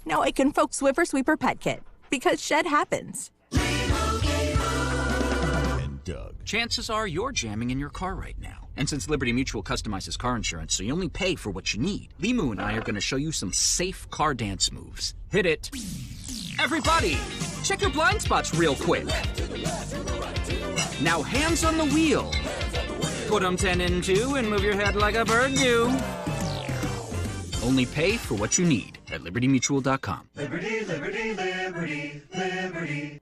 Now I can Folk Swiffer Sweeper Pet Kit, because shed happens. And Doug. Chances are you're jamming in your car right now. And since Liberty Mutual customizes car insurance so you only pay for what you need, Limu and I are going to show you some safe car dance moves. Hit it. Everybody, check your blind spots real quick. Now hands on the wheel. Put them 10 in 2 and move your head like a bird do. Only pay for what you need at libertymutual.com. Liberty, liberty, liberty, liberty.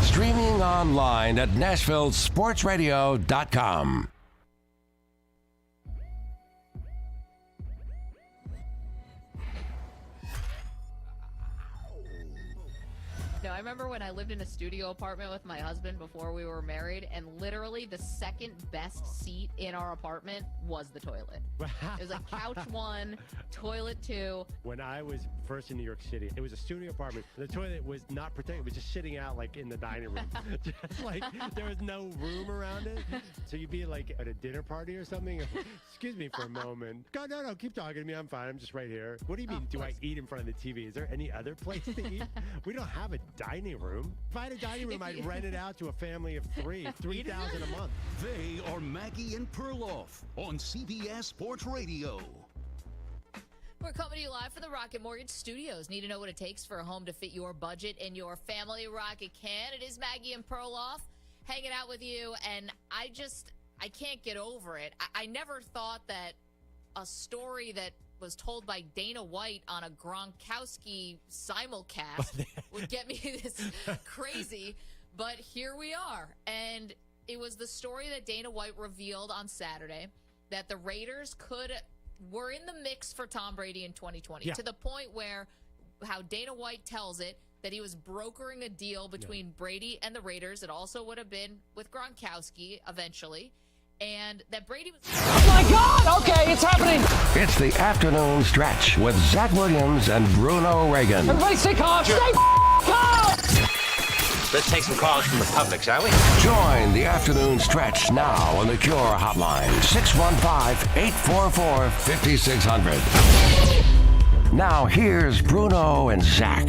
Streaming online at NashvilleSportsRadio.com. No, I remember when I lived in a studio apartment with my husband before we were married, and literally the second best seat in our apartment was the toilet. It was like couch 1, toilet 2. When I was first in New York City, it was a studio apartment. The toilet was not protected. It was just sitting out like in the dining room. Just like there was no room around it. So you'd be like at a dinner party or something. Excuse me for a moment. No, keep talking to me. I'm fine. I'm just right here. What do you mean, do I eat in front of the TV? Is there any other place to eat? We don't have a dining room. If I had a dining room, I'd rent it out to a family of 3, $3,000 a month. They are Maggie and Perloff on CBS Sports Radio. We're coming to you live from the Rocket Mortgage Studios. Need to know what it takes for a home to fit your budget and your family? Rocket can. It is Maggie and Perloff hanging out with you, and I can't get over it. I never thought that a story that was told by Dana White on a Gronkowski simulcast would get me this crazy, but here we are. And it was the story that Dana White revealed on Saturday that the Raiders were in the mix for Tom Brady in 2020, to the point where, how Dana White tells it, that he was brokering a deal between Brady and the Raiders. It also would have been with Gronkowski eventually. And that Brady was... Oh, my God! Okay, it's happening! It's the afternoon stretch with Zach Williams and Bruno Reagan. Everybody stay calm! Stay calm! Let's take some calls from the public, shall we? Join the afternoon stretch now on the Cure Hotline, 615-844-5600. Now here's Bruno and Zach.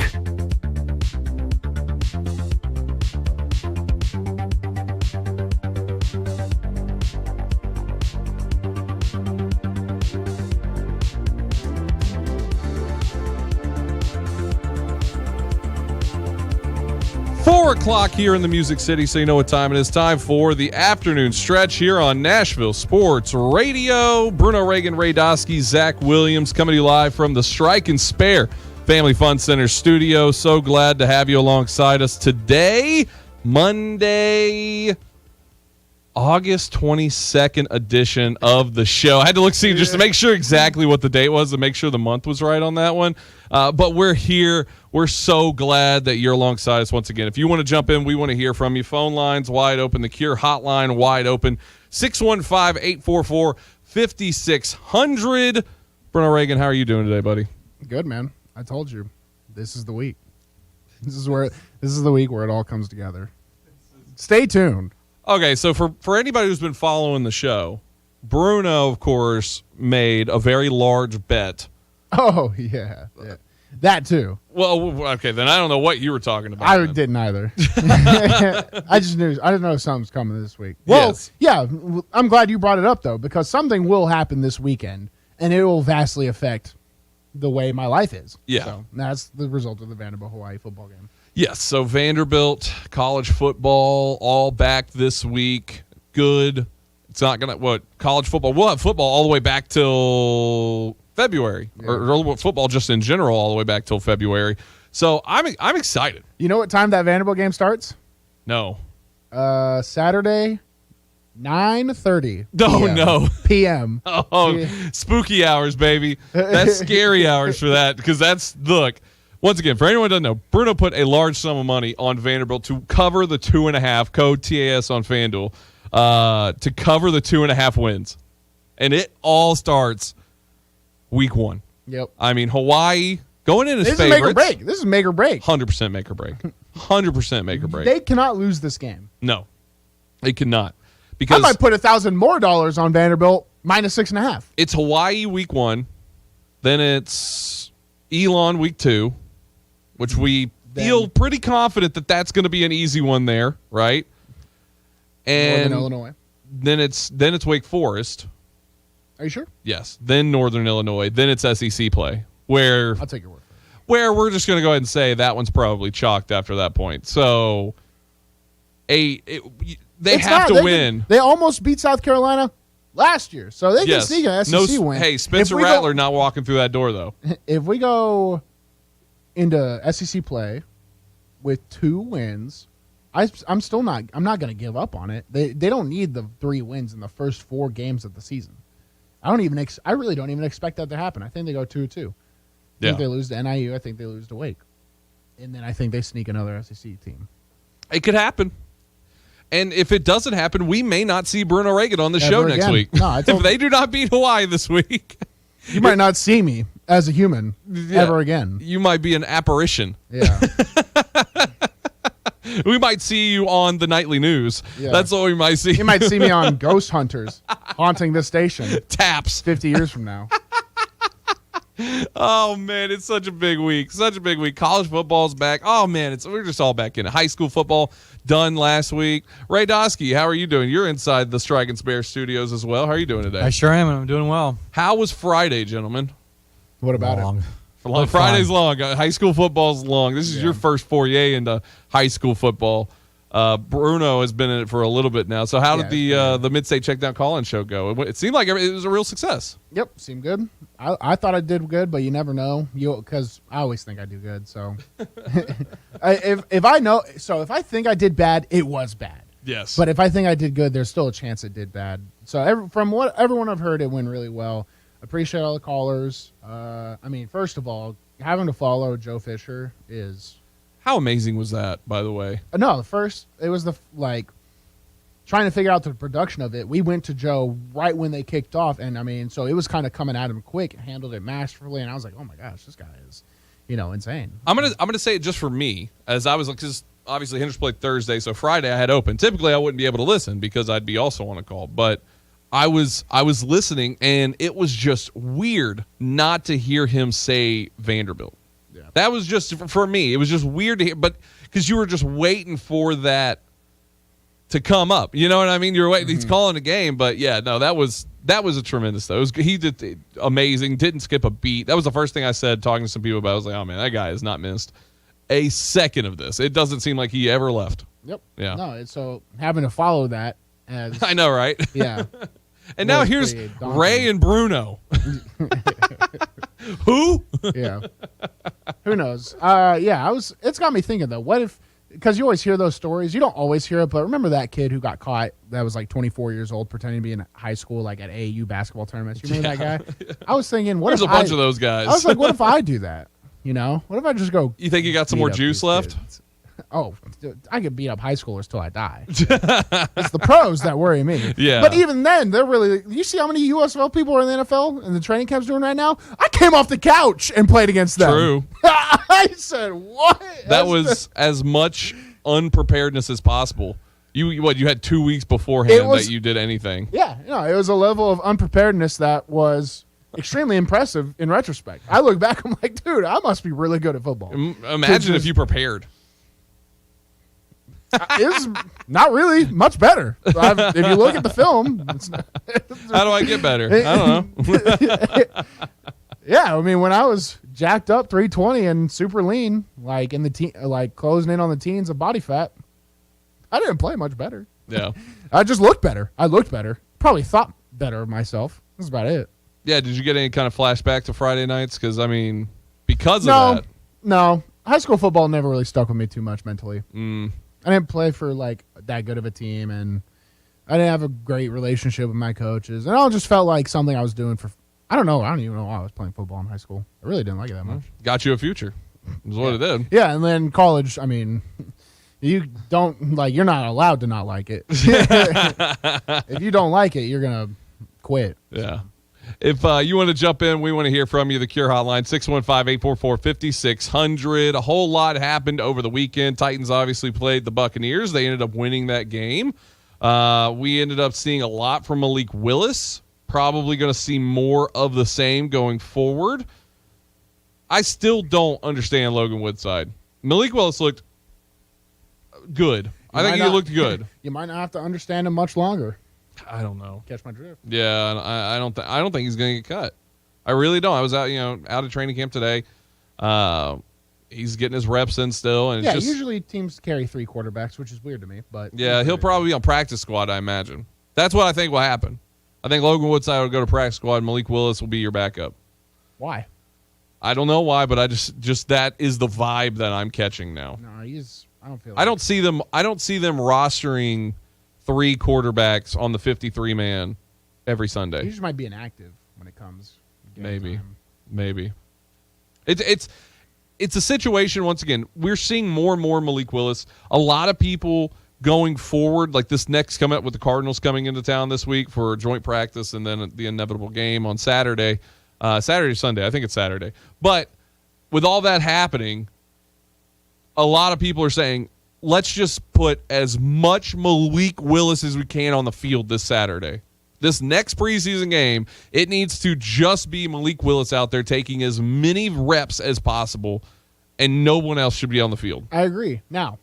4 o'clock here in the Music City, so you know what time it is. Time for the afternoon stretch here on Nashville Sports Radio. Bruno Reagan, Ray Dosky, Zach Williams coming to you live from the Strike and Spare Family Fun Center studio. So glad to have you alongside us today, Monday, August 22nd edition of the show. I had to look see just to make sure exactly what the date was, to make sure the month was right on that one. But we're here. We're so glad that you're alongside us once again. If you want to jump in, we want to hear from you. Phone lines wide open. The Cure hotline wide open. 615-844-5600. Bruno Reagan, how are you doing today, buddy? Good, man. I told you. This is the week. This is the week where it all comes together. Stay tuned. Okay, so for anybody who's been following the show, Bruno, of course, made a very large bet. Oh, yeah. That too. Well, okay, then I don't know what you were talking about. I didn't either. I didn't know something's coming this week. Well, yes. Yeah, I'm glad you brought it up, though, because something will happen this weekend, and it will vastly affect the way my life is. Yeah. So that's the result of the Vanderbilt-Hawaii football game. Yes, so Vanderbilt, college football, all back this week. Good. It's not going to, college football? We'll have football all the way back till February, or football just in general all the way back till February. So I'm excited. You know what time that Vanderbilt game starts? No. Saturday, 9:30. No. PM. Oh, spooky hours, baby. That's scary hours for that, because look, once again, for anyone who doesn't know, Bruno put a large sum of money on Vanderbilt to cover the 2.5, code TAS on FanDuel, to cover the 2.5 wins. And it all starts week 1. Yep. I mean, Hawaii going in as favorites. This is make or break. This is make or break. 100% make or break. 100% make or break. They cannot lose this game. No, they cannot. Because I might put $1,000 more on Vanderbilt minus 6.5. It's Hawaii week 1. Then it's Elon week 2, which we feel pretty confident that that's going to be an easy one there, right? And Northern Illinois. Then it's Wake Forest. Are you sure? Yes. Then Northern Illinois. Then it's SEC play, where I'll take your word for it. Where we're just going to go ahead and say that one's probably chalked after that point. So they have to win. They almost beat South Carolina last year, so they can sneak an SEC win. Hey, Spencer Rattler not walking through that door, though. If we go into SEC play with 2 wins, I'm not going to give up on it. They don't need the 3 wins in the first 4 games of the season. I really don't even expect that to happen. I think they go 2-2. I think they lose to NIU. I think they lose to Wake. And then I think they sneak another SEC team. It could happen. And if it doesn't happen, we may not see Bruno Reagan on the show next week. No, if they do not beat Hawaii this week. You might not see me as a human ever again. You might be an apparition. Yeah. We might see you on the nightly news. Yeah. That's what we might see. You might see me on Ghost Hunters haunting this station. Taps. 50 years from now. Oh, man, it's such a big week. Such a big week. College football's back. Oh, man, we're just all back in it. High school football done last week. Ray Dosky, how are you doing? You're inside the Strike and Spare studios as well. How are you doing today? I sure am, and I'm doing well. How was Friday, gentlemen? What about it? Friday's long. High school football's long. This is your first foray into high school football. Bruno has been in it for a little bit now. So how did the Mid-State Checkdown Call-In show go? It seemed like it was a real success. Yep, seemed good. I thought I did good, but you never know. Because I always think I do good. So if I think I did bad, it was bad. Yes. But if I think I did good, there's still a chance it did bad. So from what everyone I've heard, it went really well. Appreciate all the callers. First of all, having to follow Joe Fisher is... How amazing was that, by the way? No, it was trying to figure out the production of it. We went to Joe right when they kicked off, and so it was kind of coming at him quick, handled it masterfully, and I was like, oh my gosh, this guy is, insane. I'm gonna say it just for me, as I was because obviously Hendricks played Thursday, so Friday I had open. Typically I wouldn't be able to listen because I'd be also on a call, but I was listening, and it was just weird not to hear him say Vanderbilt. Yeah. That was just, for me, it was just weird to hear, but because you were just waiting for that to come up. You know what I mean? You were waiting. Mm-hmm. He's calling a game, but yeah, no, that was a tremendous, though. He did amazing, didn't skip a beat. That was the first thing I said talking to some people about. I was like, oh, man, that guy has not missed a second of this. It doesn't seem like he ever left. Yep. Yeah. No, so having to follow that as... I know, right? Yeah. And now here's Ray and Bruno. Who? Yeah. Who knows? It's got me thinking, though. What if, because you always hear those stories. You don't always hear it, but remember that kid who got caught that was like 24 years old pretending to be in high school, like at AAU basketball tournaments? You remember that guy? I was thinking, There's a bunch of those guys. I was like, what if I do that? What if I just go? You think you got some more juice left? Oh, I could beat up high schoolers till I die. It's the pros that worry me. Yeah. But even then, they're really... You see how many USFL people are in the NFL and the training camp's doing right now? I came off the couch and played against them. True. I said, what? That was as much unpreparedness as possible. You had 2 weeks beforehand that you did anything. Yeah. It was a level of unpreparedness that was... extremely impressive in retrospect. I look back, I'm like, dude, I must be really good at football. Imagine if you prepared. It's not really much better. If you look at the film, it's not, how do I get better? I don't know. Yeah, when I was jacked up 320 and super lean, like in the closing in on the teens of body fat, I didn't play much better. Yeah, I just looked better. I looked better. Probably thought better of myself. That's about it. Yeah. Did you get any kind of flashback to Friday nights? Because because of that. No. High school football never really stuck with me too much mentally. I didn't play for that good of a team, and I didn't have a great relationship with my coaches. And it all just felt like something I was doing for, I don't know. I don't even know why I was playing football in high school. I really didn't like it that much. Got you a future is what it did. Yeah, and then college, you don't, you're not allowed to not like it. If you don't like it, you're going to quit. Yeah. If you want to jump in, we want to hear from you. The Cure Hotline, 615-844-5600. A whole lot happened over the weekend. Titans obviously played the Buccaneers. They ended up winning that game. We ended up seeing a lot from Malik Willis. Probably going to see more of the same going forward. I still don't understand Logan Woodside. Malik Willis looked good. I think he looked good. You might not have to understand him much longer. I don't know. Catch my drift. Yeah, I don't think he's going to get cut. I really don't. I was out of training camp today. He's getting his reps in still, and usually teams carry 3 quarterbacks, which is weird to me. But yeah, he'll probably be on practice squad, I imagine. That's what I think will happen. I think Logan Woodside will go to practice squad, and Malik Willis will be your backup. Why? I don't know why, but I just that is the vibe that I'm catching now. No, I don't feel. I don't see them rostering 3 quarterbacks on the 53-man every Sunday. He just might be inactive when it comes. Maybe. It's a situation, once again, we're seeing more and more Malik Willis. A lot of people going forward, like this next coming up with the Cardinals coming into town this week for joint practice and then the inevitable game on Saturday. Saturday or Sunday. I think it's Saturday. But with all that happening, a lot of people are saying, let's just put as much Malik Willis as we can on the field this Saturday. This next preseason game, it needs to just be Malik Willis out there taking as many reps as possible, and no one else should be on the field. I agree. Now,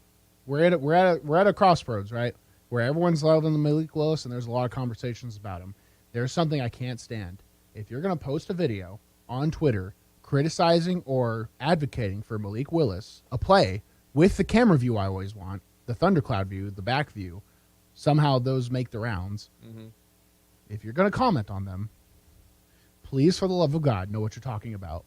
we're at a crossroads, right? Where everyone's loving the Malik Willis, and there's a lot of conversations about him. There's something I can't stand. If you're going to post a video on Twitter criticizing or advocating for Malik Willis, a play with the camera view I always want, the thundercloud view, the back view, somehow those make the rounds. Mm-hmm. If you're going to comment on them, please, for the love of God, know what you're talking about.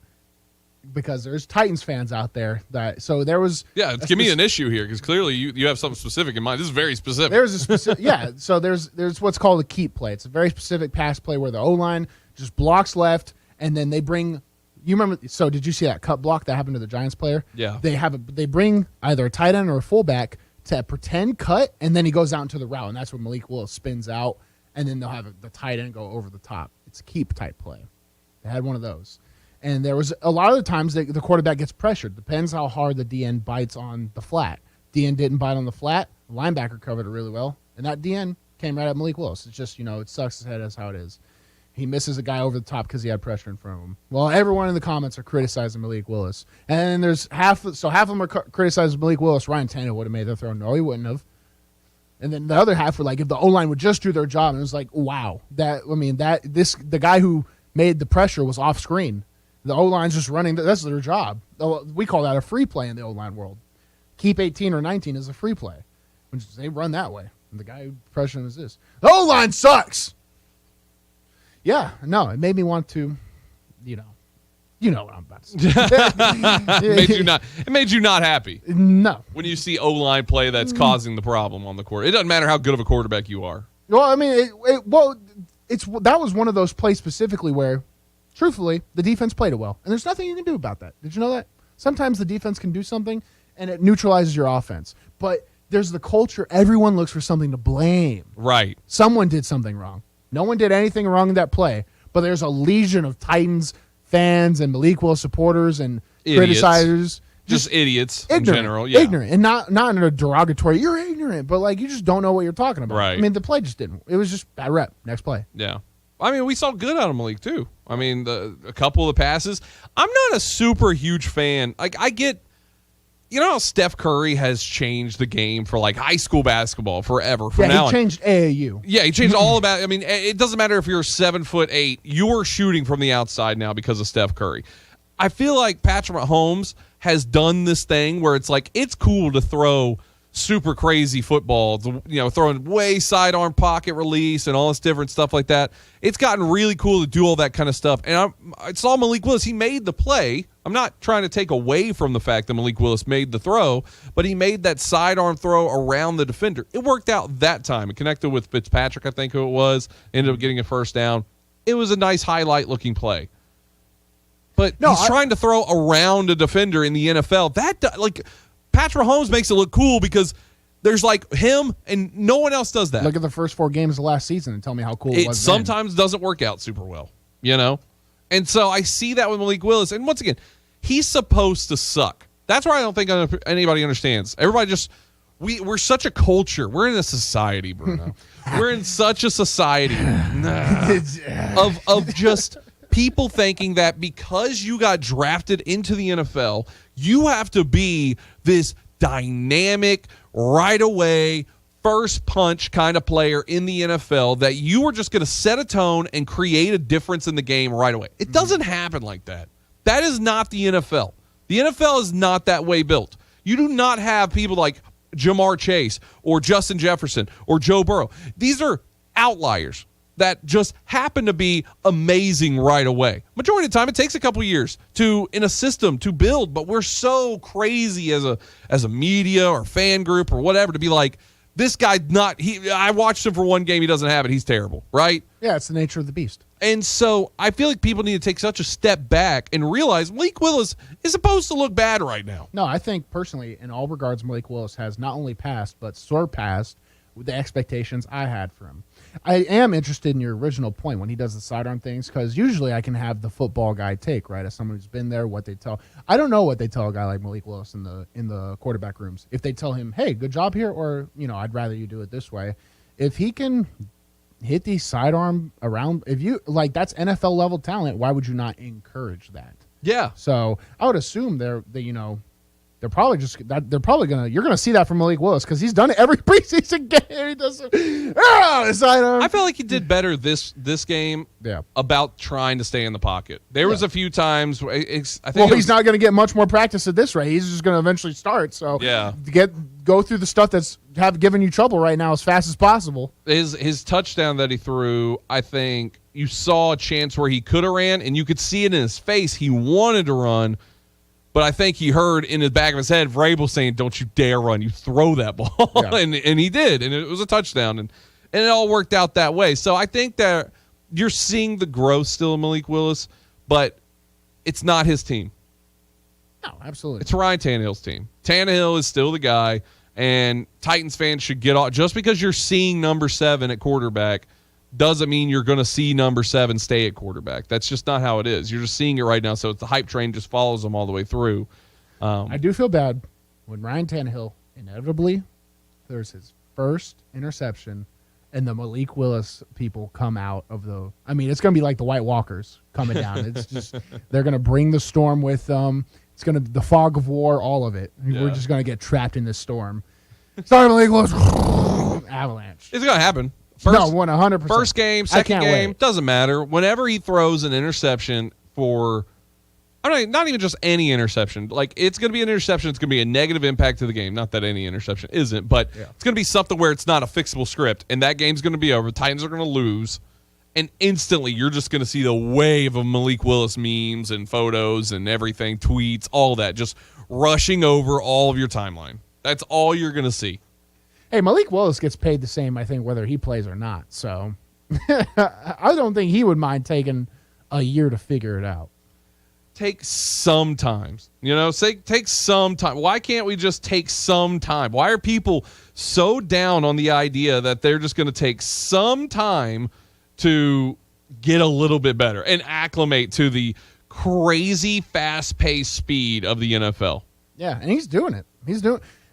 Because there's Titans fans out there there was... Yeah, give me an issue here, because clearly you have something specific in mind. This is very specific. There's a specific... yeah, so there's what's called a keep play. It's a very specific pass play where the O-line just blocks left, and then they bring... You remember... So did you see that cut block that happened to the Giants player? Yeah. They bring either a tight end or a fullback to pretend cut, and then he goes out into the route, and that's when Malik Willis spins out, and then they'll have the tight end go over the top. It's a keep type play. They had one of those. And there was a lot of the times the quarterback gets pressured. Depends how hard the DN bites on the flat. DN didn't bite on the flat. The linebacker covered it really well. And that DN came right at Malik Willis. It's just, it sucks his head. That's how it is. He misses a guy over the top because he had pressure in front of him. Well, everyone in the comments are criticizing Malik Willis. And then there's half of them are criticizing Malik Willis. Ryan Tannehill would have made the throw. No, he wouldn't have. And then the other half were like, if the O-line would just do their job. And it was like, wow. The guy who made the pressure was off screen. The O-line's just running. That's their job. We call that a free play in the O-line world. Keep 18 or 19 is a free play. They run that way. And the guy who pressuring is this. The O-line sucks! Yeah, no, it made me want to, you know what I'm about to say. It made you not happy. No. When you see O-line play that's causing the problem on the court. It doesn't matter how good of a quarterback you are. Well, I mean, that was one of those plays specifically where, truthfully, the defense played it well. And there's nothing you can do about that. Did you know that? Sometimes the defense can do something, and it neutralizes your offense. But there's the culture. Everyone looks for something to blame. Right. Someone did something wrong. No one did anything wrong in that play. But there's a legion of Titans fans and Malik Willis supporters and criticizers. Just idiots ignorant, in general. Yeah. Ignorant. And not in a derogatory, you're ignorant, but you just don't know what you're talking about. Right. I mean, the play just didn't. It was just bad rep. Next play. Yeah. I mean, we saw good out of Malik, too. I mean, a couple of the passes. I'm not a super huge fan. I get, how Steph Curry has changed the game for, high school basketball forever. From now he changed AAU. Yeah, he changed all about. I mean, it doesn't matter if you're 7'8", you're shooting from the outside now because of Steph Curry. I feel like Patrick Mahomes has done this thing where it's cool to throw super crazy football, throwing way sidearm pocket release and all this different stuff like that. It's gotten really cool to do all that kind of stuff. And I saw Malik Willis. He made the play. I'm not trying to take away from the fact that Malik Willis made the throw, but he made that sidearm throw around the defender. It worked out that time. It connected with Fitzpatrick, I think who it was, ended up getting a first down. It was a nice highlight-looking play. But he's trying to throw around a defender in the NFL. Patrick Mahomes makes it look cool because there's him and no one else does that. Look at the first 4 games of last season and tell me how cool it was. It sometimes doesn't work out super well, And so I see that with Malik Willis. And once again, he's supposed to suck. That's where I don't think anybody understands. Everybody just we're such a culture. We're in a society, Bruno. We're in such a society of just people thinking that because you got drafted into the NFL, you have to be this dynamic, right away, first punch kind of player in the NFL, that you are just going to set a tone and create a difference in the game right away. It doesn't happen like that. That is not the NFL. The NFL is not that way built. You do not have people like Jamar Chase or Justin Jefferson or Joe Burrow. These are outliers that just happen to be amazing right away. Majority of the time, it takes a couple years in a system to build, but we're so crazy as a media or fan group or whatever to be like, this guy's not. I watched him for one game. He doesn't have it. He's terrible, right? Yeah, it's the nature of the beast. And so I feel like people need to take such a step back and realize Malik Willis is supposed to look bad right now. No, I think personally, in all regards, Malik Willis has not only passed but surpassed the expectations I had for him. I am interested in your original point when he does the sidearm things, because usually I can have the football guy take, right, as someone who's been there, what they tell. I don't know what they tell a guy like Malik Willis in the quarterback rooms. If they tell him, hey, good job here, or, I'd rather you do it this way. If he can hit these sidearm around, if you like, that's NFL level talent, why would you not encourage that? Yeah. So I would assume they're probably you're gonna see that from Malik Willis, because he's done it every preseason game. He does sidearm. I felt like he did better this game. Yeah. About trying to stay in the pocket. There was a few times where he's not going to get much more practice at this rate. He's just going to eventually start. So yeah, go through the stuff that's given you trouble right now as fast as possible. His touchdown that he threw, I think you saw a chance where he could have ran, and you could see it in his face. He wanted to run. But I think he heard in the back of his head Vrabel saying, "Don't you dare run! You throw that ball," yeah. and he did, and it was a touchdown, and it all worked out that way. So I think that you're seeing the growth still in Malik Willis, but it's not his team. No, absolutely, it's Ryan Tannehill's team. Tannehill is still the guy, and Titans fans should get off. Just because you're seeing number 7 at quarterback doesn't mean you're going to see number 7 stay at quarterback. That's just not how it is. You're just seeing it right now, so it's the hype train just follows them all the way through. I do feel bad when Ryan Tannehill inevitably there's his first interception, and the Malik Willis people come out of it's going to be like the White Walkers coming down. It's just they're going to bring the storm with them. It's going to the fog of war, all of it. Yeah. We're just going to get trapped in this storm. Sorry, Malik Willis. Avalanche. It's going to happen. 100%. First game, second game, doesn't matter. Whenever he throws an interception not even just any interception. Like, it's going to be an interception. It's going to be a negative impact to the game. Not that any interception isn't, but it's going to be something where it's not a fixable script, and that game's going to be over. The Titans are going to lose, and instantly you're just going to see the wave of Malik Willis memes and photos and everything, tweets, all that, just rushing over all of your timeline. That's all you're going to see. Hey, Malik Willis gets paid the same, I think, whether he plays or not. So I don't think he would mind taking a year to figure it out. Take some time. Take some time. Why can't we just take some time? Why are people so down on the idea that they're just going to take some time to get a little bit better and acclimate to the crazy fast-paced speed of the NFL? Yeah, and he's doing it.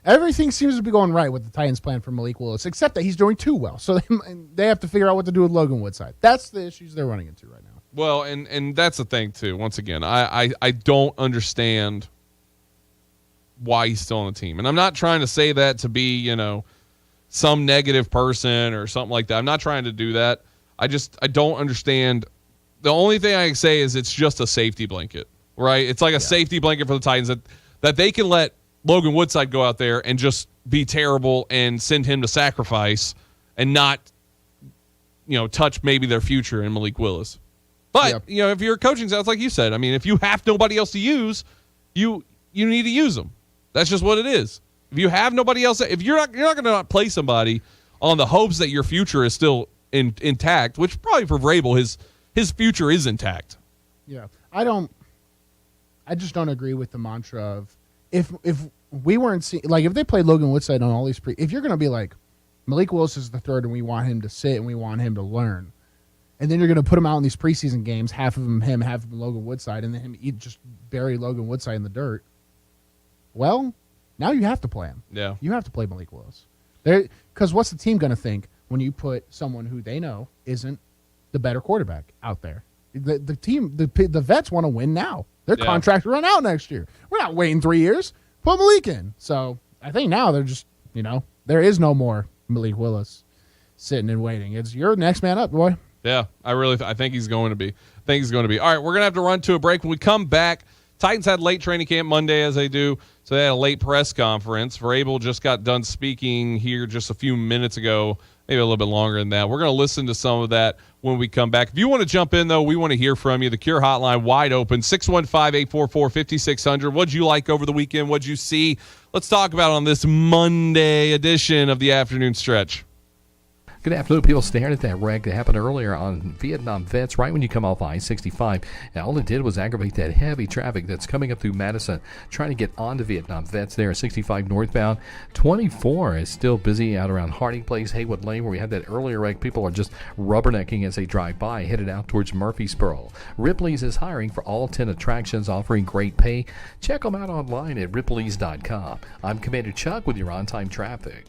Everything seems to be going right with the Titans' plan for Malik Willis, except that he's doing too well. So they have to figure out what to do with Logan Woodside. That's the issues they're running into right now. Well, and that's the thing, too. Once again, I don't understand why he's still on the team. And I'm not trying to say that to be, some negative person or something like that. I'm not trying to do that. I don't understand. The only thing I can say is it's just a safety blanket, right? It's like a safety blanket for the Titans that they can let Logan Woodside go out there and just be terrible and send him to sacrifice and not, touch maybe their future in Malik Willis. But, if you're coaching staff, like you said, if you have nobody else to use, you need to use them. That's just what it is. If you have nobody else, if you're not going to not play somebody on the hopes that your future is still intact, which probably for Vrabel, his future is intact. Yeah. I just don't agree with the mantra of, if we weren't seeing, like, if they played Logan Woodside on all these if you're going to be like, Malik Willis is the third and we want him to sit and we want him to learn, and then you're going to put him out in these preseason games, half of them him, half of them Logan Woodside, and then just bury Logan Woodside in the dirt, well, now you have to play him. Yeah. You have to play Malik Willis. Because what's the team going to think when you put someone who they know isn't the better quarterback out there? The team, the vets want to win now. Their contracts run out next year. We're not waiting 3 years. Put Malik in. So I think now they're just, there is no more Malik Willis sitting and waiting. It's your next man up, boy. Yeah, I think he's going to be. All right, we're going to have to run to a break. When we come back, Titans had late training camp Monday, as they do, so they had a late press conference. Vrabel just got done speaking here just a few minutes ago, maybe a little bit longer than that. We're going to listen to some of that when we come back. If you want to jump in, though, we want to hear from you. The Cure Hotline wide open, 615-844-5600. What'd you like over the weekend? What'd you see? Let's talk about it on this Monday edition of the Afternoon Stretch. Good afternoon. People staring at that wreck that happened earlier on Vietnam Vets right when you come off I-65. And all it did was aggravate that heavy traffic that's coming up through Madison, trying to get onto Vietnam Vets there. 65 northbound. 24 is still busy out around Harding Place, Haywood Lane, where we had that earlier wreck. People are just rubbernecking as they drive by, headed out towards Murfreesboro. Ripley's is hiring for all 10 attractions, offering great pay. Check them out online at ripleys.com. I'm Commander Chuck with your on-time traffic.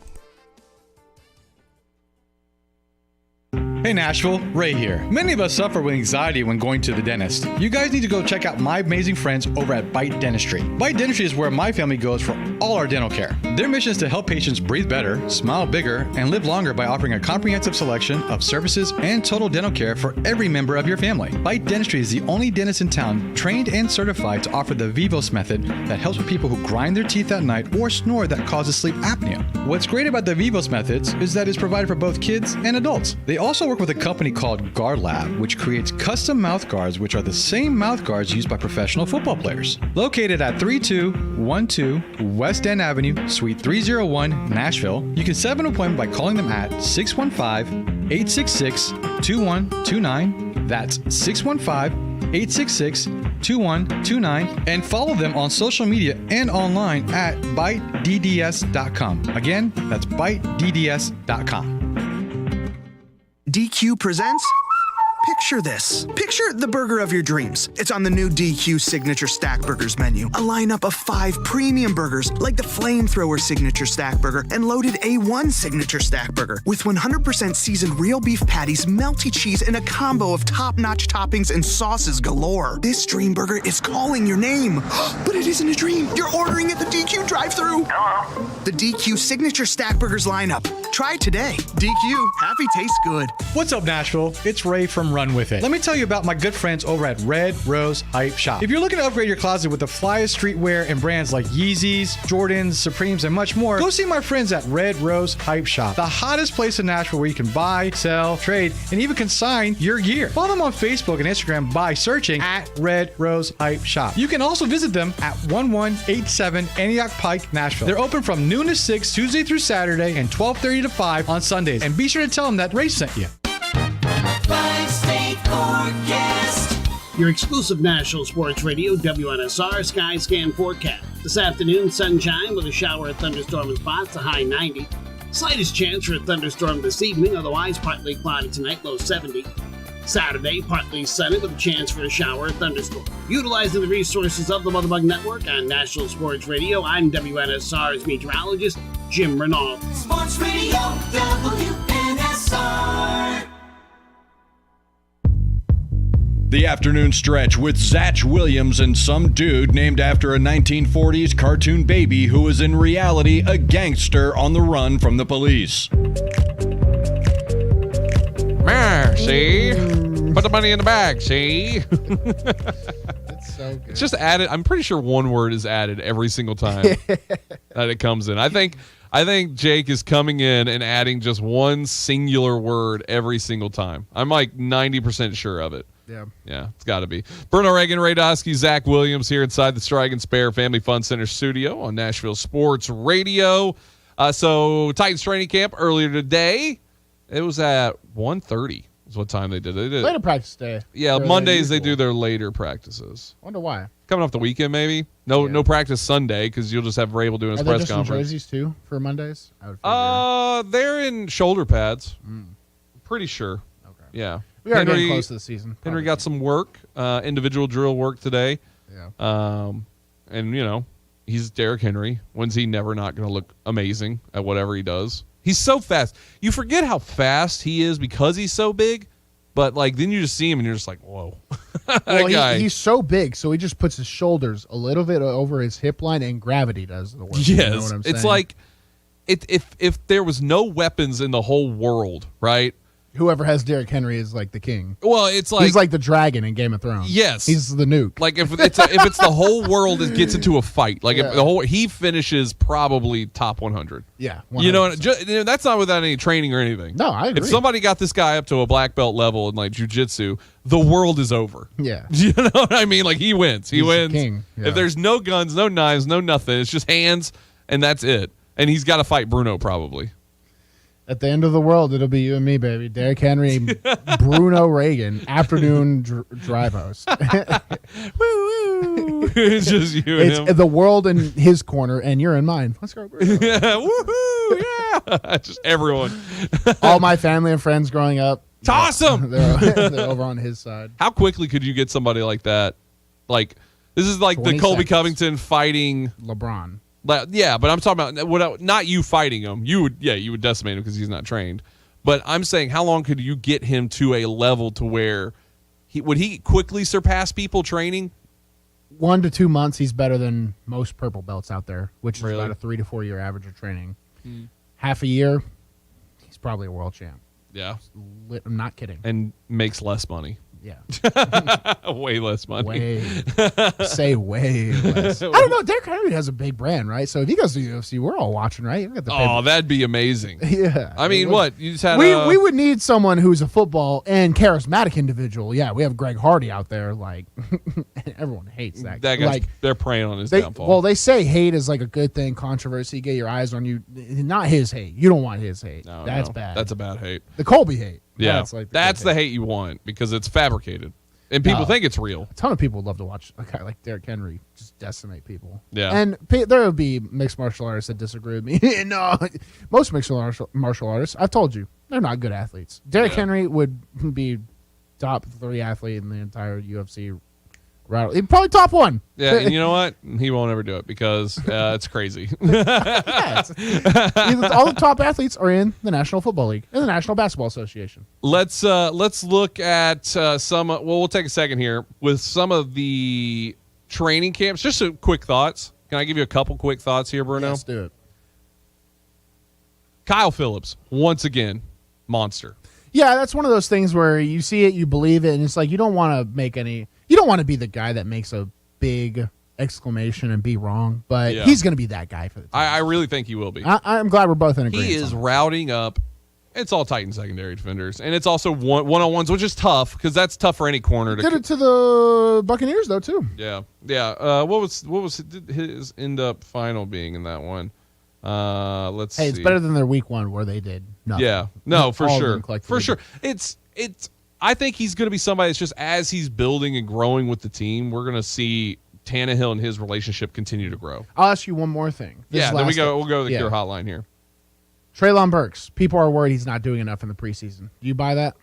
Hey Nashville, Ray here. Many of us suffer with anxiety when going to the dentist. You guys need to go check out my amazing friends over at Bite Dentistry. Bite Dentistry is where my family goes for all our dental care. Their mission is to help patients breathe better, smile bigger, and live longer by offering a comprehensive selection of services and total dental care for every member of your family. Bite Dentistry is the only dentist in town trained and certified to offer the Vivos method that helps with people who grind their teeth at night or snore that causes sleep apnea. What's great about the Vivos methods is that it's provided for both kids and adults. They also work with a company called Guard Lab, which creates custom mouth guards, which are the same mouth guards used by professional football players. Located at 3212 West End Avenue, Suite 301, Nashville, you can set an appointment by calling them at 615-866-2129. That's 615-866-2129, and follow them on social media and online at bitedds.com. Again, that's bitedds.com. DQ presents Picture this. Picture the burger of your dreams. It's on the new DQ Signature Stack Burgers menu. A lineup of 5 premium burgers like the Flamethrower Signature Stack Burger and Loaded A1 Signature Stack Burger with 100% seasoned real beef patties, melty cheese, and a combo of top-notch toppings and sauces galore. This dream burger is calling your name. But it isn't a dream. You're ordering at the DQ drive-thru. Hello. The DQ Signature Stack Burgers lineup. Try it today. DQ. Happy tastes good. What's up, Nashville? It's Ray from Run With It. Let me tell you about my good friends over at Red Rose Hype Shop. If you're looking to upgrade your closet with the flyest streetwear and brands like Yeezys, Jordans, Supremes, and much more, go see my friends at Red Rose Hype Shop, the hottest place in Nashville where you can buy, sell, trade, and even consign your gear. Follow them on Facebook and Instagram by searching at Red Rose Hype Shop. You can also visit them at 1187 Antioch Pike, Nashville. They're open from noon to 6 Tuesday through Saturday and 12:30 to 5 on Sundays. And be sure to tell them that Ray sent you. Five-state forecast. Your exclusive National Sports Radio, WNSR Sky Scan forecast. This afternoon, sunshine with a shower of thunderstorm in spots, a high 90. Slightest chance for a thunderstorm this evening, otherwise partly cloudy tonight, low 70. Saturday, partly sunny with a chance for a shower or thunderstorm. Utilizing the resources of the Weatherbug Network on National Sports Radio, I'm WNSR's meteorologist, Jim Renaud. Sports Radio, WNSR. The Afternoon Stretch with Zach Williams and some dude named after a 1940s cartoon baby who is in reality a gangster on the run from the police. See? Put the money in the bag, see? It's so good. It's just added. I'm pretty sure one word is added every single time that it comes in. I think Jake is coming in and adding just one singular word every single time. I'm like 90% sure of it. Yeah, it's got to be. Bruno Reagan, Ray Dosky, Zach Williams here inside the Strike and Spare Family Fun Center studio on Nashville Sports Radio. So Titans training camp earlier today. It was at 1:30 is what time they did. They did later practice day. Yeah, Mondays they do their later practices. Wonder why. Coming off the weekend, maybe. No practice Sunday because you'll just have Vrabel doing his press conference. Are they just in jerseys too for Mondays? I would figure. They're in shoulder pads. Pretty sure. Okay. Yeah. We are getting close to the season. Henry got some work, individual drill work today. Yeah. And he's Derrick Henry. When's he never not going to look amazing at whatever he does? He's so fast. You forget how fast he is because he's so big. But like then you just see him and you're just like, whoa. Well, guy. he's so big, so he just puts his shoulders a little bit over his hip line, and gravity does the work. Yes, you know what I'm saying? it's like if there was no weapons in the whole world, right? Whoever has Derrick Henry is like the king. Well, it's like he's like the dragon in Game of Thrones. Yes, he's the nuke. Like if it's the whole world that gets into a fight, like if the whole he finishes probably top 100. Yeah, 100%. You know, that's not without any training or anything. No, I agree. If somebody got this guy up to a black belt level in like jiu-jitsu, the world is over. Yeah, you know what I mean? Like he wins. He wins. The king. Yeah. If there's no guns, no knives, no nothing, it's just hands, and that's it. And he's got to fight Bruno probably. At the end of the world, it'll be you and me, baby. Derrick Henry, Bruno Reagan, afternoon drive host. Woo! It's just you and him. It's the world in his corner, and you're in mine. Let's go, Bruno. Yeah, woohoo! Yeah, just everyone. All my family and friends growing up. It's awesome. They're over on his side. How quickly could you get somebody like that? Like this is like the Colby Covington fighting LeBron. Yeah, but I'm talking about not you fighting him. You would decimate him because he's not trained. But I'm saying, how long could you get him to a level to where would he quickly surpass people training? 1 to 2 months, he's better than most purple belts out there, which is about a 3 to 4 year average of training. Half a year, he's probably a world champ. Yeah, I'm not kidding. And makes less money. Yeah. Way less money. Way less. I don't know. Derrick Henry has a big brand, right? So if he goes to UFC, we're all watching, right? That'd be amazing. Yeah. I mean, what? You just had we would need someone who's a football and charismatic individual. Yeah, we have Greg Hardy out there. Like, everyone hates that guy. Like, they're preying on his downfall. Well, they say hate is like a good thing, controversy, get your eyes on you. Not his hate. You don't want his hate. No, that's bad. That's a bad hate. The Colby hate. Yeah, that's the hate you want because it's fabricated. And people think it's real. A ton of people would love to watch a guy like Derrick Henry just decimate people. Yeah. And there would be mixed martial artists that disagree with me. No, most mixed martial artists, I've told you, they're not good athletes. Derrick Henry would be top 3 athlete in the entire UFC. He'd probably top 1. Yeah, and you know what? He won't ever do it because it's crazy. All the top athletes are in the National Football League and the National Basketball Association. Let's look at some. Well, we'll take a second here with some of the training camps. Just some quick thoughts. Can I give you a couple quick thoughts here, Bruno? Let's do it. Kyle Phillips, once again, monster. Yeah, that's one of those things where you see it, you believe it, and it's like you don't want to make any. You don't want to be the guy that makes a big exclamation and be wrong, but he's going to be that guy for the team. I really think he will be. I'm glad we're both in agreement. He is routing up. It's all Titan secondary defenders, and it's also one-on-ones, which is tough because that's tough for any corner. Did it to the Buccaneers though too. Yeah. What was his end up final being in that one? Let's see. Hey, it's better than their week 1 where they did nothing. Yeah. No, for sure. For sure. It's. I think he's going to be somebody that's just as he's building and growing with the team, we're going to see Tannehill and his relationship continue to grow. I'll ask you one more thing. Then we'll go to the Cure Hotline here. Treylon Burks. People are worried he's not doing enough in the preseason. Do you buy that?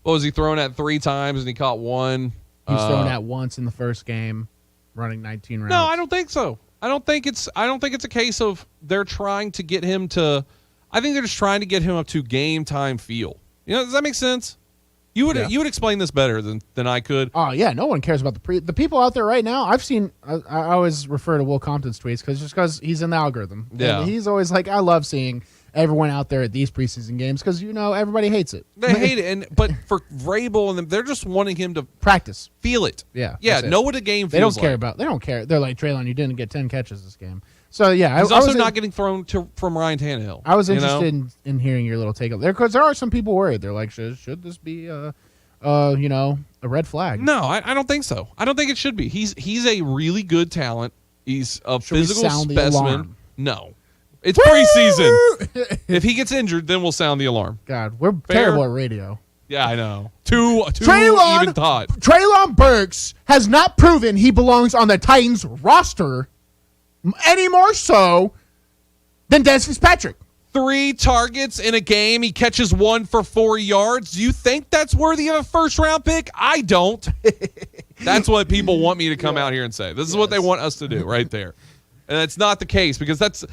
Well, was he thrown at 3 times and he caught 1? He was thrown at once in the first game, running 19 rounds. No, I don't think so. I don't think it's a case of they're trying to get him to. I think they're just trying to get him up to game time feel. You know, does that make sense? You would explain this better than I could. Oh yeah, no one cares about the people out there right now. I've seen. I always refer to Will Compton's tweets because he's in the algorithm. Yeah, and he's always like, I love seeing everyone out there at these preseason games because everybody hates it. They hate it, but for Vrabel and them, they're just wanting him to practice, feel it. Yeah, know what a game feels. They don't care like. about. They don't care. They're like, Treylon, you didn't get 10 catches this game. So yeah, he's also not getting thrown from Ryan Tannehill. I was interested in hearing your little take up there because there are some people worried. They're like, should this be a red flag? No, I don't think so. I don't think it should be. He's a really good talent. He's a physical specimen. No, it's preseason. If he gets injured, then we'll sound the alarm. God, we're terrible at radio. Yeah, I know. Too even thought. Treylon Burks has not proven he belongs on the Titans roster any more so than Des Fitzpatrick. 3 targets in a game. He catches 1 for 4 yards. Do you think that's worthy of a first-round pick? I don't. That's what people want me to come out here and say. This is what they want us to do right there. And that's not the case because that's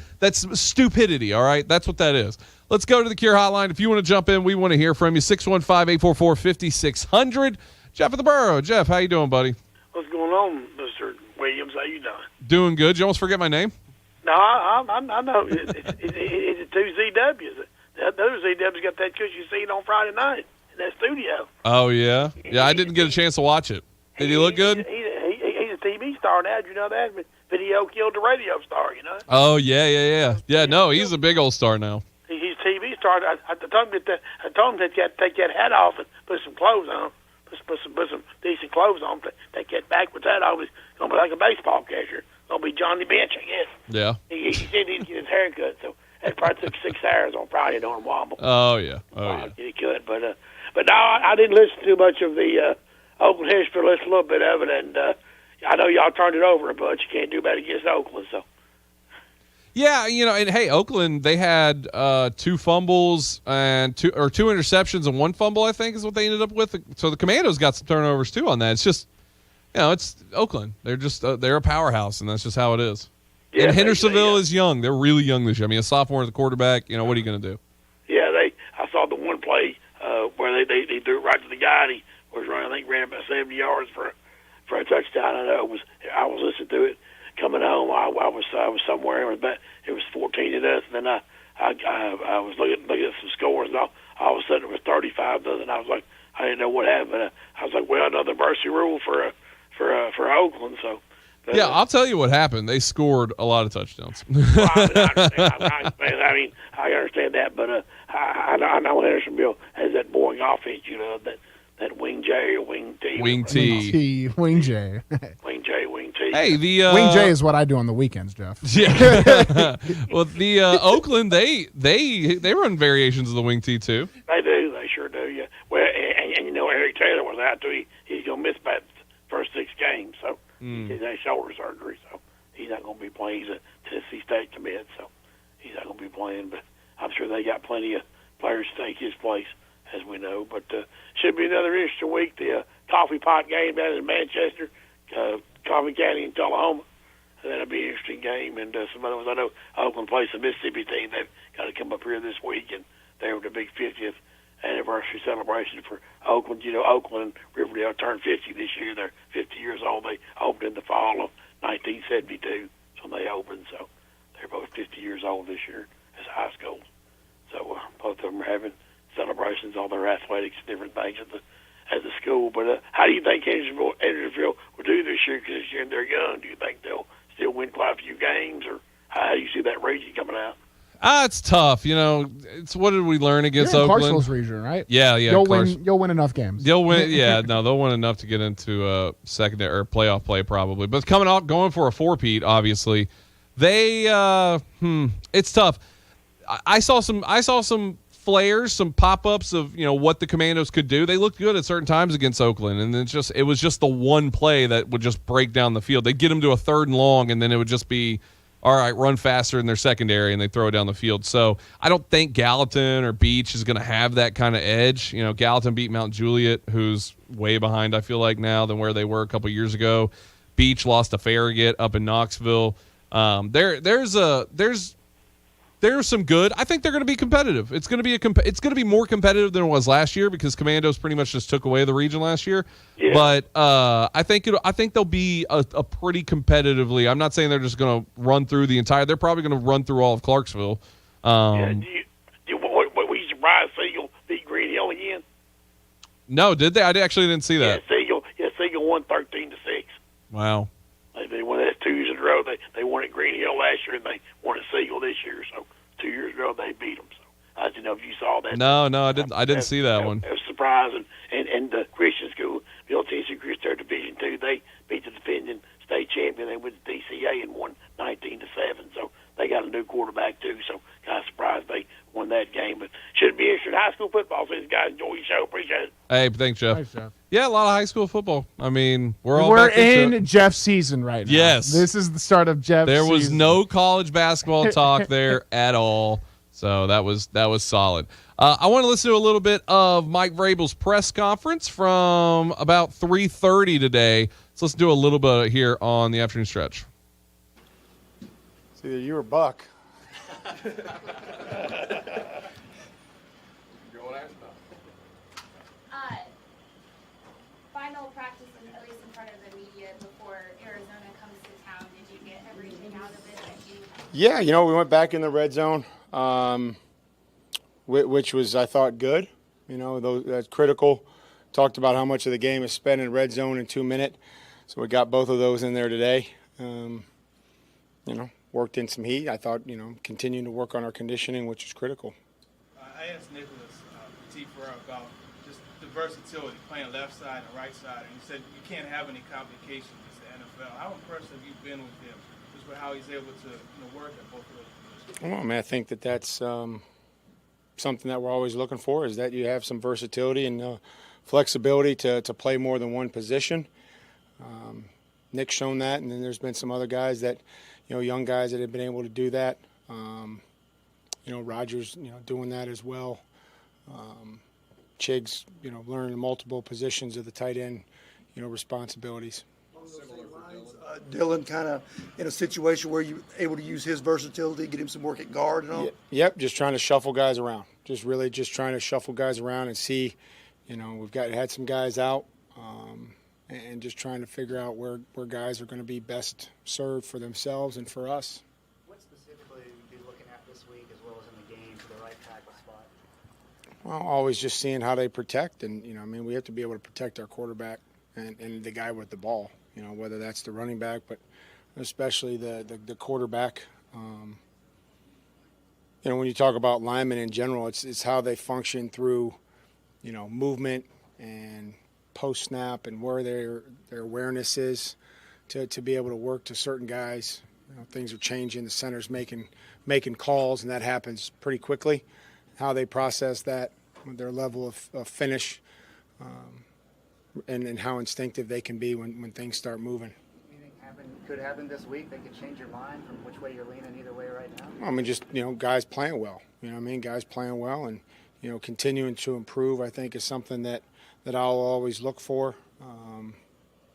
stupidity, all right? That's what that is. Let's go to the Cure Hotline. If you want to jump in, we want to hear from you. 615-844-5600. Jeff of the Borough. Jeff, how you doing, buddy? What's going on, Mr. Williams? How you doing? Doing good. Did you almost forget my name? No, I know. It's two ZWs. The other ZW's got that cushy seat on Friday night in that studio. Oh, yeah? Yeah, I didn't get a chance to watch it. Did he look good? He's a TV star now. Did you know that? Video killed the radio star, you know? Oh, yeah. Yeah, no, he's a big old star now. He's a TV star. I told him that you had to take that hat off and put some clothes on. Put some decent clothes on. Take that backwards hat off. He's going to be like a baseball catcher. Going to be Johnny Bench, I guess. Yeah. He said he'd get his hair cut, so that probably took 6 hours on Friday during Womble. Oh, yeah. He could, but no, I didn't listen too much of the Oakland history. Listened a little bit of it, and I know y'all turned it over a bunch. You can't do better against Oakland, so. Yeah, and hey, Oakland, they had 2 fumbles and 2 interceptions and 1 fumble, I think, is what they ended up with. So the Commandos got some turnovers too on that. It's just, it's Oakland. They're just they're a powerhouse, and that's just how it is. Yeah, and Hendersonville is young. They're really young this year. I mean, a sophomore at the quarterback. What are you going to do? Yeah, I saw the one play where they threw it right to the guy, and he was running. I think ran about 70 yards for a touchdown. I know I was listening to it. Coming home, I was somewhere. It was 14-0, and then I was looking at some scores, and all of a sudden it was 35-0. I was like, I didn't know what happened. But I was like, well, another mercy rule for Oakland. So. But, yeah, I'll tell you what happened. They scored a lot of touchdowns. Well, I understand that, but I know Hendersonville has that boring offense. That wing J or wing T. Wing T. Wing J. Wing J, wing T. Hey, the wing J is what I do on the weekends, Jeff. Yeah. Well, the Oakland, they run variations of the wing T too. They do. They sure do. Yeah. Well, and Eric Taylor was out too. He's going to miss about the first 6 games, so he had shoulder surgery, so he's not going to be playing. He's a Tennessee State commit, so he's not going to be playing. But I'm sure they got plenty of players to take his place, as we know. But should be another interesting week. The coffee pot game down in Manchester, Coffee County in Tullahoma. That'll be an interesting game. And some other ones, I know Oakland plays the Mississippi team. They've got to come up here this week, and they were the big 50th anniversary celebration for Oakland. Oakland and Riverdale turned 50 this year. They're 50 years old. They opened in the fall of 1972. So they opened. So they're both 50 years old this year as high schools. So both of them are having celebrations, all their athletics, different things at the school. But how do you think Hendersonville will do this year? Because this year they're young. Do you think they'll still win quite a few games, or how do you see that region coming out? It's tough. It's what did we learn against You're in Oakland? Clarksville's region, right? Yeah. You'll win enough games. They'll win. Yeah, no, they'll win enough to get into secondary or playoff play probably. But going for a 4-peat, obviously, they it's tough. I saw some flares, some pop-ups of what the Commandos could do. They looked good at certain times against Oakland, and it was just the one play that would just break down the field. They'd get them to a 3rd and long, and then it would just be, all right, run faster in their secondary, and they throw it down the field. So I don't think Gallatin or Beach is going to have that kind of edge. Gallatin beat Mount Juliet, who's way behind, I feel like, now than where they were a couple years ago. Beach lost to Farragut up in Knoxville. There's some good. I think they're going to be competitive. It's going to be more competitive than it was last year because Commandos pretty much just took away the region last year. Yeah. But I think they'll be a pretty competitively. I'm not saying they're just going to run through the entire. They're probably going to run through all of Clarksville. Were you surprised Siegel beat Green Hill again? No, did they? I actually didn't see that. Yeah, Siegel won 13-6. Wow. They won that 2 years in a row. They won at Green Hill last year, and they won at Siegel this year. So 2 years ago they beat them. So I didn't know if you saw that. No, I didn't. I didn't see that one. It was surprising. And the Christian school, the old Tennessee Christian Division II, they beat the defending state champion. They went to DCA and won 19-7. So they got a new quarterback too. So kind of surprised they won that game. But should be interesting. High school football season, guys. Enjoy your show. Appreciate it. Hey, thanks, Jeff. Thanks, Jeff. Yeah, a lot of high school football. I mean, we're in Jeff's season right now. Yes, this is the start of Jeff's. There was season. no college basketball talk there at all, so that was solid. I want to listen to a little bit of Mike Vrabel's press conference from about 3:30 today. Let's listen to a little bit here on the afternoon stretch. It's either you or Buck. Final practice, at least in front of the media before Arizona comes to town. Did you get everything out of it that you? Yeah, we went back in the red zone, which was, I thought, good. That's critical. Talked about how much of the game is spent in red zone in 2 minutes. So we got both of those in there today. Worked in some heat. I thought, continuing to work on our conditioning, which is critical. I asked Nicholas Ferrer about just the versatility, playing left side and right side, and he said you can't have any complications in the NFL. How impressed have you been with him, just with how he's able to work at both of those positions? Well, I mean, I think that's something that we're always looking for, is that you have some versatility and flexibility to play more than one position. Nick's shown that, and then there's been some other guys that, young guys that have been able to do that. Rogers, doing that as well. Chig's, learning multiple positions of the tight end, responsibilities. Dylan kind of in a situation where you're able to use his versatility, get him some work at guard and all? Yep, just trying to shuffle guys around. Just trying to shuffle guys around and see, we've had some guys out, and just trying to figure out where guys are going to be best served for themselves and for us. What specifically will you be looking at this week as well as in the game for the right tackle spot? Well, always just seeing how they protect, and we have to be able to protect our quarterback and the guy with the ball. Whether that's the running back, but especially the quarterback. When you talk about linemen in general, it's how they function through, movement and post snap and where their awareness is to be able to work to certain guys. Things are changing. The center's making calls, and that happens pretty quickly. How they process that, their level of finish, and how instinctive they can be when things start moving. You think could happen this week? They could change your mind from which way you're leaning either way right now? I mean, just, guys playing well. Guys playing well and, continuing to improve, I think, is something that I'll always look for,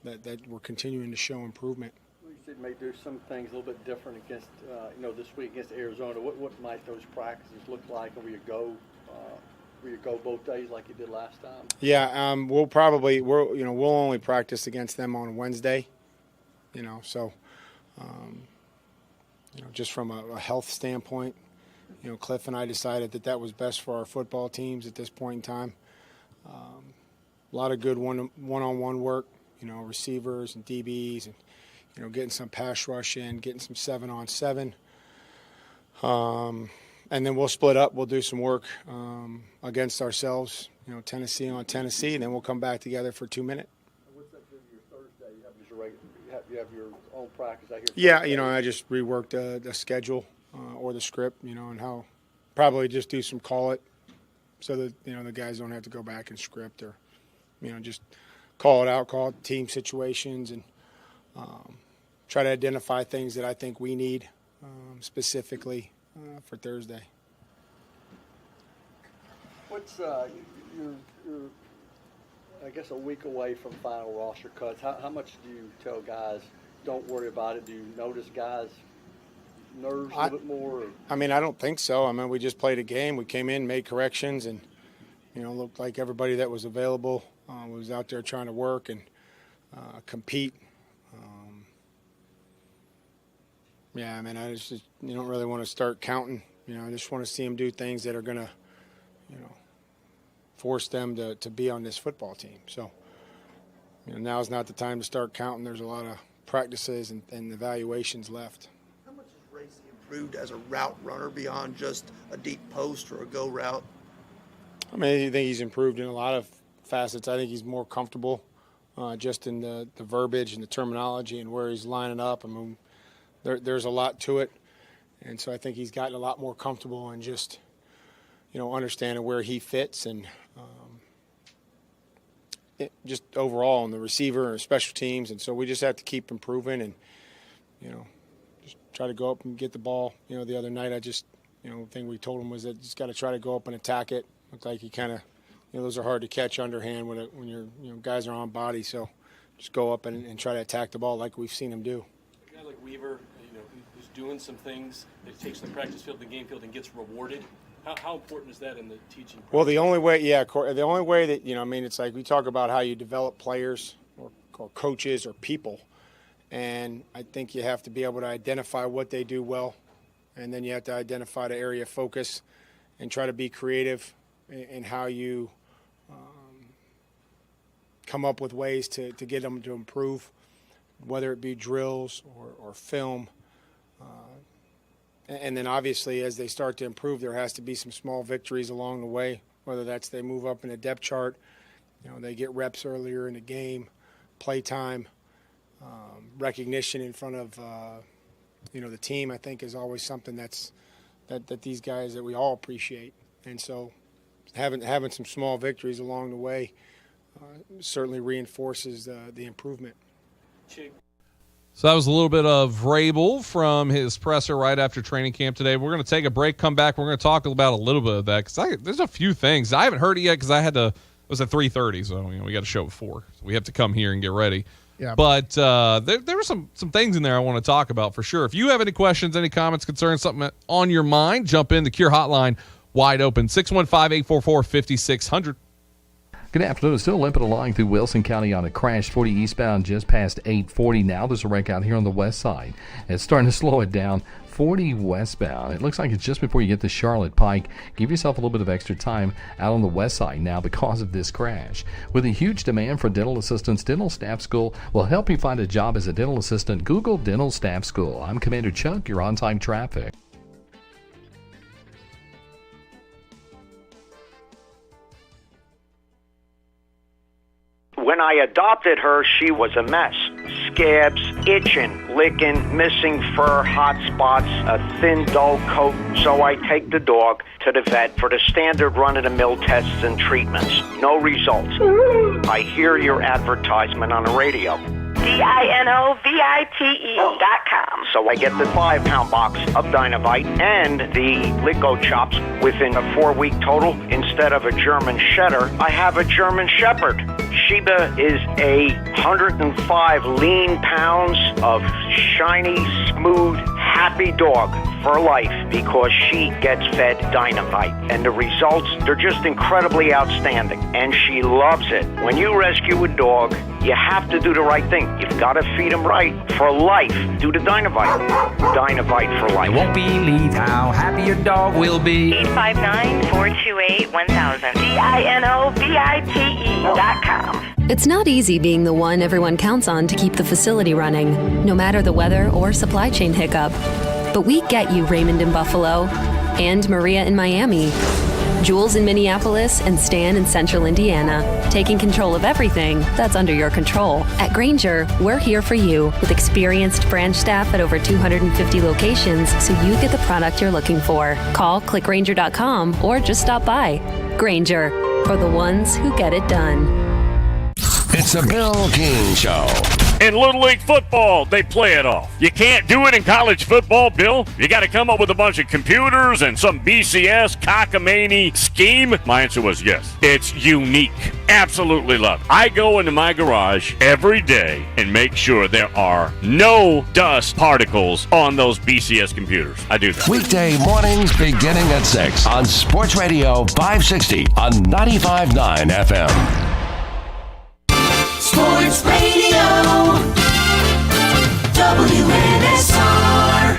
that we're continuing to show improvement. You said maybe there's some things a little bit different against, this week against Arizona. What might those practices look like, or will you go both days like you did last time? Yeah, we'll only practice against them on Wednesday, so, just from a health standpoint, Cliff and I decided that was best for our football teams at this point in time. A lot of good one-on-one work, receivers and DBs, and, getting some pass rush in, getting some 7-on-7. And then we'll split up. We'll do some work against ourselves, Tennessee on Tennessee, and then we'll come back together for 2 minutes. What's that do to your Thursday? You have your own practice out here? Yeah, I just reworked the schedule or the script, and how probably just do some call it so that, the guys don't have to go back and script or, just call it out, call it team situations, and try to identify things that I think we need specifically for Thursday. What's you're I guess a week away from final roster cuts? How much do you tell guys don't worry about it? Do you notice guys' nerves a little bit more? Or? I mean, I don't think so. I mean, we just played a game. We came in, made corrections, and looked like everybody that was available was out there trying to work and compete. Yeah, I mean, I just you don't really want to start counting. I just want to see them do things that are going to, force them to be on this football team. So, now's not the time to start counting. There's a lot of practices and evaluations left. How much has Racy improved as a route runner beyond just a deep post or a go route? I mean, I think he's improved in a lot of facets. I think he's more comfortable just in the verbiage and the terminology and where he's lining up. I mean, there's a lot to it. And so I think he's gotten a lot more comfortable in just, understanding where he fits and just overall in the receiver and special teams. And so we just have to keep improving and, just try to go up and get the ball. The other night the thing we told him was that just got to try to go up and attack it. Looked like he kind of, those are hard to catch underhand when you're, guys are on body. So just go up and try to attack the ball like we've seen him do. A guy like Weaver, who's doing some things that he takes from the practice field to the game field and gets rewarded. How important is that in the teaching process? Well, the only way that, it's like we talk about how you develop players or coaches or people. And I think you have to be able to identify what they do well. And then you have to identify the area of focus and try to be creative in how you come up with ways to get them to improve, whether it be drills or film. And then obviously as they start to improve, there has to be some small victories along the way, whether that's they move up in a depth chart, they get reps earlier in the game, play time, recognition in front of the team. I think is always something that these guys that we all appreciate. And so having some small victories along the way certainly reinforces the improvement. So that was a little bit of Rabel from his presser right after training camp today. We're going to take a break, come back. We're going to talk about a little bit of that because there's a few things. I haven't heard it yet because it was at 3:30, so we got a show at 4. So we have to come here and get ready. Yeah. But there were some things in there I want to talk about for sure. If you have any questions, any comments, concerns, something on your mind, jump in. The Cure Hotline, wide open, 615-844-5600. Good afternoon. Still limping along through Wilson County on a crash 40 eastbound just past 840. Now there's a wreck out here on the west side. It's starting to slow it down. 40 westbound. It looks like it's just before you get to Charlotte Pike. Give yourself a little bit of extra time out on the west side now because of this crash. With a huge demand for dental assistants, Dental Staff School will help you find a job as a dental assistant. Google Dental Staff School. I'm Commander Chuck. You're on time traffic. When I adopted her, she was a mess. Scabs, itching, licking, missing fur, hot spots, a thin, dull coat. So I take the dog to the vet for the standard run-of-the-mill tests and treatments. No results. I hear your advertisement on the radio. DINOVITE.com. So I get the 5-pound box of Dynovite and the Lico Chops within a 4-week total. Instead of a German Setter, I have a German Shepherd. Sheba is 105 lean pounds of shiny, smooth, happy dog for life because she gets fed Dynovite. And the results, they're just incredibly outstanding. And she loves it. When you rescue a dog, you have to do the right thing. You've got to feed him right for life. Do the Dynovite. Dynovite for life. You won't believe how happy your dog will be. 859-428-1000. DINOVITE.com. It's not easy being the one everyone counts on to keep the facility running, no matter the weather or supply chain hiccup. But we get you, Raymond in Buffalo, and Maria in Miami, Jules in Minneapolis, and Stan in Central Indiana, taking control of everything that's under your control. At Grainger, we're here for you with experienced branch staff at over 250 locations so you get the product you're looking for. Call clickgrainger.com or just stop by. Grainger, for the ones who get it done. It's the Bill King Show. In Little League football, they play it off. You can't do it in college football, Bill. You got to come up with a bunch of computers and some BCS cockamamie scheme. My answer was yes. It's unique. Absolutely love it. I go into my garage every day and make sure there are no dust particles on those BCS computers. I do that. Weekday mornings beginning at 6 on Sports Radio 560 on 95.9 FM. Sports Radio WNSR.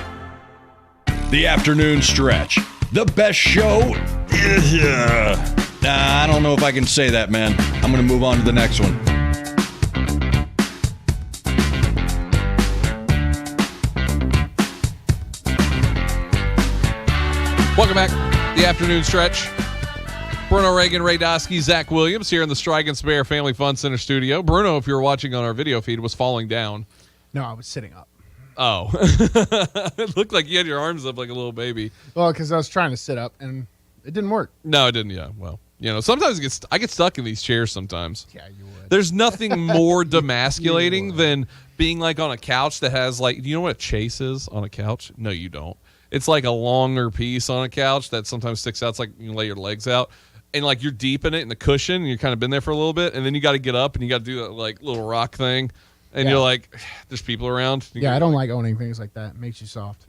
The afternoon stretch. The best show. I don't know if I can say that, man. I'm going to move on to the next one. Welcome back. The afternoon stretch. Bruno, Reagan, Ray Dosky, Zach Williams here in the Strike and Spare Family Fun Center studio. Bruno, if you were watching on our video feed, was falling down. No, I was sitting up. Oh. It looked like you had your arms up like a little baby. Well, because I was trying to sit up, and it didn't work. No, it didn't. Yeah, well, sometimes I get stuck in these chairs sometimes. Yeah, you would. There's nothing more demasculating than being like on a couch that has do you know what a chase is on a couch? No, you don't. It's like a longer piece on a couch that sometimes sticks out. It's like you lay your legs out. And you're deep in it in the cushion, and you're kind of been there for a little bit, and then you got to get up and you got to do that little rock thing, and you're like, there's people around. I don't like owning things like that. It makes you soft.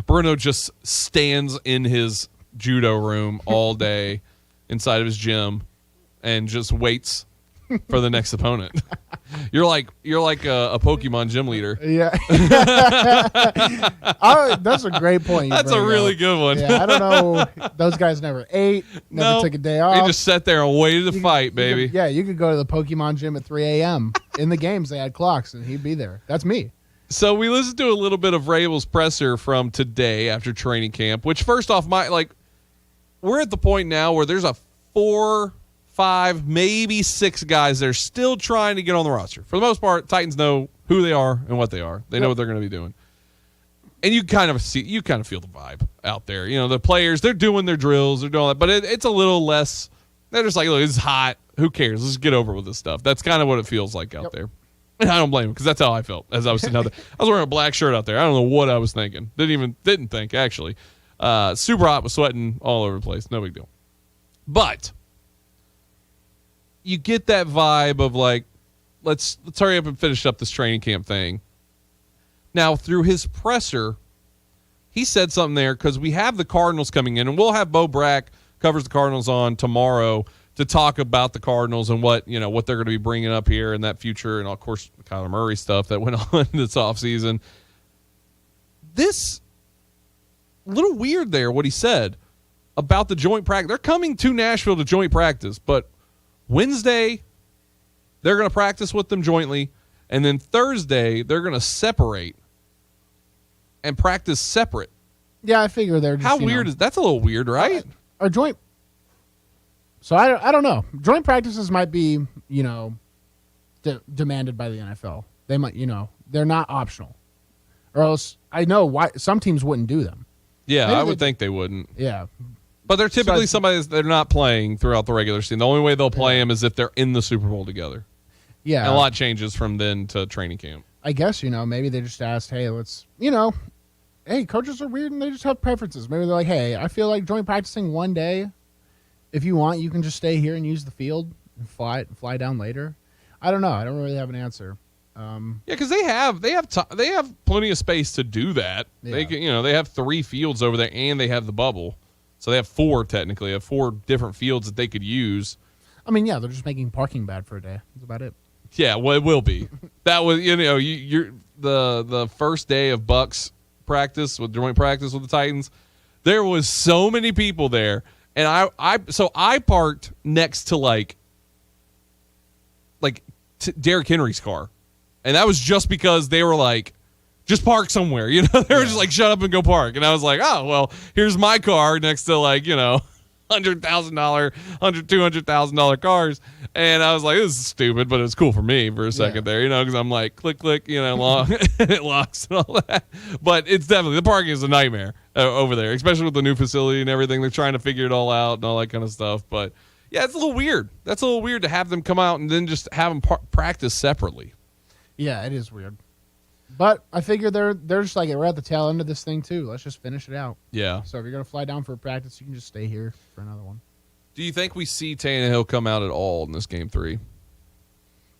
Bruno just stands in his judo room all day inside of his gym and just waits for the next opponent. You're like a Pokemon gym leader. Yeah. That's a great point. That's a really good one. Yeah, I don't know. Those guys never ate, never took a day off. They just sat there and waited to fight, baby. You could go to the Pokemon gym at 3 a.m. In the games, they had clocks, and he'd be there. That's me. So we listened to a little bit of Rabel's presser from today after training camp, which first off, we're at the point now where there's a 4, 5, maybe 6 guys that are still trying to get on the roster. For the most part, Titans know who they are and what they are. They know what they're going to be doing. And you kind of feel the vibe out there. You know, the players, they're doing their drills, they're doing that, but it's a little less. They're just like, look, it's hot. Who cares? Let's get over with this stuff. That's kind of what it feels like out there. And I don't blame him because that's how I felt as I was sitting out there. I was wearing a black shirt out there. I don't know what I was thinking. Didn't think, actually. Super hot, was sweating all over the place. No big deal. But you get that vibe of like, let's hurry up and finish up this training camp thing. Now, through his presser, he said something there because we have the Cardinals coming in, and we'll have Bo Brack covers the Cardinals on tomorrow to talk about the Cardinals and what they're going to be bringing up here in that future, and of course Kyler Murray stuff that went on this offseason. This little weird there what he said about the joint practice. They're coming to Nashville to joint practice, but Wednesday they're going to practice with them jointly, and then Thursday they're going to separate and practice separate. Yeah, I figure they're just, how weird is that's a little weird, right? Our joint. So I don't know. Joint practices might be, demanded by the NFL. They might, they're not optional. Or else I know why some teams wouldn't do them. Yeah, Maybe I would think they wouldn't. Yeah. But they're typically somebody they're not playing throughout the regular season. The only way they'll play them is if they're in the Super Bowl together. Yeah. And a lot changes from then to training camp. I guess, maybe they just asked, hey, let's, hey, coaches are weird and they just have preferences. Maybe they're like, hey, I feel like joint practicing one day. If you want, you can just stay here and use the field and fly down later. I don't know. I don't really have an answer. Yeah, because they have plenty of space to do that. Yeah. They can, they have 3 fields over there and they have the bubble, so they have 4 technically. They have 4 different fields that they could use. I mean, yeah, they're just making parking bad for a day. That's about it. Yeah, well, it will be. That was you're the first day of Bucks practice with joint practice with the Titans. There was so many people there. And I parked next to Derrick Henry's car, and that was just because they were like, just park somewhere, they were just like, shut up and go park. And I was like, oh well, here's my car next to $100,000, $200,000 cars, and I was like, this is stupid, but it was cool for me for a second there, because I'm like, click, long, and it locks and all that. But it's definitely the parking is a nightmare over there, especially with the new facility and everything. They're trying to figure it all out and all that kind of stuff. But yeah, it's a little weird. That's a little weird to have them come out and then just have them practice separately. Yeah, it is weird. But I figure they're just like, we're at the tail end of this thing too. Let's just finish it out. Yeah. So if you're gonna fly down for a practice, you can just stay here for another one. Do you think we see Tannehill come out at all in this game 3?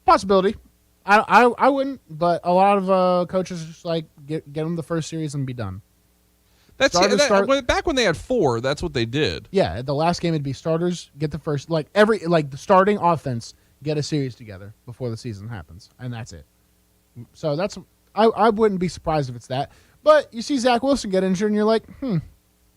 Possibility. I wouldn't, but a lot of coaches just like get them the first series and be done. Back when they had 4, that's what they did. Yeah, at the last game it'd be starters get the first the starting offense get a series together before the season happens, and that's it. So that's I wouldn't be surprised if it's that. But you see Zach Wilson get injured, and you're like, what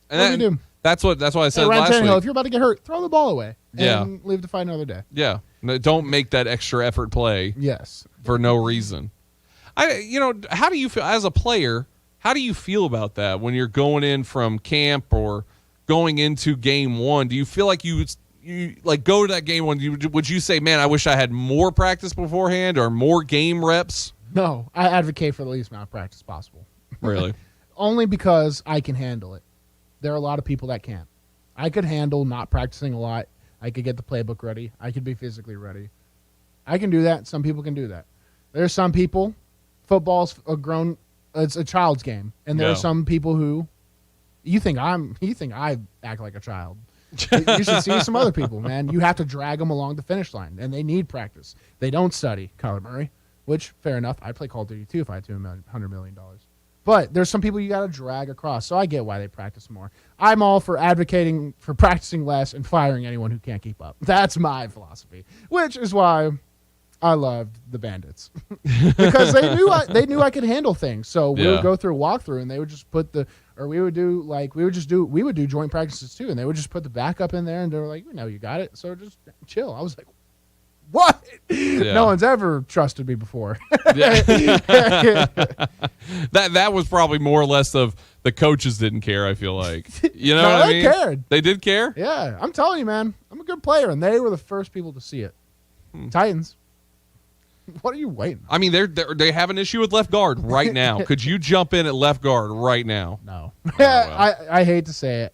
do you do? That's why I said Ryan last Tannehill, week. If you're about to get hurt, throw the ball away and Yeah. leave to fight another day. Yeah, no, don't make that extra effort play. Yes, for no reason. How do you feel as a player? How do you feel about that when you're going in from camp or going into game 1? Do you feel like you go to that game 1? Would you say, man, I wish I had more practice beforehand or more game reps? No, I advocate for the least amount of practice possible. Really? Only because I can handle it. There are a lot of people that can't. I could handle not practicing a lot. I could get the playbook ready. I could be physically ready. I can do that. Some people can do that. There's some people, football's it's a child's game. And there are some people who, you think I act like a child. You should see some other people, man. You have to drag them along the finish line, and they need practice. They don't study, Kyler Murray, which, fair enough. I'd play Call of Duty too if I had $200 million. But there's some people you got to drag across. So I get why they practice more. I'm all for advocating for practicing less and firing anyone who can't keep up. That's my philosophy, which is why I loved the Bandits because they knew I could handle things. So we would go through a walkthrough and they would just we would do joint practices too. And they would just put the backup in there and they were like, you got it. So just chill. I was like, what? Yeah. No one's ever trusted me before. That was probably more or less of the coaches didn't care, I feel like. You know what I mean? They cared. They did care? Yeah. I'm telling you, man. I'm a good player, and they were the first people to see it. Titans. What are you waiting on? I mean, they have an issue with left guard right now. Could you jump in at left guard right now? No. Oh, well. I hate to say it.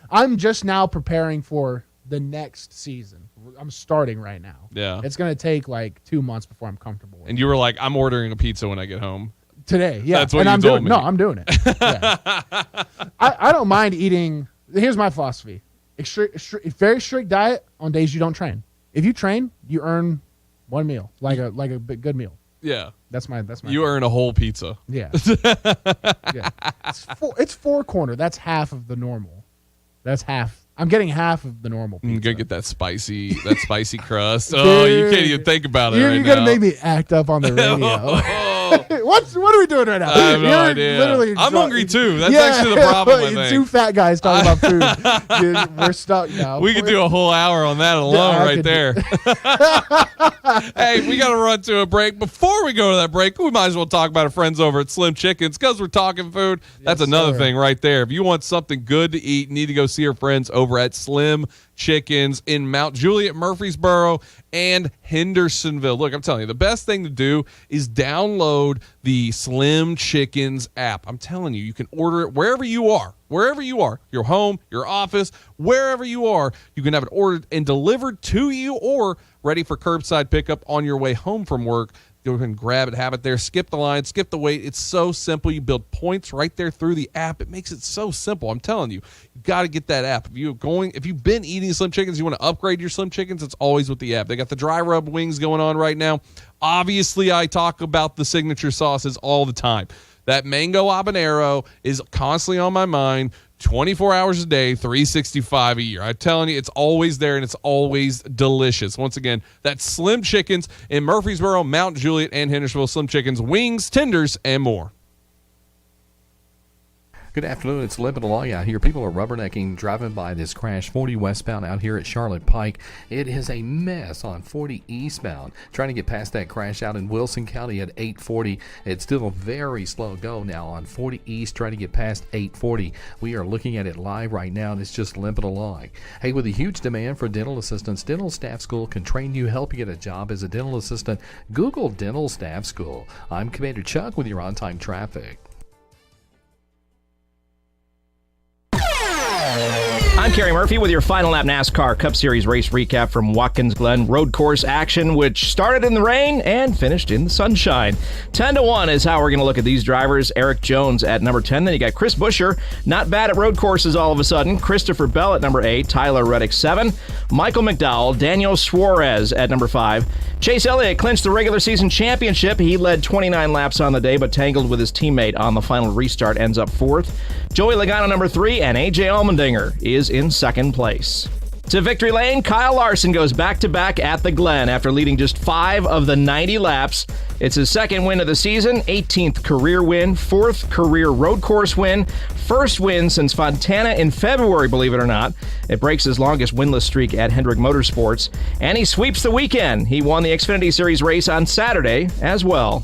I'm just now preparing for the next season. I'm starting right now. Yeah. It's going to take like 2 months before I'm comfortable with And you were like, I'm ordering a pizza when I get home. Today, yeah. That's what you told me. No, I'm doing it. Yeah. I don't mind eating. Here's my philosophy. Very strict diet on days you don't train. If you train, you earn one meal, like a good meal. Yeah. That's my You earn a whole pizza. Yeah. Yeah. It's 4 corner. That's half of the normal. That's half. I'm getting half of the normal pizza. You gotta get that spicy crust. Oh, you can't even think about it right now. You're gonna make me act up on the radio. What are we doing right now? I have no idea. I'm hungry too. That's actually the problem, I think. 2 fat guys talking about food. Dude, we're stuck now. We could do a whole hour on that alone right there. Hey, we got to run to a break. Before we go to that break, we might as well talk about our friends over at Slim Chickens because we're talking food. That's another thing right there. If you want something good to eat, you need to go see our friends over at Slim Chickens in Mount Juliet, Murfreesboro, and Hendersonville. Look, I'm telling you, the best thing to do is download the Slim Chickens app. I'm telling you, you can order it wherever you are, your home, your office, wherever you are. You can have it ordered and delivered to you or ready for curbside pickup on your way home from work. You can grab it, have it there, skip the line, skip the wait. It's so simple. You build points right there through the app. It makes it so simple. I'm telling you, you got to get that app. If you've been eating Slim Chickens, you want to upgrade your Slim Chickens, it's always with the app. They got the dry rub wings going on right now. Obviously, I talk about the signature sauces all the time. That mango habanero is constantly on my mind. 24 hours a day, 365 a year. I'm telling you, it's always there and it's always delicious. Once again, that's Slim Chickens in Murfreesboro, Mount Juliet, and Hendersonville. Slim Chickens, wings, tenders, and more. Good afternoon. It's limping along out here. People are rubbernecking driving by this crash 40 westbound out here at Charlotte Pike. It is a mess on 40 eastbound. Trying to get past that crash out in Wilson County at 840. It's still a very slow go now on 40 east trying to get past 840. We are looking at it live right now and it's just limping along. Hey, with a huge demand for dental assistants, Dental Staff School can train you, help you get a job as a dental assistant. Google Dental Staff School. I'm Commander Chuck with your on-time traffic. I'm Kerry Murphy with your Final Lap NASCAR Cup Series race recap from Watkins Glen road course action, which started in the rain and finished in the sunshine. 10-1 is how we're going to look at these drivers. Eric Jones at number 10. Then you got Chris Buescher, not bad at road courses all of a sudden. Christopher Bell at number 8. Tyler Reddick 7. Michael McDowell. Daniel Suarez at number 5. Chase Elliott clinched the regular season championship. He led 29 laps on the day, but tangled with his teammate on the final restart, ends up 4th. Joey Logano number 3, and A.J. Allmendinger is in 2nd place. To victory lane, Kyle Larson goes back-to-back at the Glen after leading just 5 of the 90 laps. It's his 2nd win of the season, 18th career win, 4th career road course win, 1st win since Fontana in February, believe it or not. It breaks his longest winless streak at Hendrick Motorsports, and he sweeps the weekend. He won the Xfinity Series race on Saturday as well.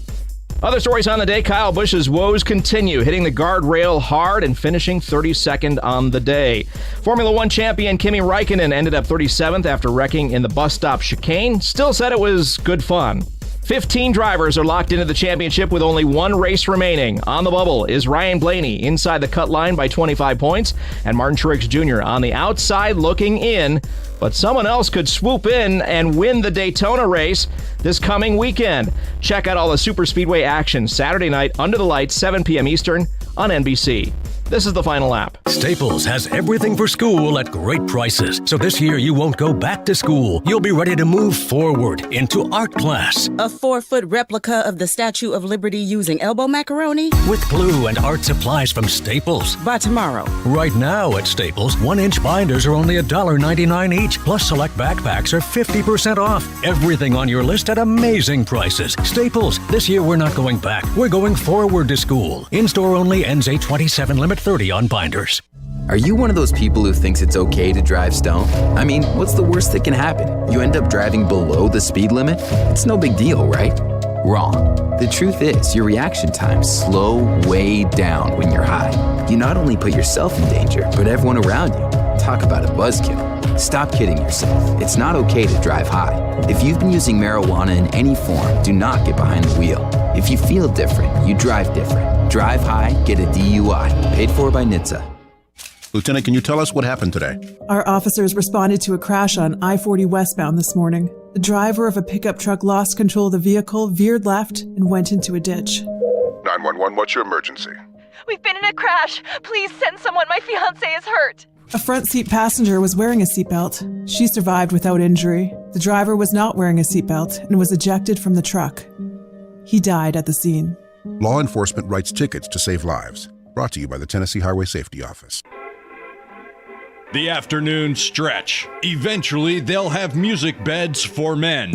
Other stories on the day, Kyle Busch's woes continue, hitting the guardrail hard and finishing 32nd on the day. Formula One champion Kimi Räikkönen ended up 37th after wrecking in the bus stop chicane. Still said it was good fun. 15 drivers are locked into the championship with only 1 race remaining. On the bubble is Ryan Blaney inside the cut line by 25 points, and Martin Truex Jr. on the outside looking in. But someone else could swoop in and win the Daytona race this coming weekend. Check out all the super speedway action Saturday night under the lights, 7 p.m. Eastern on NBC. This is the final lap. Staples has everything for school at great prices. So this year you won't go back to school. You'll be ready to move forward into art class. A 4-foot replica of the Statue of Liberty using elbow macaroni? With glue and art supplies from Staples. By tomorrow. Right now at Staples, 1-inch binders are only $1.99 each. Plus select backpacks are 50% off. Everything on your list at amazing prices. Staples, this year we're not going back. We're going forward to school. In-store only, ends 8/27, limit 30 on binders. Are you one of those people who thinks it's okay to drive stoned? I mean, what's the worst that can happen? You end up driving below the speed limit? It's no big deal, right? Wrong. The truth is, your reaction times slow way down when you're high. You not only put yourself in danger, but everyone around you. Talk about a buzzkill. Stop kidding yourself. It's not okay to drive high. If you've been using marijuana in any form, do not get behind the wheel. If you feel different, you drive different. Drive high, get a DUI. Paid for by NHTSA. Lieutenant, can you tell us what happened today? Our officers responded to a crash on I-40 westbound this morning. The driver of a pickup truck lost control of the vehicle, veered left, and went into a ditch. 911, what's your emergency? We've been in a crash. Please send someone. My fiancé is hurt. A front seat passenger was wearing a seatbelt. She survived without injury. The driver was not wearing a seatbelt and was ejected from the truck. He died at the scene. Law enforcement writes tickets to save lives. Brought to you by the Tennessee Highway Safety Office. The afternoon stretch. Eventually, they'll have music beds for men.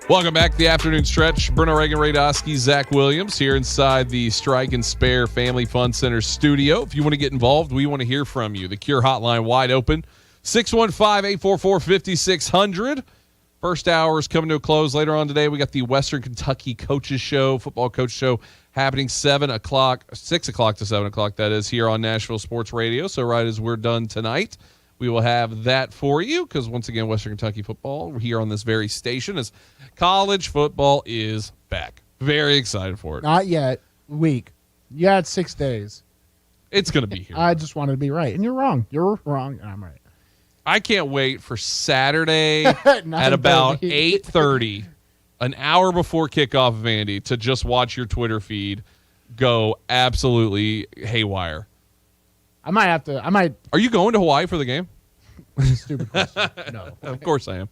Welcome back to the afternoon stretch. Bruno, Reagan, Ray Dosky, Zach Williams here inside the Strike and Spare Family Fun Center studio. If you want to get involved, we want to hear from you. The Cure hotline wide open. 615-844-5600. First hour is coming to a close. Later on today, we got the Western Kentucky Coaches Show, football coach show, happening 6 o'clock to 7 o'clock, that is, here on Nashville Sports Radio. So right as we're done tonight, we will have that for you because, once again, Western Kentucky football, we're here on this very station as college football is back. Very excited for it. Not yet. Week. You had 6 days. It's going to be here. I just wanted to be right. And you're wrong. You're wrong, and I'm right. I can't wait for Saturday at about 8:30, an hour before kickoff of Andy, to just watch your Twitter feed go absolutely haywire. I might. Are you going to Hawaii for the game? Stupid question. No. Of course I am.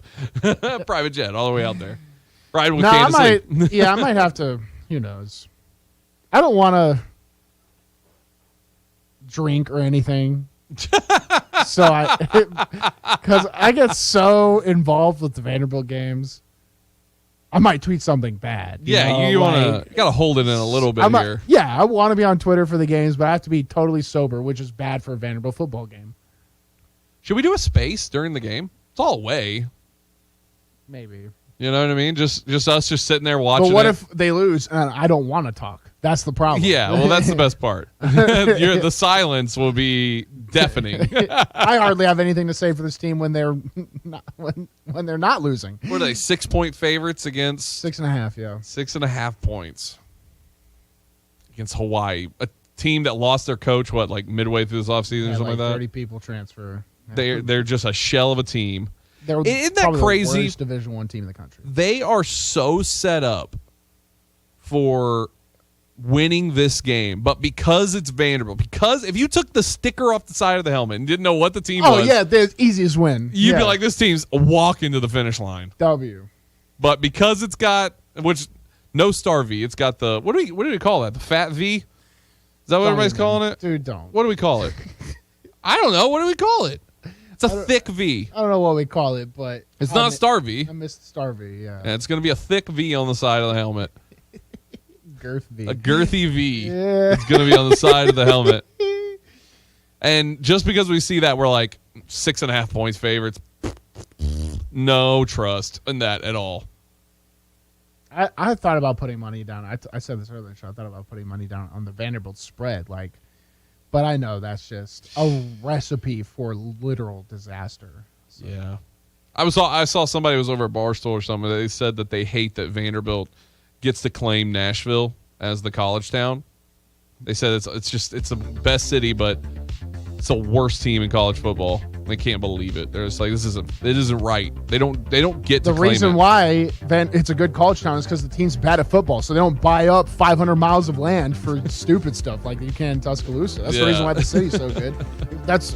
Private jet all the way out there. Riding with No, Kansas City. I might have to, who knows. I don't want to drink or anything. Because I get so involved with the Vanderbilt games, I might tweet something bad. You got to hold it in a little bit here. Yeah, I want to be on Twitter for the games, but I have to be totally sober, which is bad for a Vanderbilt football game. Should we do a space during the game? It's all away. Maybe. You know what I mean? Just us just sitting there watching. But what if they lose and I don't want to talk? That's the problem. Yeah, well, that's the best part. The silence will be deafening. I hardly have anything to say for this team when they're not, when they're not losing. What are they, 6-point favorites against? 6.5, yeah. 6.5 points against Hawaii, a team that lost their coach, midway through this offseason or something like that? 30 people transfer. They're just a shell of a team. Isn't that crazy? The worst Division I team in the country. They are so set up for winning this game, but because it's Vanderbilt, because if you took the sticker off the side of the helmet and didn't know what the team was, the easiest win. You'd be like, this team's a walk into the finish line. W. But because it's got no star V, it's got the what do we call that? The fat V? Is that what everybody's calling it? Dude, don't. What do we call it? I don't know. What do we call it? It's a thick V. I don't know what we call it, but it's not star V. I missed star V, yeah. And it's going to be a thick V on the side of the helmet. Girth V. A girthy V. Yeah. It's going to be on the side of the helmet. And just because we see that, we're like 6.5 points favorites. No trust in that at all. I thought about putting money down. I said this earlier, so I thought about putting money down on the Vanderbilt spread. But I know that's just a recipe for literal disaster. So. Yeah. I saw somebody was over at Barstool or something. They said that they hate that Vanderbilt gets to claim Nashville as the college town. They said it's the best city, but it's the worst team in college football. They can't believe it. They're just like, it isn't right. They don't get to the claim reason it. why then it's a good college town is because the team's bad at football, so they don't buy up 500 miles of land for stupid stuff like you can in Tuscaloosa. That's the reason why the city's so good. That's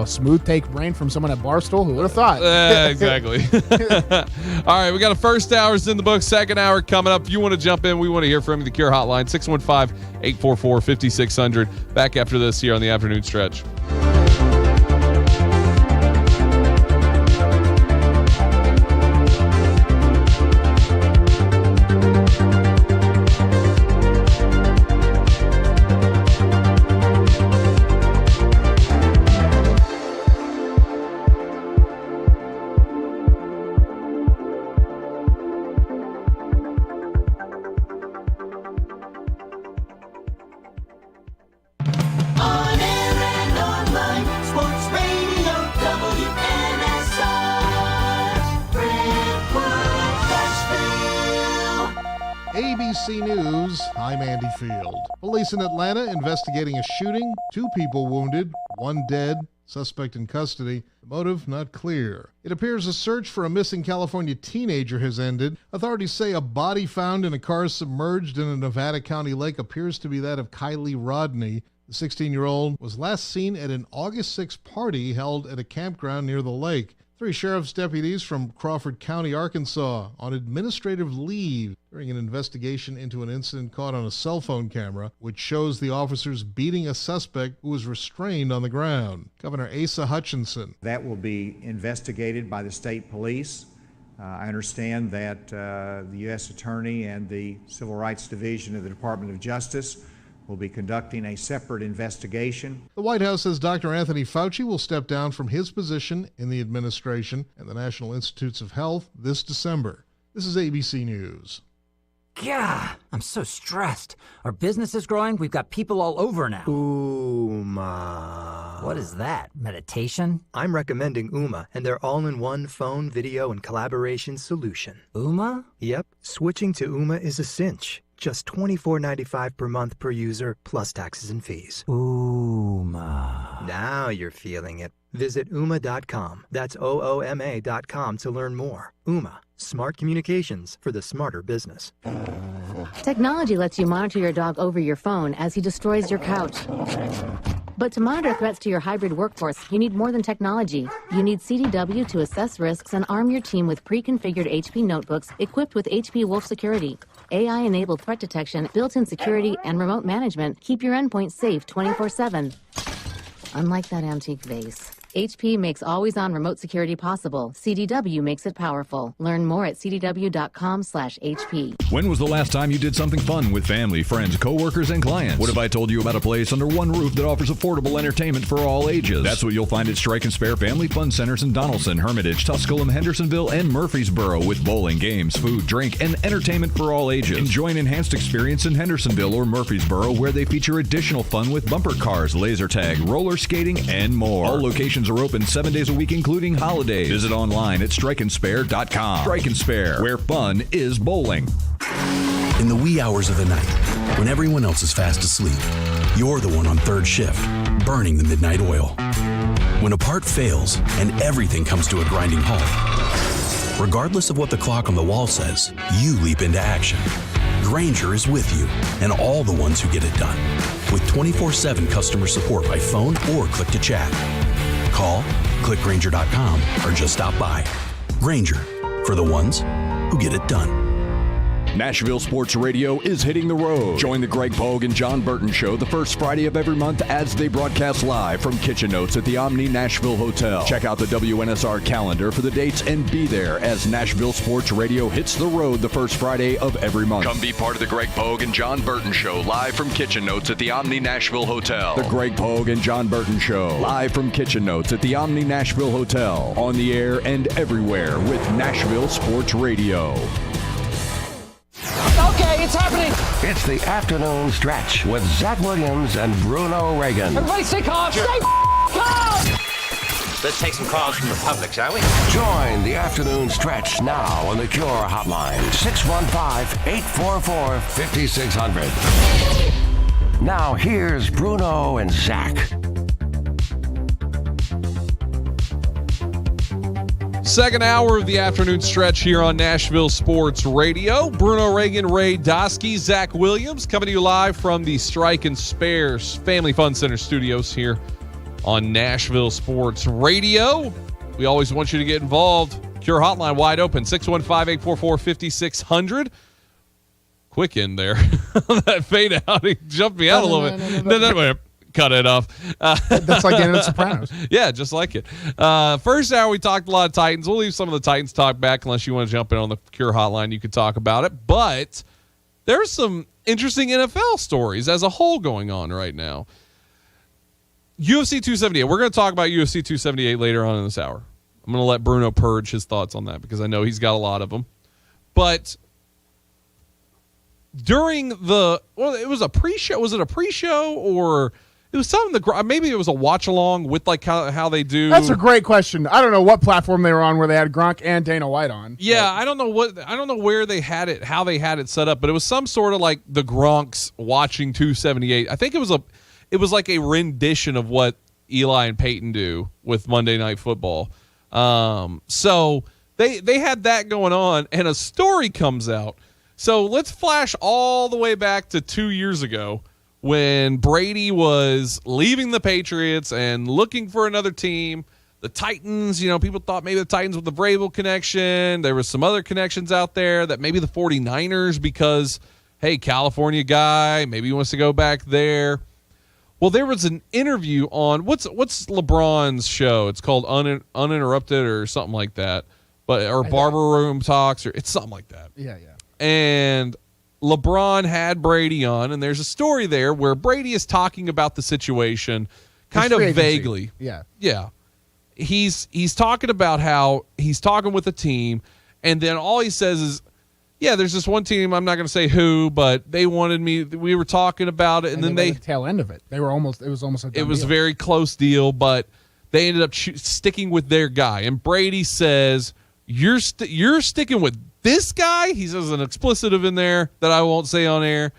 smooth take brain from someone at Barstool. Who would have thought? Exactly. All right, we got a first hour's in the book. Second hour coming up. If you want to jump in, we want to hear from you. The Cure Hotline 615-844-5600. Back after this here on the afternoon stretch. ABC News, I'm Andy Field. Police in Atlanta investigating a shooting, 2 people wounded, 1 dead, suspect in custody. The motive not clear. It appears a search for a missing California teenager has ended. Authorities say a body found in a car submerged in a Nevada County lake appears to be that of Kylie Rodney. The 16-year-old was last seen at an August 6 party held at a campground near the lake. 3 sheriff's deputies from Crawford County, Arkansas, on administrative leave during an investigation into an incident caught on a cell phone camera, which shows the officers beating a suspect who was restrained on the ground. Governor Asa Hutchinson. That will be investigated by the state police. I understand that the U.S. Attorney and the Civil Rights Division of the Department of Justice will be conducting a separate investigation. The White House says Dr. Anthony Fauci will step down from his position in the administration and the National Institutes of Health this December. This is ABC News. God, I'm so stressed. Our business is growing. We've got people all over now. Ooma. What is that? Meditation? I'm recommending Ooma and their all-in-one phone, video, and collaboration solution. Ooma? Yep. Switching to Ooma is a cinch. Just $24.95 per month per user, plus taxes and fees. Ooma. Now you're feeling it. Visit Ooma.com. That's OOMA.com to learn more. Ooma. Smart communications for the smarter business. Technology lets you monitor your dog over your phone as he destroys your couch. But to monitor threats to your hybrid workforce, you need more than technology. You need CDW to assess risks and arm your team with pre-configured HP notebooks equipped with HP Wolf Security. AI-enabled threat detection, built-in security, and remote management keep your endpoint safe 24/7. Unlike that antique vase, HP makes always-on remote security possible. CDW makes it powerful. Learn more at cdw.com/HP. When was the last time you did something fun with family, friends, coworkers, and clients? What if I told you about a place under one roof that offers affordable entertainment for all ages? That's what you'll find at Strike and Spare Family Fun Centers in Donaldson, Hermitage, Tusculum, Hendersonville, and Murfreesboro, with bowling, games, food, drink, and entertainment for all ages. Enjoy an enhanced experience in Hendersonville or Murfreesboro, where they feature additional fun with bumper cars, laser tag, roller skating, and more. All locations are open 7 days a week, including holidays. Visit online at strikeandspare.com. Strike and Spare, where fun is bowling. In the wee hours of the night, when everyone else is fast asleep, you're the one on third shift, burning the midnight oil. When a part fails and everything comes to a grinding halt, regardless of what the clock on the wall says, you leap into action. Grainger is with you and all the ones who get it done, with 24/7 customer support by phone or click to chat. Call, click Grainger.com, or just stop by. Grainger, for the ones who get it done. Nashville Sports Radio is hitting the road. Join the Greg Pogue and John Burton Show the first Friday of every month as they broadcast live from Kitchen Notes at the Omni Nashville Hotel. Check out the WNSR calendar for the dates and be there as Nashville Sports Radio hits the road the first Friday of every month. Come be part of the Greg Pogue and John Burton Show live from Kitchen Notes at the Omni Nashville Hotel. The Greg Pogue and John Burton Show live from Kitchen Notes at the Omni Nashville Hotel. On the air and everywhere with Nashville Sports Radio. Okay, it's happening. It's the afternoon stretch with Zach Williams and Bruno Reagan. Everybody stay calm. Stay calm. Let's take some calls from the public, shall we? Join the afternoon stretch now on the Cure Hotline, 615-844-5600. Now here's Bruno and Zach. Second hour of the afternoon stretch here on Nashville Sports Radio. Bruno, Reagan, Ray Dosky, Zach Williams coming to you live from the Strike and Spares Family Fun Center studios here on Nashville Sports Radio. We always want you to get involved. Cure Hotline wide open, 615-844-5600. Quick in there. That fade out, he jumped me out a little bit. No. Cut it off. That's like the end of Sopranos. Yeah, just like it. First hour, we talked a lot of Titans. We'll leave some of the Titans talk back unless you want to jump in on the Cure Hotline. You could talk about it. But there's some interesting NFL stories as a whole going on right now. UFC 278. We're going to talk about UFC 278 later on in this hour. I'm going to let Bruno purge his thoughts on that because I know he's got a lot of them. But during it was a pre-show. Was it a pre-show or... It was something maybe it was a watch along with like how they do. That's a great question. I don't know what platform they were on where they had Gronk and Dana White on. Yeah, I don't know where they had it, how they had it set up, but it was some sort of like the Gronks watching 278. I think it was like a rendition of what Eli and Peyton do with Monday Night Football. So they had that going on, and a story comes out. So let's flash all the way back to 2 years ago, when Brady was leaving the Patriots and looking for another team. The Titans, people thought maybe the Titans with the Vrabel connection. There was some other connections out there that maybe the 49ers because, hey, California guy, maybe he wants to go back there. Well, there was an interview on, what's LeBron's show? It's called Uninterrupted or something like that, or Barber Room Talks, or it's something like that. Yeah. And LeBron had Brady on, and there's a story there where Brady is talking about the situation kind of vaguely. Yeah. He's talking about how he's talking with a team, and then all he says is, yeah, there's this one team, I'm not going to say who, but they wanted me, we were talking about it, and then the tail end of it. It was almost a done deal. A very close deal, but they ended up sticking with their guy. And Brady says, you're sticking with this guy? He says an explicitive in there that I won't say on air.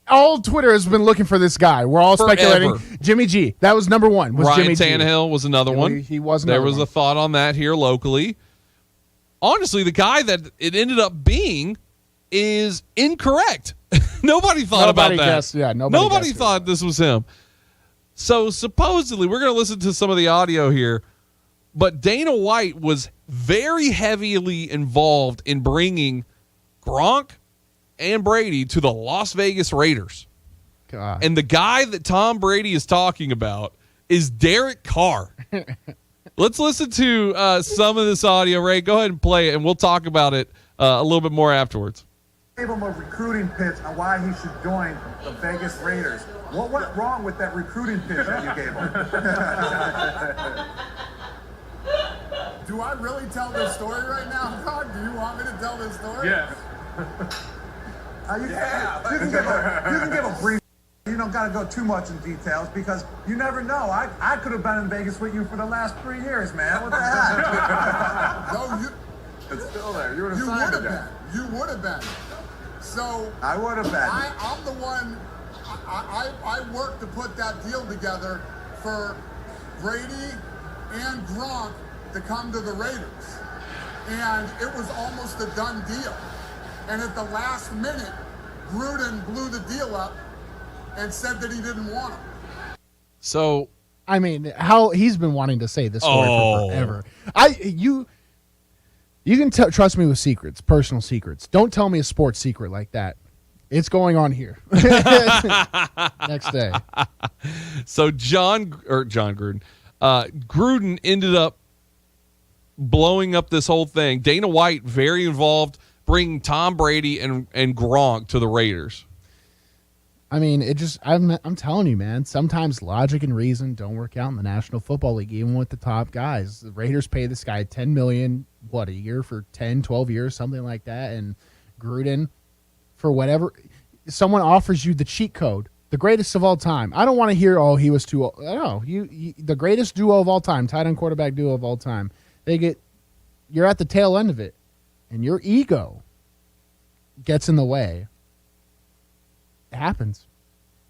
All Twitter has been looking for this guy. We're all speculating. Jimmy G. That was number one. Ryan Tannehill was another one. He was another one. There was a thought on that here locally. Honestly, the guy that it ended up being is incorrect. Nobody thought about that. Guessed, nobody thought this was him. So supposedly, we're going to listen to some of the audio here, but Dana White was very heavily involved in bringing Gronk and Brady to the Las Vegas Raiders. God. And the guy that Tom Brady is talking about is Derek Carr. Let's listen to some of this audio. Ray, go ahead and play it, and we'll talk about it a little bit more afterwards. Gave him a recruiting pitch on why he should join the Vegas Raiders. What went wrong with that recruiting pitch that you gave him? Do I really tell this story right now, God? Do you want me to tell this story? Yes. You can give a brief. You don't got to go too much in details because you never know. I could have been in Vegas with you for the last 3 years, man. What the heck? No, it's still there. You would have signed it. Been. You would have been. So I would have been. I'm the one. I worked to put that deal together for Brady and Gronk to come to the Raiders, and it was almost a done deal. And at the last minute, Gruden blew the deal up and said that he didn't want him. So, I mean, how he's been wanting to say this story for forever. You can trust me with secrets, personal secrets. Don't tell me a sports secret like that. It's going on here. Next day. So John Gruden, Gruden ended up blowing up this whole thing. Dana White very involved, bringing Tom Brady and Gronk to the Raiders. I mean, I'm telling you, man, sometimes logic and reason don't work out in the National Football League, even with the top guys. The Raiders pay this guy $10 million, a year for 10, 12 years, something like that. And Gruden, for whatever, someone offers you the cheat code, the greatest of all time. I don't want to hear, he was too old. No, you the greatest duo of all time, tight end quarterback duo of all time. You're at the tail end of it, and your ego gets in the way. It happens.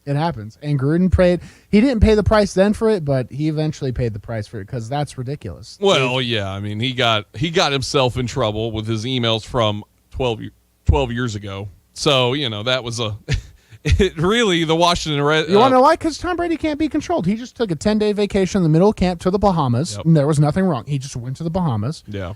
It happens. And Gruden paid. He didn't pay the price then for it, but he eventually paid the price for it because that's ridiculous. Well, yeah. I mean, he got himself in trouble with his emails from 12 years ago. So, that was the Washington Red. You want to know why? Because Tom Brady can't be controlled. He just took a 10-day vacation in the middle of camp to the Bahamas. Yep. And there was nothing wrong. He just went to the Bahamas. Yeah.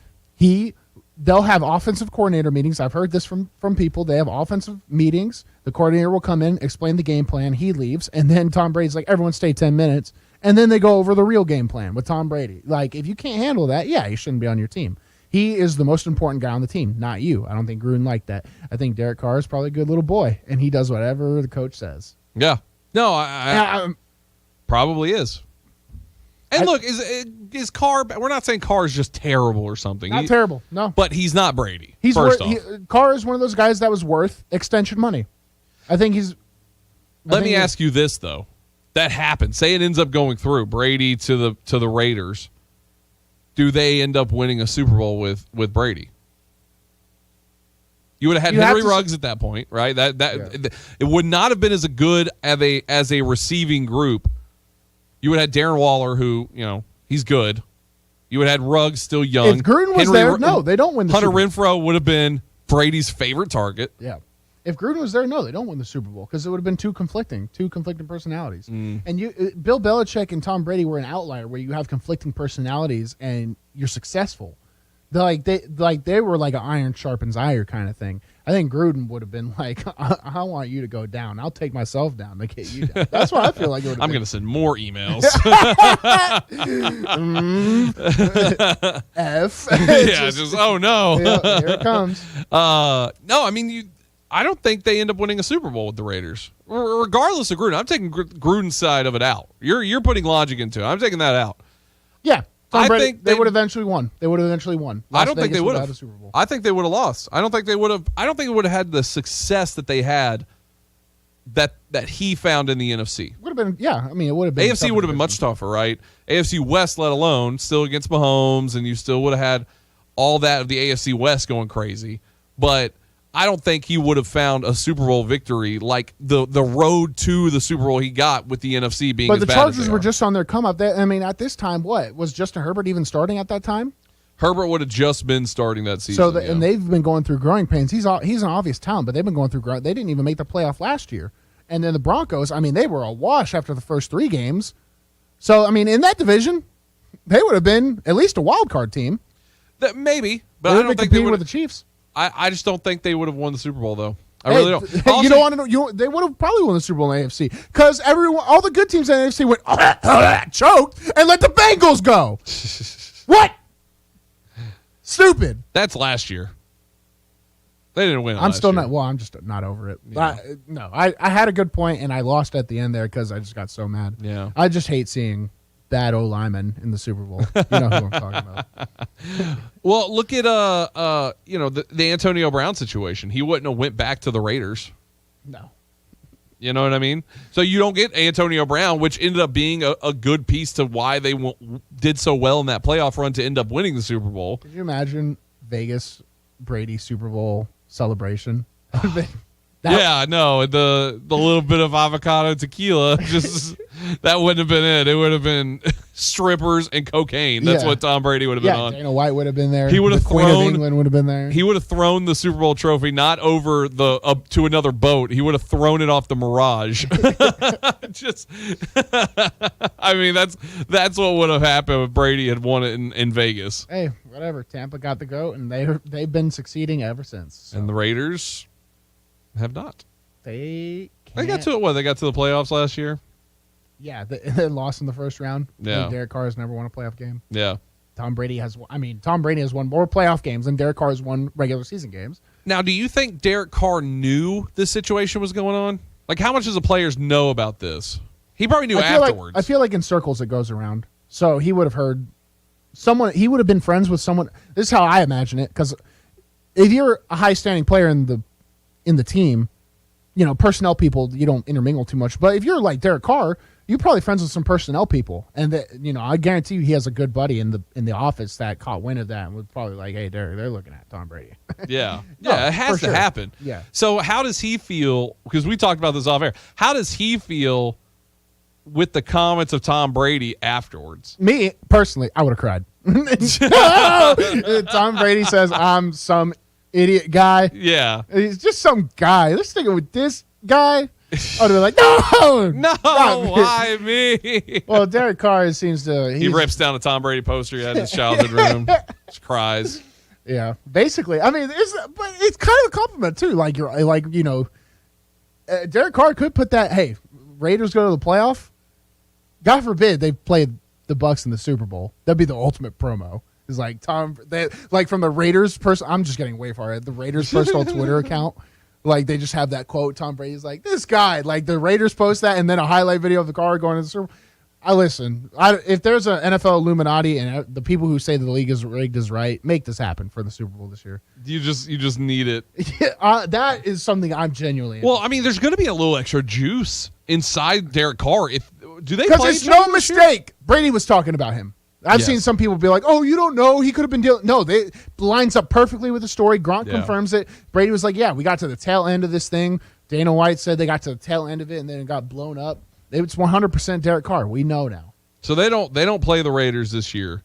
They'll have offensive coordinator meetings. I've heard this from people. They have offensive meetings. The coordinator will come in, explain the game plan. He leaves. And then Tom Brady's like, everyone stay 10 minutes. And then they go over the real game plan with Tom Brady. Like, if you can't handle that, yeah, you shouldn't be on your team. He is the most important guy on the team, not you. I don't think Gruden liked that. I think Derek Carr is probably a good little boy, and he does whatever the coach says. Yeah. No, I probably is. And look, is Carr? We're not saying Carr is just terrible or something. Not terrible, no. But he's not Brady. Carr is one of those guys that was worth extension money. I think he's. Let me ask you this though: that happens. Say it ends up going through Brady to the Raiders. Do they end up winning a Super Bowl with Brady? You would have had Henry Ruggs at that point, right? It would not have been as good as a receiving group. You would have had Darren Waller, who, he's good. You would have had Ruggs, still young. If Gruden was there, no, they don't win the Hunter Super Bowl. Renfro would have been Brady's favorite target. Yeah. If Gruden was there, no, they don't win the Super Bowl because it would have been two conflicting personalities. And Bill Belichick and Tom Brady were an outlier where you have conflicting personalities and you're successful. They were like an iron sharpens iron kind of thing. I think Gruden would have been like, I want you to go down. I'll take myself down to get you down. That's what I feel like it would have I'm been. going to send more emails. F. Oh, no. Yeah, here it comes. No, I mean, I don't think they end up winning a Super Bowl with the Raiders. Regardless of Gruden. I'm taking Gruden's side of it out. You're putting logic into it. I'm taking that out. Yeah. I think they would eventually won. They would have eventually won. I don't think they would have. I think they would have lost. I don't think they would have had the success that they had that he found in the NFC. Would have been, yeah. I mean, it would have been. AFC would have been much tougher, right? AFC West, let alone, still against Mahomes, and you still would have had all that of the AFC West going crazy. But I don't think he would have found a Super Bowl victory like the road to the Super Bowl he got with the NFC being. But as the bad Chargers as they were are. just on their come up. I mean, at this time, what was Justin Herbert even starting at that time? Herbert would have just been starting that season. And they've been going through growing pains. He's an obvious talent, but they've been going through growing. They didn't even make the playoff last year. And then the Broncos, I mean, they were awash after the first 3 games. So I mean, in that division, they would have been at least a wild card team. That maybe, but I don't think they would with the Chiefs. I just don't think they would have won the Super Bowl, though. I really don't. You don't want to know. They would have probably won the Super Bowl in the AFC because all the good teams in the AFC went choked and let the Bengals go. What? Stupid. That's last year. They didn't win. I'm still not. Well, I'm just not over it. Yeah. I had a good point and I lost at the end there because I just got so mad. Yeah. I just hate seeing bad O-linemen in the Super Bowl. You know who I'm talking about. Well, look at the Antonio Brown situation. He wouldn't have went back to the Raiders. No. You know what I mean? So you don't get Antonio Brown, which ended up being a good piece to why they did so well in that playoff run to end up winning the Super Bowl. Could you imagine Vegas Brady Super Bowl celebration? Yeah, no, the little bit of avocado tequila, just that wouldn't have been it. It would have been strippers and cocaine. That's what Tom Brady would have been on. Dana White would have been there. He would have Queen of England would have been there. He would have thrown the Super Bowl trophy not over to another boat. He would have thrown it off the Mirage. I mean, that's what would have happened if Brady had won it in Vegas. Hey, whatever. Tampa got the GOAT, and they've been succeeding ever since. So. And the Raiders have not. They got to it. What, they got to the playoffs last year? Yeah, they lost in the first round. Yeah, Derek Carr has never won a playoff game. Yeah, Tom Brady has won more playoff games than Derek Carr has won regular season games. Now, do you think Derek Carr knew this situation was going on? Like, how much does the players know about this? He probably knew afterwards. I feel like in circles it goes around. So he would have heard someone. He would have been friends with someone. This is how I imagine it. Because if you're a high standing player in the team, personnel people, you don't intermingle too much. But if you're like Derek Carr, you're probably friends with some personnel people, and I guarantee you he has a good buddy in the office that caught wind of that and was probably like, "Hey, Derek, they're looking at Tom Brady." Yeah, No, it has to for sure. happen. Yeah. So how does he feel? Because we talked about this off air. How does he feel with the comments of Tom Brady afterwards? Me personally, I would have cried. Tom Brady says I'm some idiot guy. Yeah, he's just some guy. Let's stick it with this guy. Oh, they're like, no, why me? Well, Derek Carr seems to. He rips down a Tom Brady poster he had in his childhood room. Just cries. Yeah, basically. I mean, but it's kind of a compliment too. Like Derek Carr could put that. Hey, Raiders go to the playoff. God forbid they played the Bucs in the Super Bowl. That'd be the ultimate promo. It's like from the Raiders person. I'm just getting way far. The Raiders personal Twitter account. Like, they just have that quote. Tom Brady's like, this guy. Like, the Raiders post that, and then a highlight video of the car going to the Super Bowl. If there's an NFL Illuminati and the people who say the league is rigged is right, make this happen for the Super Bowl this year. You just need it. That is something I'm genuinely. Well, I mean, there's going to be a little extra juice inside Derek Carr. Do they? Because it's no mistake. Brady was talking about him. I've seen some people be like, "Oh, you don't know. He could have been dealing." No, they lines up perfectly with the story. Gronk confirms it. Brady was like, "Yeah, we got to the tail end of this thing." Dana White said they got to the tail end of it, and then it got blown up. It's 100% Derek Carr. We know now. So they don't play the Raiders this year.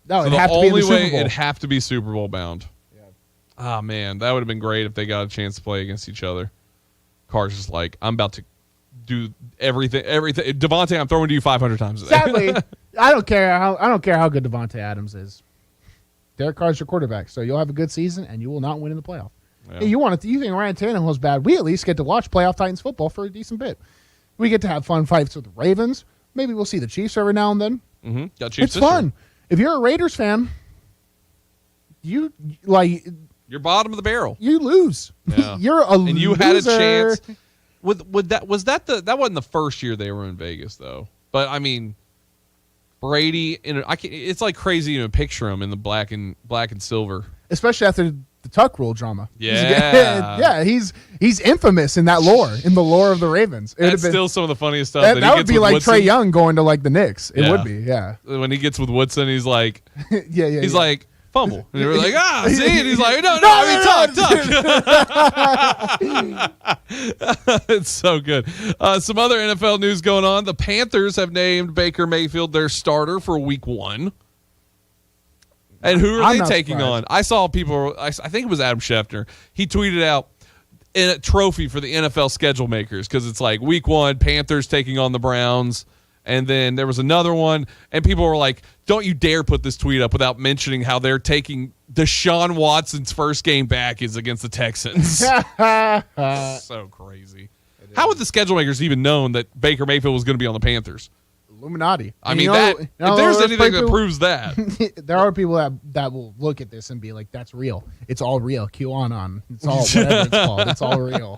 No, so it'd have to be in the Super Bowl. It'd have to be Super Bowl bound. Yeah. Oh man, that would have been great if they got a chance to play against each other. Carr's just like, I'm about to do everything. Devontae, I'm throwing to you 500 times a day. Sadly, I don't care how good Devontae Adams is. Derek Carr's your quarterback, so you'll have a good season and you will not win in the playoff. Yeah. Hey, you think Ryan Tannehill's bad? We at least get to watch playoff Titans football for a decent bit. We get to have fun fights with the Ravens. Maybe we'll see the Chiefs every now and then. Mm-hmm. Got Chiefs it's fun. year. If you're a Raiders fan, you're bottom of the barrel. You lose. Yeah. You're a and you loser. had a chance. That wasn't the first year they were in Vegas though. But I mean, Brady, it's like crazy to picture him in the black and silver, especially after the Tuck Rule drama. Yeah, he's infamous in that lore, in the lore of the Ravens. That's still some of the funniest stuff. That would be like Woodson. Trae Young going to like the Knicks. It would be, yeah. When he gets with Woodson, he's like, he's like, fumble. And they're like, see? And he's like, no, Tuck. It's so good. Some other NFL news going on. The Panthers have named Baker Mayfield their starter for week 1. And who are they taking on? I saw people, I think it was Adam Schefter. He tweeted out a trophy for the NFL schedule makers because it's like week 1, Panthers taking on the Browns. And then there was another one, and people were like, don't you dare put this tweet up without mentioning how they're taking Deshaun Watson's first game back is against the Texans. So crazy. How would the schedule makers even known that Baker Mayfield was going to be on the Panthers? Illuminati. I mean, if there's anything that proves that. There are people that will look at this and be like, that's real. It's all real. QAnon. It's all whatever it's called. It's all real.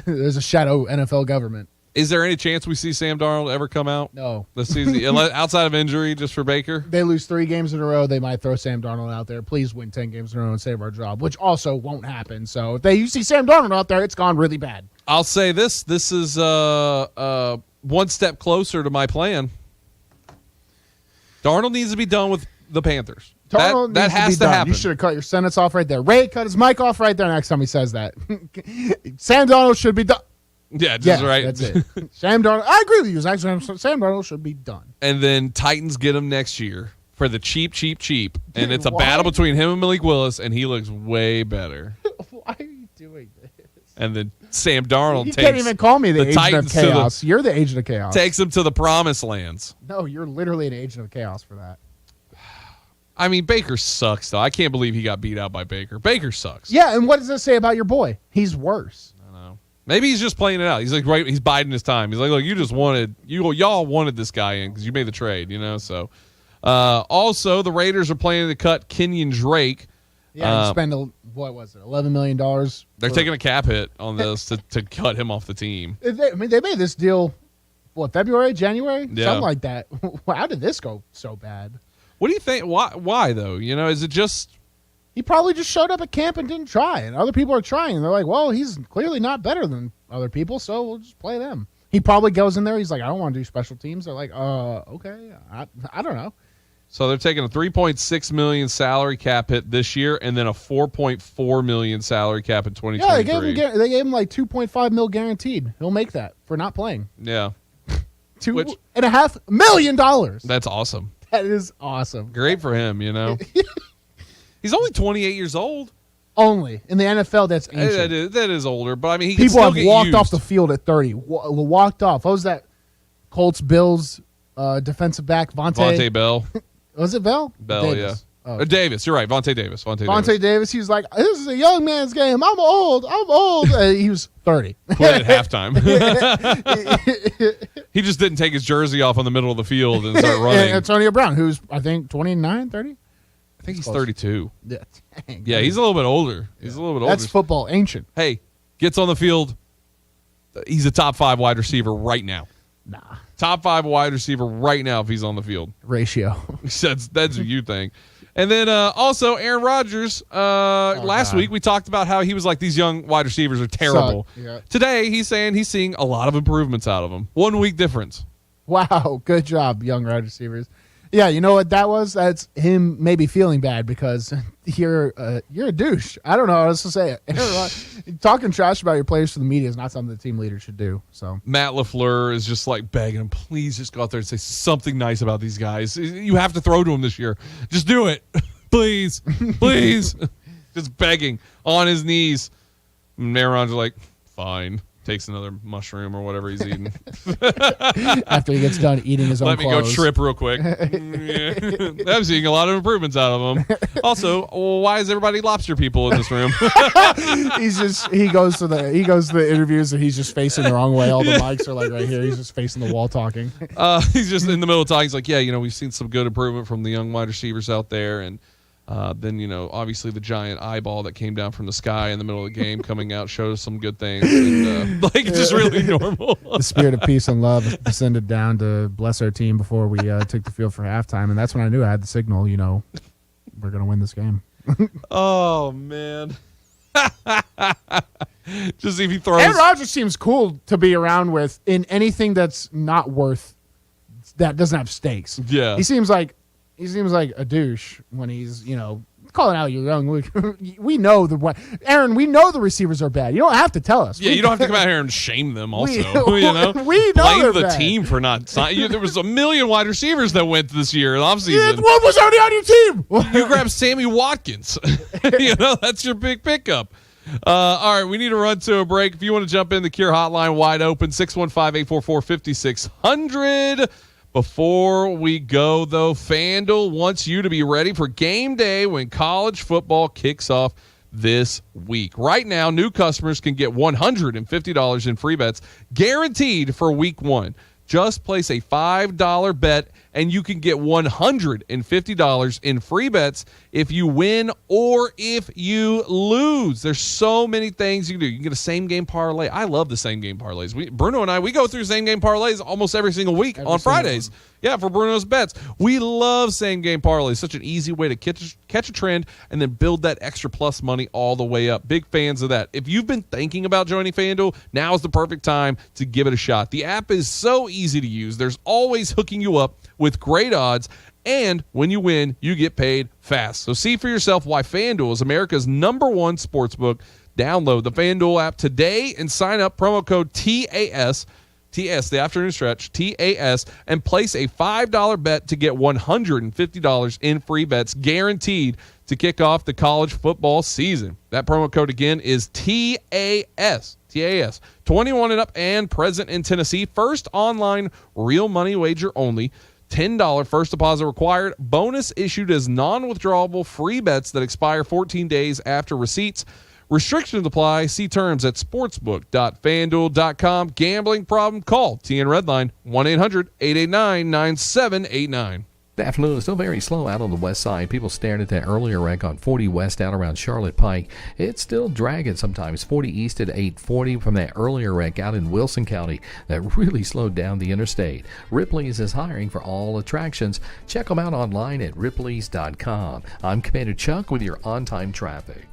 There's a shadow NFL government. Is there any chance we see Sam Darnold ever come out? No. This season, outside of injury, just for Baker? They lose 3 games in a row. They might throw Sam Darnold out there. Please win 10 games in a row and save our job, which also won't happen. So if you see Sam Darnold out there, it's gone really bad. I'll say this. This is one step closer to my plan. Darnold needs to be done with the Panthers. That has to happen. You should have cut your sentence off right there. Ray, cut his mic off right there next time he says that. Sam Darnold should be done. Yeah, right. That's it. Sam Darnold. I agree with you. Actually, Sam Darnold should be done. And then Titans get him next year for the cheap. And it's a battle between him and Malik Willis, and he looks way better. Why are you doing this? And then Sam Darnold You can't even call me the agent Titans of chaos. You're the agent of chaos. Takes him to the promised lands. No, you're literally an agent of chaos for that. I mean, Baker sucks, though. I can't believe he got beat out by Baker. Baker sucks. Yeah, and what does that say about your boy? He's worse. Maybe he's just playing it out. He's like, right, he's biding his time. He's like, look, y'all wanted this guy in because you made the trade, So, also the Raiders are planning to cut Kenyon Drake. Yeah, spend $11 million. They're taking a cap hit on this to cut him off the team. They made this deal. February, January, something like that. How did this go so bad? What do you think? Why though? Is it just He probably just showed up at camp and didn't try, and other people are trying. And they're like, well, he's clearly not better than other people, so we'll just play them. He probably goes in there. He's like, I don't want to do special teams. They're like, okay, I don't know. So they're taking a $3.6 million salary cap hit this year, and then a $4.4 million salary cap in 2023. Yeah, they gave him like $2.5 million guaranteed. He'll make that for not playing. Yeah, $2.5 million. That's awesome. That is awesome. Great for him. He's only 28 years old. Only in the NFL, that's ancient. That is older, but I mean, people have walked off the field at 30. Walked off. What was that? Colts Bills defensive back Vontae Bell. Was it Bell? Bell, Davis. yeah. Davis, you're right. Vontae Davis. Vontae Davis. He was like, this is a young man's game. I'm old. He was 30. Quit at halftime. He just didn't take his jersey off on the middle of the field and start running. And Antonio Brown, who's, I think, 29, 30? I think he's 32. Yeah, dang. Yeah, he's a little bit older. He's a little bit older. That's football, ancient. Hey, gets on the field. He's a top 5 wide receiver right now. Nah. Top 5 wide receiver right now if he's on the field. Ratio. That's what you think. And then also Aaron Rodgers. Last week we talked about how he was like, these young wide receivers are terrible. Yeah. Today he's saying he's seeing a lot of improvements out of them. 1 week difference. Wow, good job, young wide receivers. Yeah, you know what that was? That's him maybe feeling bad because you're a douche. I don't know how else to say it. Talking trash about your players to the media is not something the team leader should do. So Matt LaFleur is just like begging him, please just go out there and say something nice about these guys. You have to throw to them this year. Just do it. Please. Please. Just begging on his knees. And Aaron Rodgers like, fine. Takes another mushroom or whatever he's eating. After he gets done eating his own clothes. Let me go trip real quick. I'm seeing a lot of improvements out of him. Also, why is everybody lobster people in this room? he goes to the interviews and he's just facing the wrong way. All the mics are like right here. He's just facing the wall talking. He's just in the middle of talking. He's like, yeah, we've seen some good improvement from the young wide receivers out there, and then, obviously the giant eyeball that came down from the sky in the middle of the game coming out showed us some good things. And, it's just really normal. The spirit of peace and love descended down to bless our team before we took the field for halftime. And that's when I knew I had the signal, we're going to win this game. Oh, man. Just if he throws. Aaron Rodgers seems cool to be around with in anything that doesn't have stakes. Yeah. He seems like a douche when he's, calling out you're young. We know Aaron, we know the receivers are bad. You don't have to tell us. Yeah, you don't have to come out here and shame them also. We know blame the bad. team for not signing. There was a million wide receivers that went this year in offseason. One was already on your team. You grabbed Sammy Watkins. That's your big pickup. All right, we need to run to a break. If you want to jump in, the Cure hotline wide open, 615-844-5600. Before we go, though, FanDuel wants you to be ready for game day when college football kicks off this week. Right now, new customers can get $150 in free bets guaranteed for week 1. Just place a $5 bet, and you can get $150 in free bets if you win or if you lose. There's so many things you can do. You can get a same-game parlay. I love the same-game parlays. Bruno and I, we go through same-game parlays almost every single week on Fridays. Yeah, for Bruno's Bets. We love same-game parlays. Such an easy way to catch a trend and then build that extra plus money all the way up. Big fans of that. If you've been thinking about joining FanDuel, now is the perfect time to give it a shot. The app is so easy to use. There's always hooking you up with great odds, and when you win, you get paid fast. So see for yourself why FanDuel is America's #1 sportsbook. Download the FanDuel app today and sign up. Promo code TAS, the afternoon stretch, TAS, and place a $5 bet to get $150 in free bets guaranteed to kick off the college football season. That promo code again is TAS. 21 and up and present in Tennessee. First online real money wager only. $10 first deposit required. Bonus issued as non-withdrawable free bets that expire 14 days after receipts. Restrictions apply. See terms at sportsbook.fanduel.com. Gambling problem? Call TN Redline 1-800-889-9789. The afternoon is still very slow out on the west side. People stared at that earlier wreck on 40 west out around Charlotte Pike. It's still dragging sometimes. 40 east at 840 from that earlier wreck out in Wilson County that really slowed down the interstate. Ripley's is hiring for all attractions. Check them out online at ripleys.com. I'm Commander Chuck with your on-time traffic.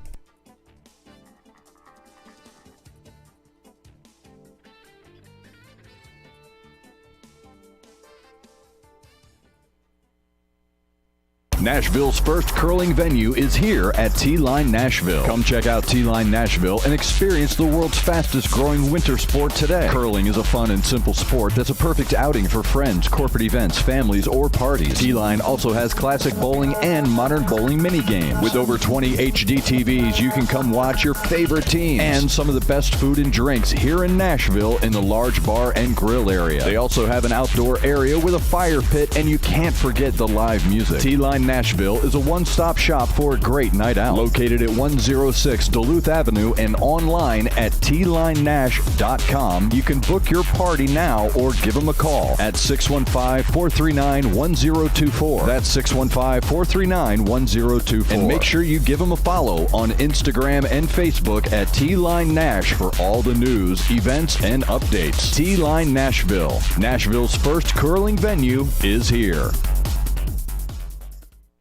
Nashville's first curling venue is here at T-Line Nashville. Come check out T-Line Nashville and experience the world's fastest growing winter sport today. Curling is a fun and simple sport that's a perfect outing for friends, corporate events, families, or parties. T-Line also has classic bowling and modern bowling mini games. With over 20 HD TVs, you can come watch your favorite teams and some of the best food and drinks here in Nashville in the large bar and grill area. They also have an outdoor area with a fire pit, and you can't forget the live music. T-Line Nashville is a one-stop shop for a great night out. Located at 106 Duluth Avenue and online at tlinenash.com. You can book your party now or give them a call at 615-439-1024. That's 615-439-1024. And make sure you give them a follow on Instagram and Facebook at T-Line Nash for all the news, events, and updates. T-Line Nashville. Nashville's first curling venue is here.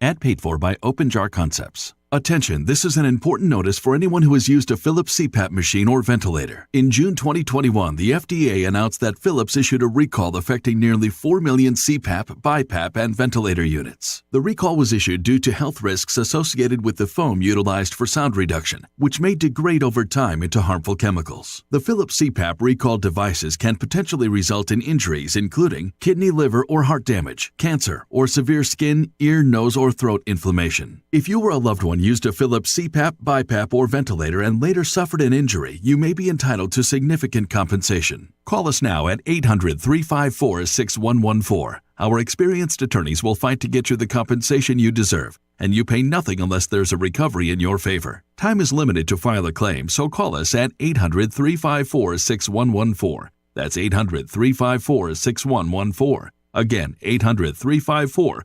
Ad paid for by Open Jar Concepts. Attention, this is an important notice for anyone who has used a Philips CPAP machine or ventilator. In June 2021, the FDA announced that Philips issued a recall affecting nearly 4 million CPAP, BiPAP, and ventilator units. The recall was issued due to health risks associated with the foam utilized for sound reduction, which may degrade over time into harmful chemicals. The Philips CPAP recalled devices can potentially result in injuries including kidney, liver, or heart damage, cancer, or severe skin, ear, nose, or throat inflammation. If you or a loved one used a Philips CPAP, BiPAP, or ventilator and later suffered an injury, you may be entitled to significant compensation. Call us now at 800-354-6114. Our experienced attorneys will fight to get you the compensation you deserve, and you pay nothing unless there's a recovery in your favor. Time is limited to file a claim, so call us at 800-354-6114. That's 800-354-6114. Again, 800-354-6114.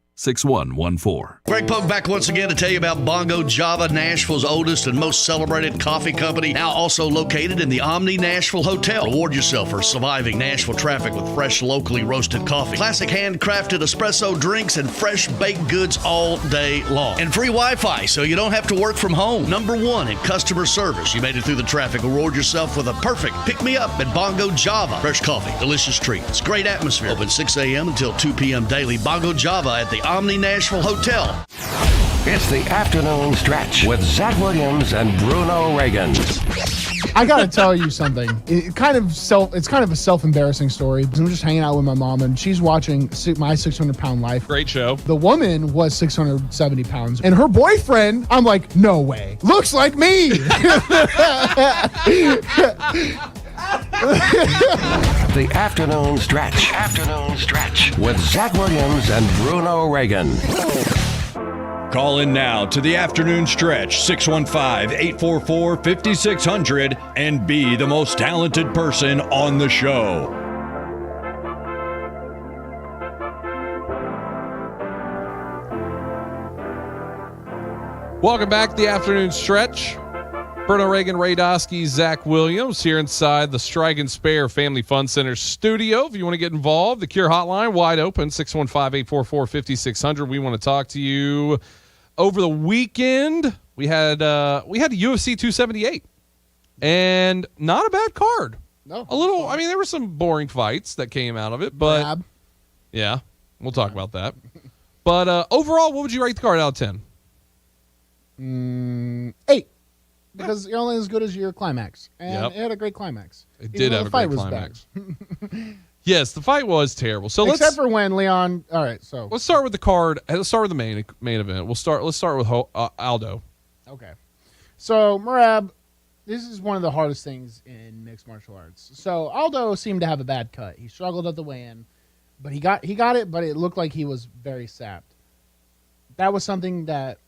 Greg Pope back once again to tell you about Bongo Java, Nashville's oldest and most celebrated coffee company, now also located in the Omni Nashville Hotel. Reward yourself for surviving Nashville traffic with fresh, locally roasted coffee, classic handcrafted espresso drinks, and fresh baked goods all day long. And free Wi-Fi so you don't have to work from home. Number one in customer service. You made it through the traffic. Reward yourself with a perfect pick-me-up at Bongo Java. Fresh coffee, delicious treats, great atmosphere. Open 6 a.m. until 2 p.m. daily. Bongo Java at the Omni Nashville Hotel. It's the afternoon stretch with Zach Williams and Bruno Reagan. I gotta tell you something. It's kind of a self-embarrassing story. I'm just hanging out with my mom, and she's watching My 600-Pound Life. Great show. The woman was 670 pounds, and her boyfriend, I'm like, no way, looks like me. The afternoon stretch. Afternoon stretch with Zach Williams and Bruno Reagan. Call in now to the afternoon stretch, 615-844-5600, and be the most talented person on the show. Welcome back to the afternoon stretch. Bruno Reagan, Ray Dosky, Zach Williams here inside the Strike and Spare Family Fun Center studio. If you want to get involved, the Cure Hotline wide open, 615-844-5600. We want to talk to you. Over the weekend, we had the UFC 278, and not a bad card. No, there were some boring fights that came out of it, but yeah, we'll talk about that. But overall, what would you rate the card out of 10? 8. Because you're only as good as your climax. And it had a great climax. It did have a great climax. Yes, the fight was terrible. So except for when Leon. All right, so let's start with the card. Let's start with the main event. Let's start with Aldo. Okay. So Merab, this is one of the hardest things in mixed martial arts. So Aldo seemed to have a bad cut. He struggled at the weigh-in, but he got it. But it looked like he was very sapped. That was something that.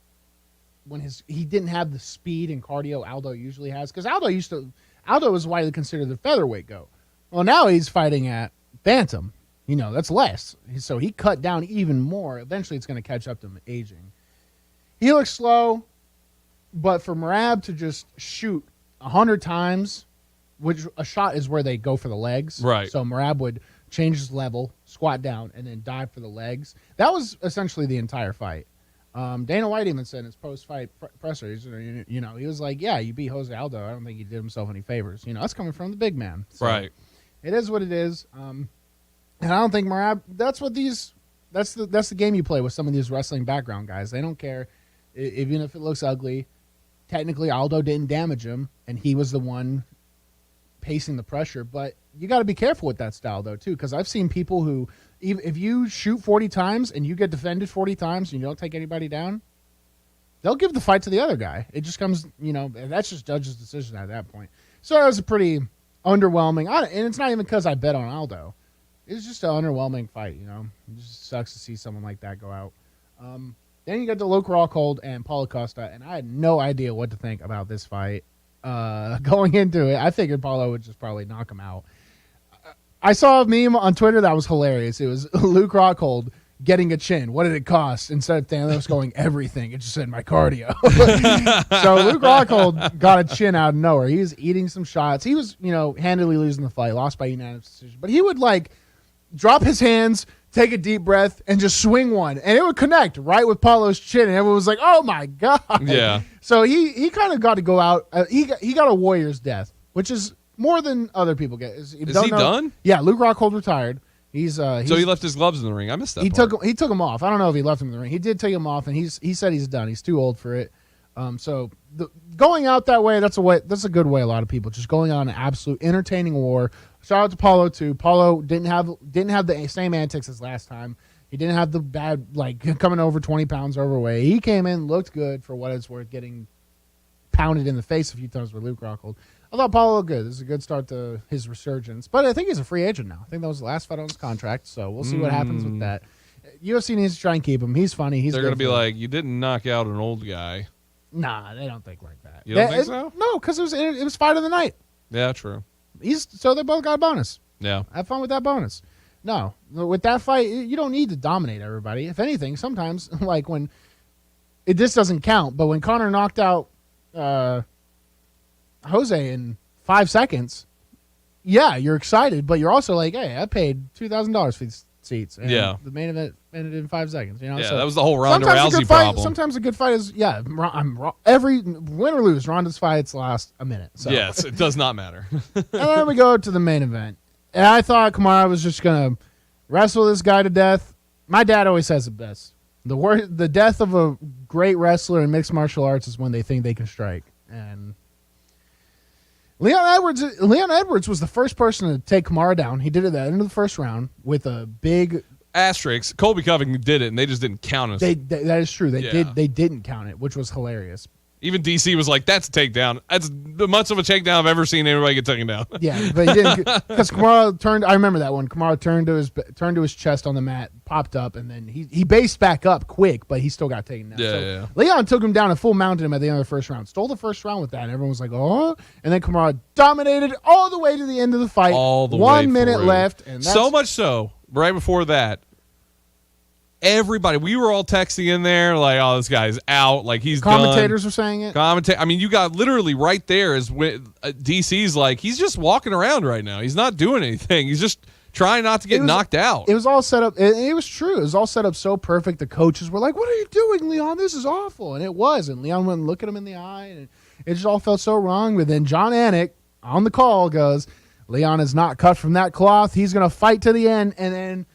When he didn't have the speed and cardio Aldo usually has, because Aldo was widely considered the featherweight GOAT. Well, now he's fighting at bantam, That's less. So he cut down even more. Eventually, it's going to catch up to him aging. He looks slow, but for Merab to just shoot 100 times, which a shot is where they go for the legs. Right. So Merab would change his level, squat down, and then dive for the legs. That was essentially the entire fight. Dana White even said in his post-fight presser, he was like, yeah, you beat Jose Aldo. I don't think he did himself any favors. That's coming from the big man. So right. It is what it is. And I don't think Merab, that's the game you play with some of these wrestling background guys. They don't care, even if it looks ugly. Technically, Aldo didn't damage him, and he was the one pacing the pressure. But you got to be careful with that style, though, too, because I've seen people who, if you shoot 40 times and you get defended 40 times and you don't take anybody down, they'll give the fight to the other guy. It just comes, that's just judge's decision at that point. So it was a pretty underwhelming, and it's not even because I bet on Aldo. It's just an underwhelming fight, It just sucks to see someone like that go out. Then you got the Luke Rockhold and Paulo Costa, and I had no idea what to think about this fight. Going into it, I figured Paulo would just probably knock him out. I saw a meme on Twitter that was hilarious. It was Luke Rockhold getting a chin. What did it cost? Instead of Thanos going everything, it just said my cardio. So Luke Rockhold got a chin out of nowhere. He was eating some shots. He was, handily losing the fight, lost by unanimous decision. But he would drop his hands, take a deep breath, and just swing one. And it would connect right with Paulo's chin. And everyone was like, oh my God. Yeah. So he kind of got to go out. He got a warrior's death, which is more than other people get. Is he done? Yeah, Luke Rockhold retired. So he left his gloves in the ring. I missed that. He took him off. I don't know if he left him in the ring. He did take him off, and he said he's done. He's too old for it. Going out that way, that's a good way. A lot of people just going on an absolute entertaining war. Shout out to Paulo too. Paulo didn't have the same antics as last time. He didn't have the bad coming over 20 pounds overweight. He came in, looked good for what it's worth, getting pounded in the face a few times with Luke Rockhold. I thought Paulo looked good. This is a good start to his resurgence. But I think he's a free agent now. I think that was the last fight on his contract, so we'll see what happens with that. UFC needs to try and keep him. He's funny. They're going to be like, you didn't knock out an old guy. Nah, they don't think like that. You don't think so? No, because it was fight of the night. Yeah, true. So they both got a bonus. Yeah. Have fun with that bonus. No, with that fight, you don't need to dominate everybody. If anything, sometimes, when this doesn't count, but when Conor knocked out Jose in 5 seconds, yeah, you're excited, but you're also like, hey, I paid $2,000 for these seats. And the main event ended in 5 seconds. Yeah, so that was the whole Ronda Rousey problem. Sometimes a good fight is, every win or lose, Ronda's fights last a minute. So. Yes, it does not matter. And then we go to the main event. And I thought Kamaru was just going to wrestle this guy to death. My dad always says it best. The death of a great wrestler in mixed martial arts is when they think they can strike. And Leon Edwards was the first person to take Kamaru down. He did it at the end of the first round with a big asterisk. Colby Covington did it, and they just didn't count it. That is true. They didn't count it, which was hilarious. Even DC was like, that's a takedown. That's the much of a takedown I've ever seen anybody get taken down. Yeah, but he didn't, because Kamaru turned. I remember that one. Kamaru turned to his chest on the mat, popped up, and then he based back up quick, but he still got taken down. Yeah. Leon took him down and full mounted him at the end of the first round. Stole the first round with that, and everyone was like, oh. And then Kamaru dominated all the way to the end of the fight. All the way 1 minute left. And so much so, right before that, everybody, we were all texting in there like, oh, this guy's out. Like, he's commentators were saying it. I mean, you got literally right there is when DC's like, he's just walking around right now. He's not doing anything. He's just trying not to get knocked out. It was all set up. It was true. It was all set up so perfect. The coaches were like, what are you doing, Leon? This is awful. And it was. And Leon went and looked at him in the eye, and it just all felt so wrong. But then John Anik on the call goes, Leon is not cut from that cloth. He's going to fight to the end. And then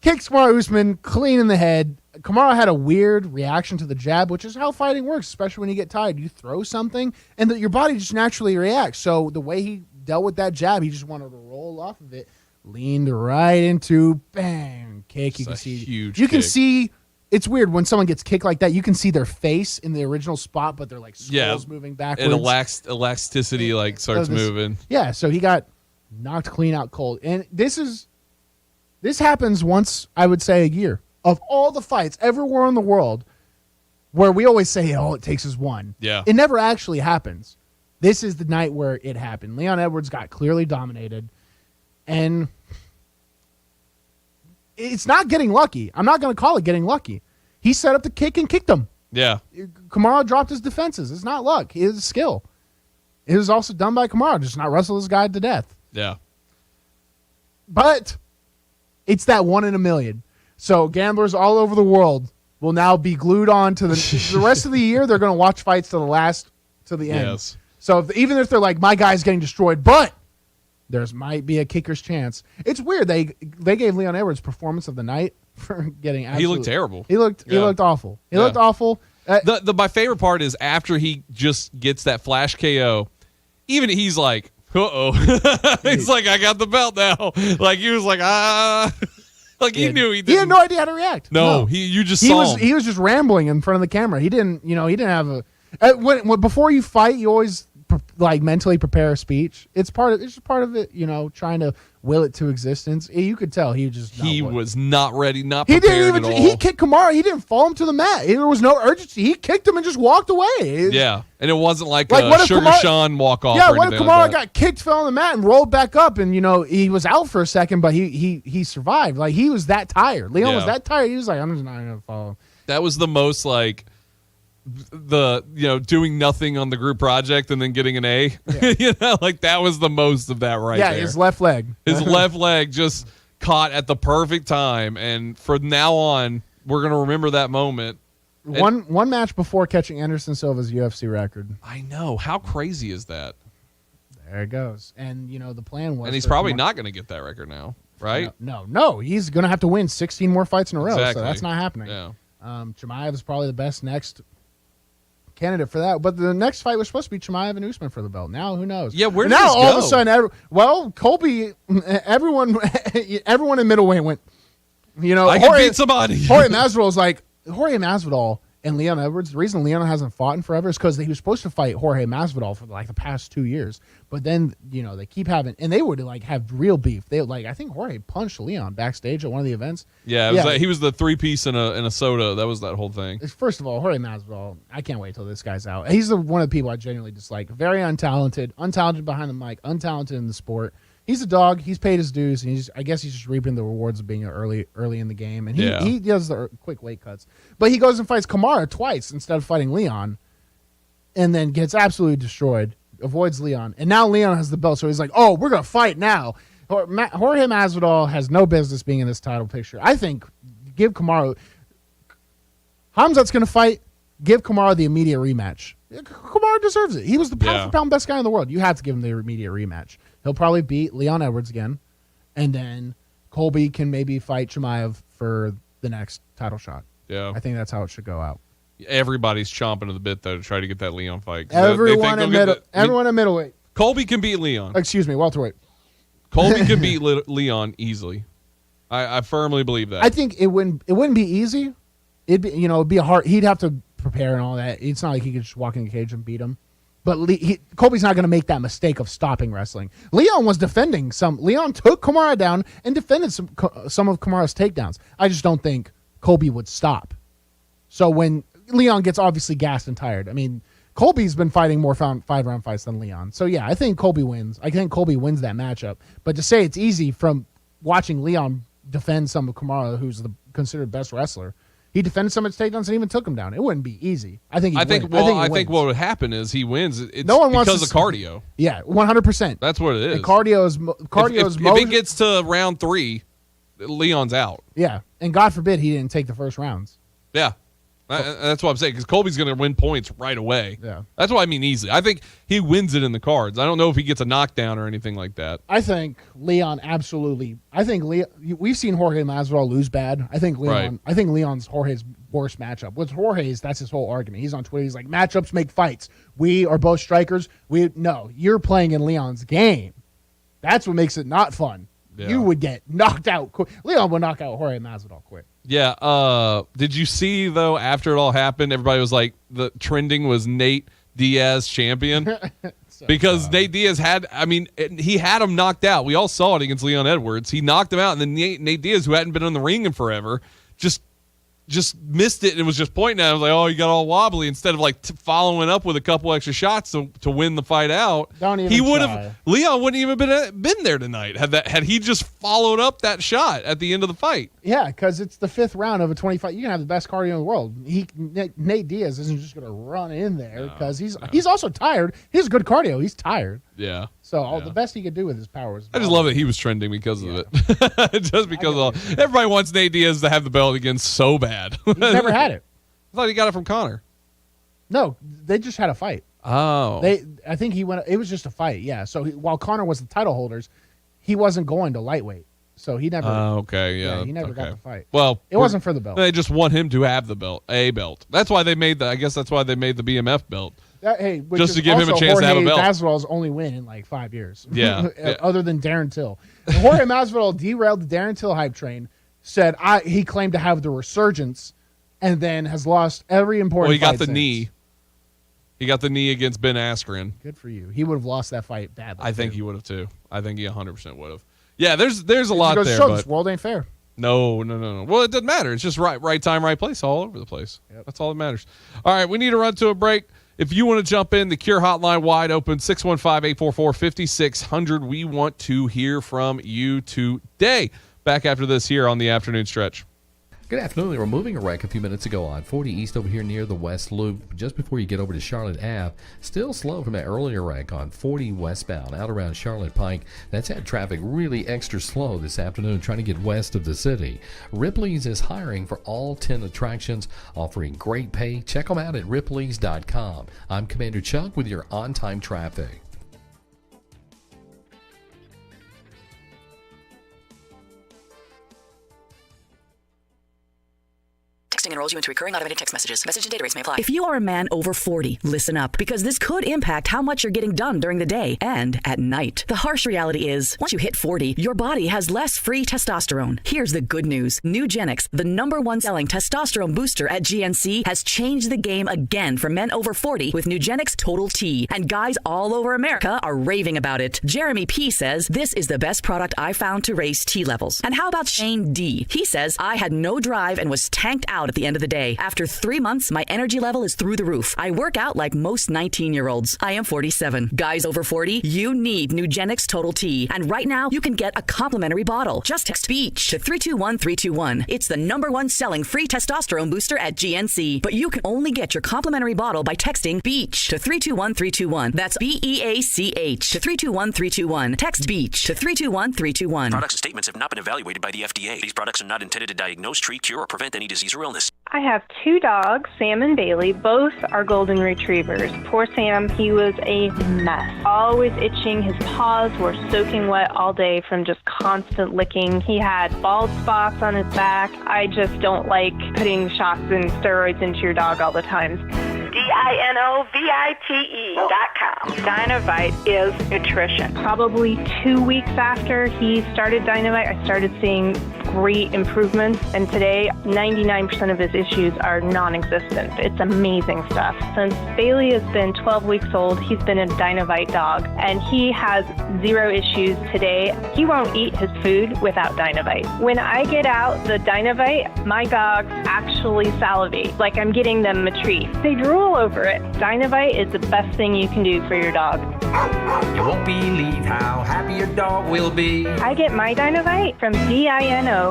kicks Kamaru Usman clean in the head. Kamaru had a weird reaction to the jab, which is how fighting works, especially when you get tired. You throw something, and your body just naturally reacts. So the way he dealt with that jab, he just wanted to roll off of it, leaned right into bang kick. You can see huge. You can see. It's weird when someone gets kicked like that. You can see their face in the original spot, but they're like skulls moving backwards. And elasticity starts moving. Yeah, so he got knocked clean out cold, and This happens once, I would say, a year. Of all the fights everywhere in the world, where we always say, all it takes is one. Yeah. It never actually happens. This is the night where it happened. Leon Edwards got clearly dominated. And it's not getting lucky. I'm not going to call it getting lucky. He set up the kick and kicked him. Yeah. Kamara dropped his defenses. It's not luck. It's skill. It was also done by Kamara, just not wrestle this guy to death. Yeah. But it's that 1 in a million. So gamblers all over the world will now be glued on to the rest of the year. They're going to watch fights to the end. Yes. So even if they're like, my guy's getting destroyed, but there's might be a kicker's chance. It's weird. They gave Leon Edwards performance of the night for getting absolute. He looked terrible. He looked awful. He looked awful. My favorite part is after he just gets that flash KO, even he's like, uh-oh. He's like, I got the belt now. Like, he was like, Like, he knew he didn't. He had no idea how to react. No. You just saw him. He was just rambling in front of the camera. He didn't have a... before you fight, you always mentally prepare a speech. It's just part of it, trying to will it to existence. You could tell he was not ready, not prepared at all. He kicked Kamara. He didn't fall him to the mat. There was no urgency. He kicked him and just walked away. Yeah, and it wasn't like a Sugar Sean walk off. Yeah, what if Kamara got kicked, fell on the mat, and rolled back up, and he was out for a second, but he survived. Like, he was that tired. Leon was that tired. He was like, I'm just not gonna follow. That was the most doing nothing on the group project and then getting an A. Yeah. That was the most of that right there. Yeah, his left leg. His left leg just caught at the perfect time, and from now on, we're going to remember that moment. One match before catching Anderson Silva's UFC record. I know. How crazy is that? There it goes. And, the plan was... And he's probably not going to get that record now, right? No. He's going to have to win 16 more fights in a row, exactly. So that's not happening. Yeah. Chimaev is probably the best next candidate for that, but the next fight was supposed to be Chimaev and Usman for the belt. Now who knows? Yeah, where did now this all go? of a sudden, Colby, everyone in middleweight went. I can beat somebody. Jorge Masvidal and Leon Edwards. The reason Leon hasn't fought in forever is because he was supposed to fight Jorge Masvidal for the past 2 years, but then they keep having, and they would have real beef. They I think Jorge punched Leon backstage at one of the events. Yeah, he was the 3-piece in a soda. That was that whole thing. First of all, Jorge Masvidal, I can't wait till this guy's out. He's one of the people I genuinely dislike. Very untalented behind the mic, untalented in the sport. He's a dog. He's paid his dues, and I guess he's just reaping the rewards of being early in the game. And he does the quick weight cuts, but he goes and fights Kamara twice instead of fighting Leon, and then gets absolutely destroyed. Avoids Leon, and now Leon has the belt, so he's like, "Oh, we're gonna fight now." Jorge Masvidal has no business being in this title picture. I think give Kamara. Hamzat's gonna fight. Give Kamara the immediate rematch. Kamara deserves it. He was the pound for pound best guy in the world. You have to give him the immediate rematch. He'll probably beat Leon Edwards again, and then Colby can maybe fight Chimaev for the next title shot. Yeah, I think that's how it should go out. Everybody's chomping at the bit though to try to get that Leon fight. Everyone in middleweight. Colby can beat Leon. Excuse me, welterweight. Colby can beat Leon easily. I firmly believe that. I think it wouldn't be easy. It'd be a hard. He'd have to prepare and all that. It's not like he could just walk in the cage and beat him. But Colby's not going to make that mistake of stopping wrestling. Leon was defending some. Leon took Kamara down and defended some of Kamara's takedowns. I just don't think Colby would stop. So when Leon gets obviously gassed and tired, I mean, Colby's been fighting more 5-round fights than Leon. So yeah, I think Colby wins. I think Colby wins that matchup. But to say it's easy from watching Leon defend some of Kamara, who's the considered best wrestler. He defended some of his takedowns and even took him down. It wouldn't be easy. I think what would happen is he wins. It's because of cardio. Yeah, 100%. That's what it is. And cardio is if it gets to round 3, Leon's out. Yeah, and God forbid he didn't take the first rounds. Yeah. That's what I'm saying, because Colby's going to win points right away. Yeah, that's what I mean easily. I think he wins it in the cards. I don't know if he gets a knockdown or anything like that. I think Leon absolutely. We've seen Jorge Masvidal lose bad. I think Leon. Right. I think Leon's Jorge's worst matchup. With Jorge's, that's his whole argument. He's on Twitter. He's like, matchups make fights. We are both strikers. You're playing in Leon's game. That's what makes it not fun. Yeah. You would get knocked out quick. Leon would knock out Jorge Masvidal quick. Yeah. Did you see, though, after it all happened, everybody was like, the trending was Nate Diaz champion? Because Nate Diaz he had him knocked out. We all saw it against Leon Edwards. He knocked him out, and then Nate Diaz, who hadn't been in the ring in forever, just just missed it and was just pointing at him like, oh, you got all wobbly, instead of like following up with a couple extra shots to win the fight out. Don't even he would try. have Leon wouldn't even been there tonight had he just followed up that shot at the end of the fight. Yeah, because it's the 5th round of a 25. You can have the best cardio in the world. Nate Diaz isn't just going to run in there because he's also tired. He has good cardio. He's tired. Yeah. So the best he could do with his power is. I just love that he was trending because of it. Just because everybody wants Nate Diaz to have the belt again so bad. He's never had it. I thought he got it from Connor. No, they just had a fight. Oh. I think he went. It was just a fight. Yeah. So while Connor was the title holders, he wasn't going to lightweight. So he never. Okay. Yeah. He never got the fight. Well, it wasn't for the belt. They just want him to have the belt, a belt. That's why they made I guess that's why they made the BMF belt. Just to give him a chance to have a belt. Masvidal's only win in like 5 years. Yeah. Other than Darren Till. Jorge Masvidal derailed the Darren Till hype train. Said he claimed to have the resurgence, and then has lost every important. Well, he got fight the since. knee. He got the knee against Ben Askren. Good for you. He would have lost that fight badly. I think he would have too. I think he 100% would have. Yeah, there's a lot there. But this world ain't fair. No. Well, it doesn't matter. It's just right time, right place, all over the place. Yep. That's all that matters. All right, we need to run to a break. If you want to jump in, the Cure hotline wide open, 615-844-5600. We want to hear from you today. Back after this here on the afternoon stretch. Good afternoon. They were moving a wreck a few minutes ago on 40 East over here near the West Loop, just before you get over to Charlotte Ave. Still slow from that earlier wreck on 40 westbound out around Charlotte Pike. That's had traffic really extra slow this afternoon trying to get west of the city. Ripley's is hiring for all 10 attractions, offering great pay. Check them out at ripleys.com. I'm Commander Chuck with your on-time traffic. Enrolls you into recurring automated text messages. Message and data rates may apply. If you are a man over 40, listen up, because this could impact how much you're getting done during the day and at night. The harsh reality is, once you hit 40, your body has less free testosterone. Here's the good news. Nugenix, the #1 selling testosterone booster at GNC, has changed the game again for men over 40 with Nugenix Total T. And guys all over America are raving about it. Jeremy P. says, this is the best product I found to raise T levels. And how about Shane D? He says, I had no drive and was tanked out at the end of the day. After 3 months, my energy level is through the roof. I work out like most 19-year-olds. I am 47. Guys over 40, you need Nugenix Total T. And right now, you can get a complimentary bottle. Just text BEACH to 321321. It's the #1 selling free testosterone booster at GNC. But you can only get your complimentary bottle by texting BEACH to 321321. That's BEACH to 321321. Text BEACH to 321321. Products and statements have not been evaluated by the FDA. These products are not intended to diagnose, treat, cure, or prevent any disease or illness. I have 2 dogs, Sam and Bailey. Both are golden retrievers. Poor Sam, he was a mess. Always itching. His paws were soaking wet all day from just constant licking. He had bald spots on his back. I just don't like putting shots and steroids into your dog all the time. DINOVITE.com. Dynovite is nutrition. Probably 2 weeks after he started Dynovite, I started seeing great improvements, and today 99% of his issues are non-existent. It's amazing stuff. Since Bailey has been 12 weeks old, he's been a Dynovite dog, and he has 0 issues today. He won't eat his food without Dynovite. When I get out the Dynovite, my dogs actually salivate, like I'm getting them a treat. They drool over it. Dynovite is the best thing you can do for your dog. You won't believe how happy your dog will be. I get my Dynovite from DINOVITE.com.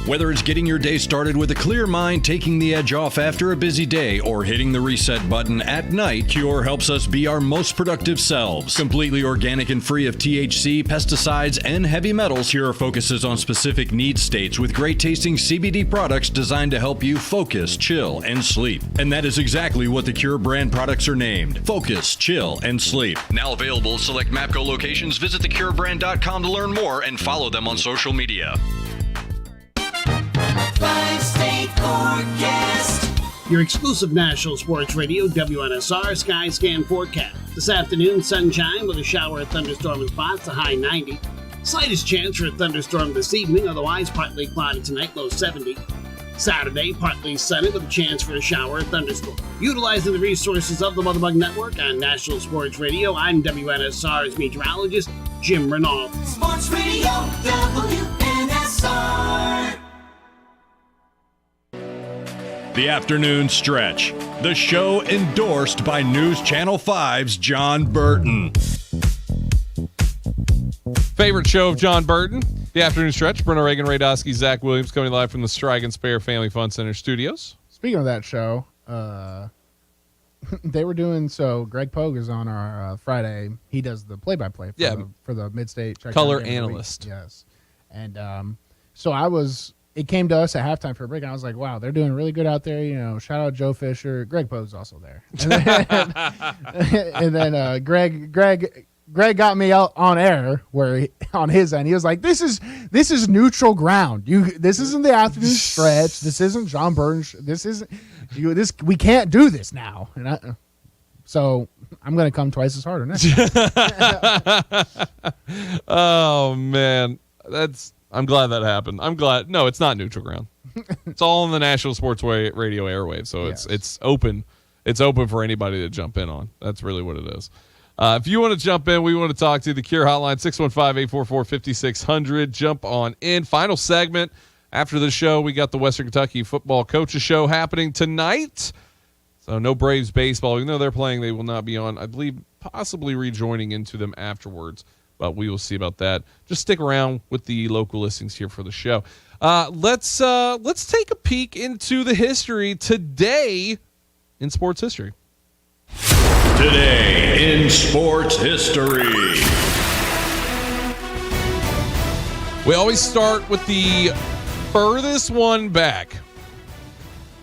Whether it's getting your day started with a clear mind, taking the edge off after a busy day, or hitting the reset button at night, Cure helps us be our most productive selves. Completely organic and free of THC, pesticides, and heavy metals, Cure focuses on specific need states with great tasting CBD products designed to help you focus, chill, and sleep. And that is exactly what the Cure brand products are named. Focus, chill, and sleep. Now available at select MAPCO locations. Visit thecurebrand.com to learn more and follow them on social media. Five-state forecast. Your exclusive national sports radio, WNSR Sky Scan forecast. This afternoon, sunshine with a shower or thunderstorm in spots, a high 90. Slightest chance for a thunderstorm this evening, otherwise partly cloudy tonight, low 70. Saturday, partly sunny with a chance for a shower or thunderstorm. Utilizing the resources of the Mother Bug Network on National Sports Radio, I'm WNSR's meteorologist, Jim Renaud. Sports Radio, WNSR. The Afternoon Stretch, the show endorsed by News Channel 5's John Burton. Favorite show of John Burton, The Afternoon Stretch. Bruno, Reagan, Ray Dosky, Zach Williams coming live from the Strike and Spare Family Fun Center studios. Speaking of that show, they were doing, so Greg Pogue is on our Friday. He does the play-by-play for the Mid-State color analyst. Yes. And so it came to us at halftime for a break, and I was like, wow, they're doing really good out there. You know, shout out Joe Fisher. Greg Pogue's also there. And then Greg got me out on air on his end. He was like, "This is neutral ground. This isn't the afternoon stretch. This isn't John Burton. This isn't this. We can't do this now." And so I'm going to come twice as hard next time. Oh man, I'm glad that happened. I'm glad. No, it's not neutral ground. It's all on the National Sports Radio airwaves, so it's open. It's open for anybody to jump in on. That's really what it is. If you want to jump in, we want to talk to you. The Cure Hotline, 615-844-5600. Jump on in. Final segment. After the show, we got the Western Kentucky Football Coaches Show happening tonight. So no Braves baseball. Even though they're playing, they will not be on, I believe, possibly rejoining into them afterwards. But we will see about that. Just stick around with the local listings here for the show. Let's take a peek into the history today in sports history. Today in sports history. We always start with the furthest one back.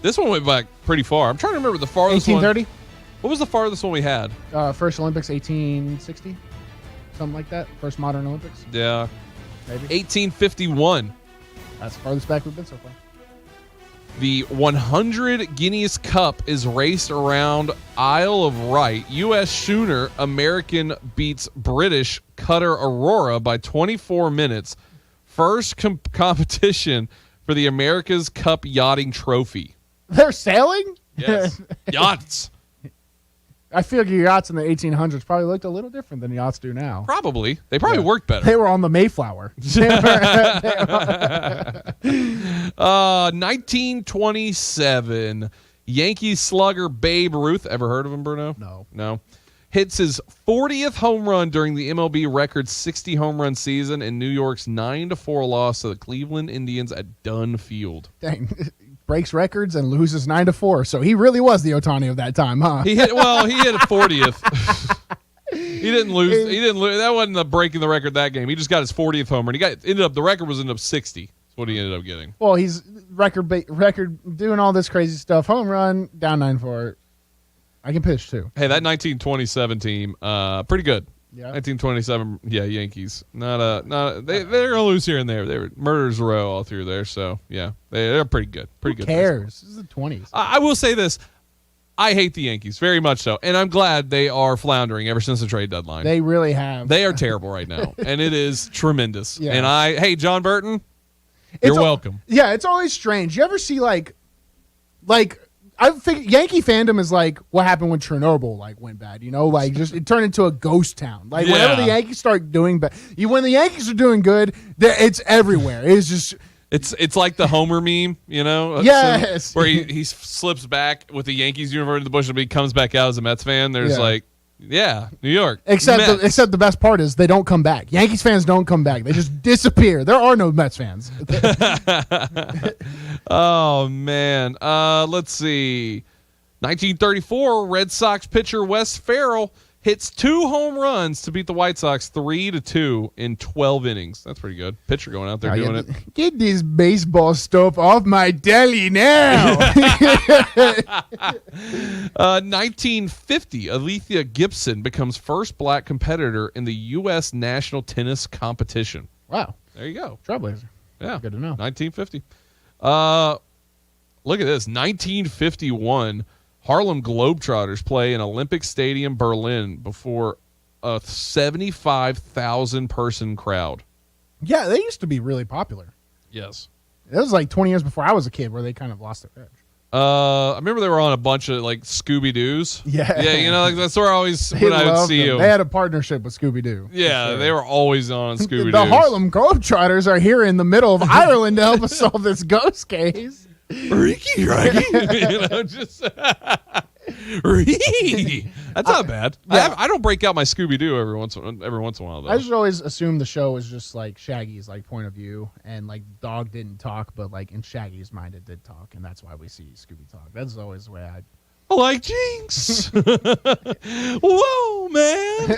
This one went back pretty far. I'm trying to remember the farthest 1830? What was the farthest one we had? First Olympics, 1860? Something like that? First modern Olympics? Yeah. Maybe. 1851. That's the farthest back we've been so far. The 100 Guineas Cup is raced around Isle of Wight. U.S. schooner American beats British cutter Aurora by 24 minutes. First competition for the America's Cup Yachting Trophy. They're sailing? Yes. Yachts. I feel like your yachts in the 1800s probably looked a little different than yachts do now. Probably. They probably worked better. They were on the Mayflower. 1927. Yankee slugger Babe Ruth. Ever heard of him, Bruno? No. Hits his 40th home run during the MLB record 60 home run season in New York's 9-4 loss to the Cleveland Indians at Dunn Field. Dang. Breaks records and loses 9-4. So he really was the Ohtani of that time, huh? He hit a 40th. He didn't lose. That wasn't the breaking the record that game. He just got his 40th homer. And the record was ended up 60. That's what he ended up getting. Well, he's record doing all this crazy stuff. Home run, down 9-4. I can pitch too. Hey, that 1927 team, pretty good. Yeah. 1927, Yankees. They're gonna lose here and there. They were murderers row all through there, so yeah, they're pretty good. Pretty good. Who cares? This is the 20s. I will say this: I hate the Yankees very much so, and I'm glad they are floundering ever since the trade deadline. They really have. They are terrible right now, and it is tremendous. Yeah. And hey, John Burton, you're welcome. Yeah, it's always strange. You ever see like I think Yankee fandom is like what happened when Chernobyl went bad, just it turned into a ghost town. Whenever the Yankees start doing bad, when the Yankees are doing good, it's everywhere. It's just it's like the Homer meme, Yes, where he slips back with the Yankees uniform in the bush and he comes back out as a Mets fan. There's New York. Except the best part is they don't come back. Yankees fans don't come back. They just disappear. There are no Mets fans. Oh, man. Let's see. 1934, Red Sox pitcher Wes Ferrell hits 2 home runs to beat the White Sox 3-2 in 12 innings. That's pretty good. Pitcher going out there doing it. Get this baseball stuff off my deli now. 1950, Alethea Gibson becomes first black competitor in the U.S. national tennis competition. Wow. There you go. Trailblazer. Yeah. Good to know. 1950. Look at this. 1951, Harlem Globetrotters play in Olympic Stadium, Berlin, before a 75,000 person crowd. Yeah, they used to be really popular. Yes. It was like 20 years before I was a kid where they kind of lost their edge. I remember they were on a bunch of Scooby-Doos. Yeah. Yeah, that's where I always, when I would see you. They had a partnership with Scooby-Doo. Yeah, sure. They were always on Scooby-Doo. The Harlem Globetrotters are here in the middle of Ireland to help us solve this ghost case. Ricky, just Ricky. That's not bad. Yeah. I don't break out my Scooby-Doo every once in a while, though. I just always assumed the show was just like Shaggy's like point of view, and like the dog didn't talk, but like in Shaggy's mind it did talk, and that's why we see Scooby talk. That's always the way I like Jinx. Whoa, man.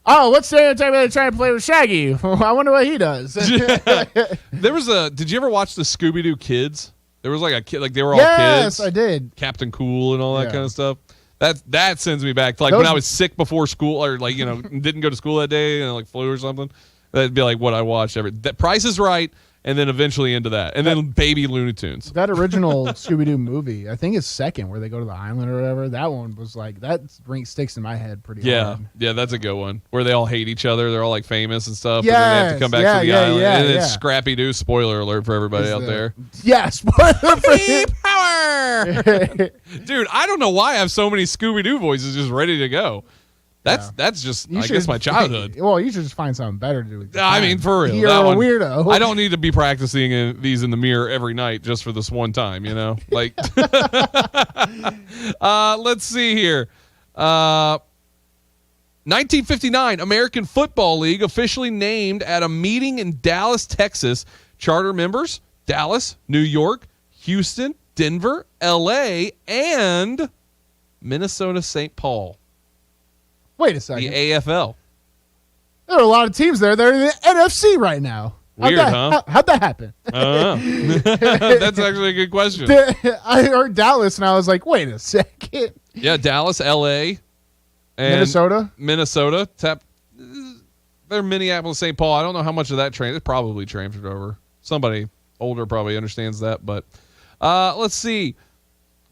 Oh, what's stereotype trying to play with Shaggy? I wonder what he does. There was did you ever watch the Scooby-Doo Kids? There was like a kid, like they were all Yes, kids. I did. Captain Cool and all that kind of stuff. That sends me back to like when I was sick before school, or like, didn't go to school that day and like flu or something. That'd be like what I watched that Price is Right, and then eventually into that, and then Baby Looney Tunes. That original Scooby-Doo movie, I think it's second, where they go to the island or whatever. That one was like, that sticks in my head pretty hard. Yeah, that's a good one. Where they all hate each other. They're all like famous and stuff. Yeah, and then they have to come back to the island. And then it's Scrappy Doo. Spoiler alert for everybody out there. Yeah, spoiler for power. Dude, I don't know why I have so many Scooby-Doo voices just ready to go. That's just, I guess, my childhood. Well, you should just find something better to do with your I time. mean, for real. You're a weirdo. I don't need to be practicing these in the mirror every night just for this one time, Like, let's see here. 1959, American Football League officially named at a meeting in Dallas, Texas. Charter members, Dallas, New York, Houston, Denver, L.A., and Minnesota St. Paul. Wait a second. The AFL. There are a lot of teams there. They're in the NFC right now. Weird, huh? How'd that happen? I don't know. That's actually a good question. I heard Dallas, and I was like, wait a second. Yeah, Dallas, L.A., and Minnesota. They're Minneapolis, St. Paul. I don't know how much of that it's probably transferred over. Somebody older probably understands that. But let's see.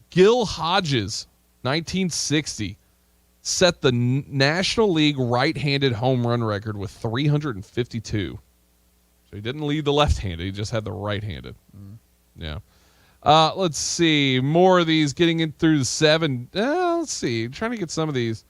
Gil Hodges, 1960. Set the National League right-handed home run record with 352. So he didn't lead the left-handed. He just had the right-handed. Yeah. Let's see. More of these getting in through the 7. Let's see. I'm trying to get some of these.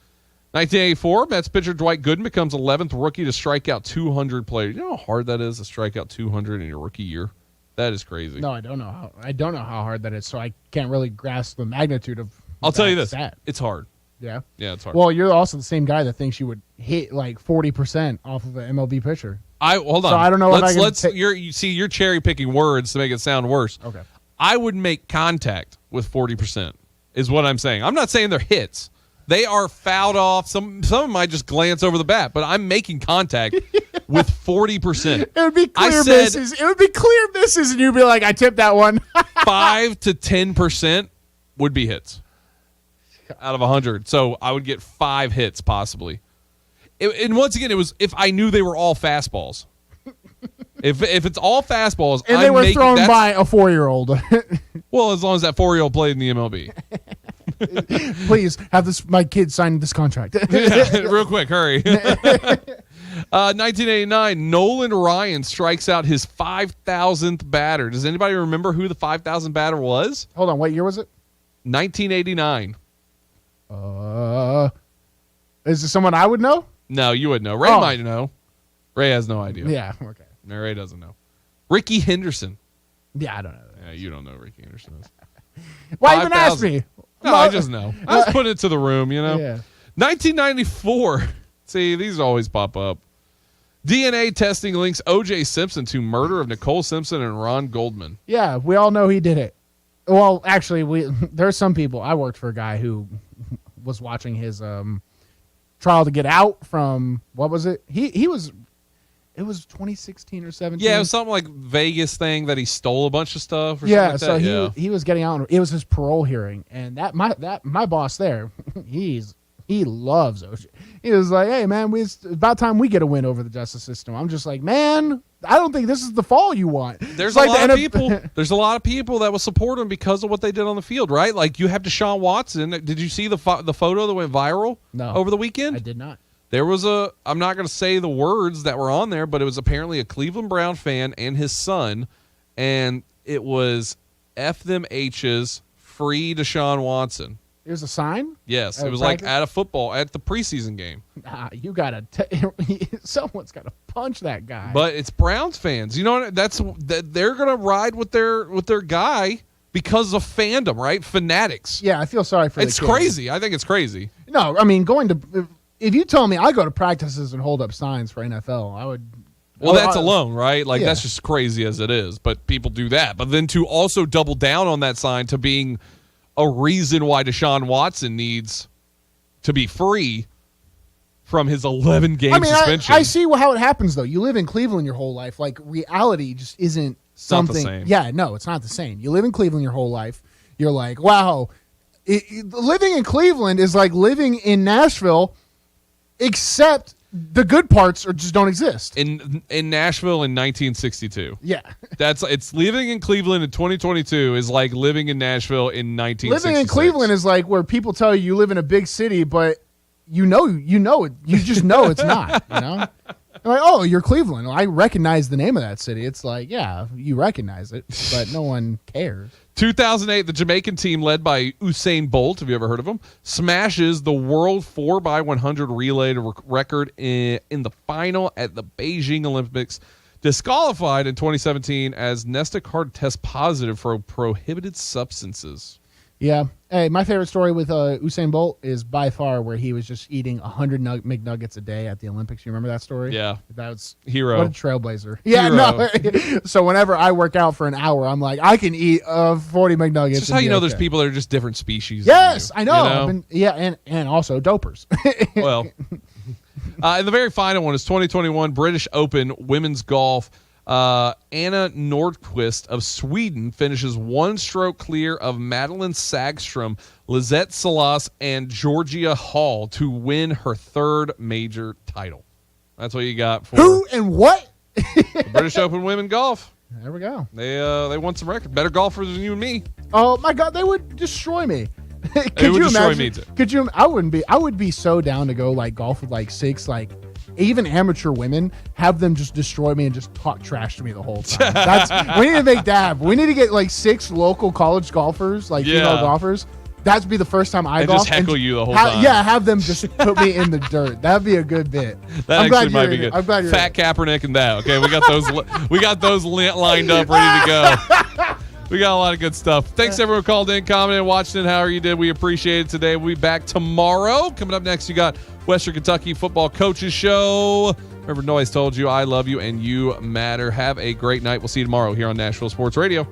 1984, Mets pitcher Dwight Gooden becomes 11th rookie to strike out 200 players. You know how hard that is to strike out 200 in your rookie year? That is crazy. No, I don't know how hard that is, so I can't really grasp the magnitude of I'll tell you this. Stat. It's hard. Yeah? Yeah, it's hard. Well, you're also the same guy that thinks you would hit like 40% off of an MLB pitcher. Hold on. So I don't know you're cherry picking words to make it sound worse. Okay. I would make contact with 40%, is what I'm saying. I'm not saying they're hits. They are fouled off. Some of them might just glance over the bat, but I'm making contact with 40%. It would be clear misses. It would be clear misses, and you'd be like, I tipped that one. 5 to 10% would be hits out of 100. So I would get 5 hits possibly. And once again, it was if I knew they were all fastballs. If it's all fastballs, and they were thrown by a 4-year-old. Well, as long as that 4-year-old played in the MLB. Please have my kid sign this contract. Real quick, hurry. 1989, Nolan Ryan strikes out his 5,000th batter. Does anybody remember who the 5,000th batter was? Hold on, what year was it? 1989. Is it someone I would know? No, you would know. Ray might know. Ray has no idea. Yeah, okay. No, Ray doesn't know. Ricky Henderson. Yeah, I don't know. Yeah, you don't know who Ricky Henderson is. Why even ask me? No, I just know. I just put it to the room, Yeah. 1994. See, these always pop up. DNA testing links O.J. Simpson to murder of Nicole Simpson and Ron Goldman. Yeah, we all know he did it. Well, actually, there's some people. I worked for a guy who was watching his trial to get out from, what was it? It was 2016 or 17. Yeah, it was something like Vegas thing that he stole a bunch of stuff. Or yeah, something like so he was getting out. It was his parole hearing, and my boss there, he loves OJ. He was like, "Hey man, it's about time we get a win over the justice system." I'm just like, man, I don't think this is the fall you want. There's a lot of people. There's a lot of people that will support him because of what they did on the field, right? Like you have Deshaun Watson. Did you see the photo that went viral over the weekend? I did not. There was I'm not going to say the words that were on there, but it was apparently a Cleveland Brown fan and his son, and it was F them H's, free Deshaun Watson. There's a sign? Yes, it was like at a football, at the preseason game. You gotta. Someone's gotta punch that guy. But it's Browns fans. You know what? They're gonna ride with their guy because of fandom, right? Fanatics. Yeah, I feel sorry for. It's crazy. I think it's crazy. No, I mean if you tell me I go to practices and hold up signs for NFL, I would. Well, that's alone, right? Like that's just crazy as it is. But people do that. But then to also double down on that sign to being a reason why Deshaun Watson needs to be free from his 11-game suspension. I see how it happens, though. You live in Cleveland your whole life. Like, reality just isn't something. Not the same. Yeah, no, it's not the same. You live in Cleveland your whole life. You're like, wow. Living in Cleveland is like living in Nashville, except the good parts just don't exist. In Nashville in 1962. Yeah. It's living in Cleveland in 2022 is like living in Nashville in 1966. Living in Cleveland is like where people tell you live in a big city, but you know it. You just know it's not, you know? They're like, oh, you're Cleveland. I recognize the name of that city. It's like, yeah, you recognize it, but no one cares. 2008, the Jamaican team led by Usain Bolt, have you ever heard of him, smashes the world 4x100 relay record in the final at the Beijing Olympics. Disqualified in 2017 as Nesta Card test positive for prohibited substances. Yeah. Hey, my favorite story with Usain Bolt is by far where he was just eating 100 McNuggets a day at the Olympics. You remember that story? Yeah. That's hero. What a trailblazer. Yeah, Hero. no. So whenever I work out for an hour, I'm like, I can eat 40 McNuggets. It's just how you know there's people that are just different species. Yes, I know. You know? And also dopers. Well, and the very final one is 2021 British Open women's golf. Anna Nordqvist of Sweden finishes one stroke clear of Madeline Sagstrom, Lizette Salas, and Georgia Hall to win her third major title. That's what you got for who and what? The British Open women golf. There we go. They won some records. Better golfers than you and me. Oh my God, they would destroy me. They would destroy me too. Could you? I would be so down to go like golf with like 6 like. Even amateur women, have them just destroy me and just talk trash to me the whole time. We need to make that. We need to get like 6 local college golfers, like female golfers. That'd be the first time I golf. Just heckle you the whole time. Yeah, have them just put me in the dirt. That'd be a good bit. That actually might be good. I'm glad you're Fat Kaepernick and that. Okay, we got those. We got those lined up, ready to go. We got a lot of good stuff. Thanks everyone who called in, commented, watching, however you did. We appreciate it today. We'll be back tomorrow. Coming up next, you got Western Kentucky Football Coaches Show. Remember, Noise told you I love you and you matter. Have a great night. We'll see you tomorrow here on Nashville Sports Radio.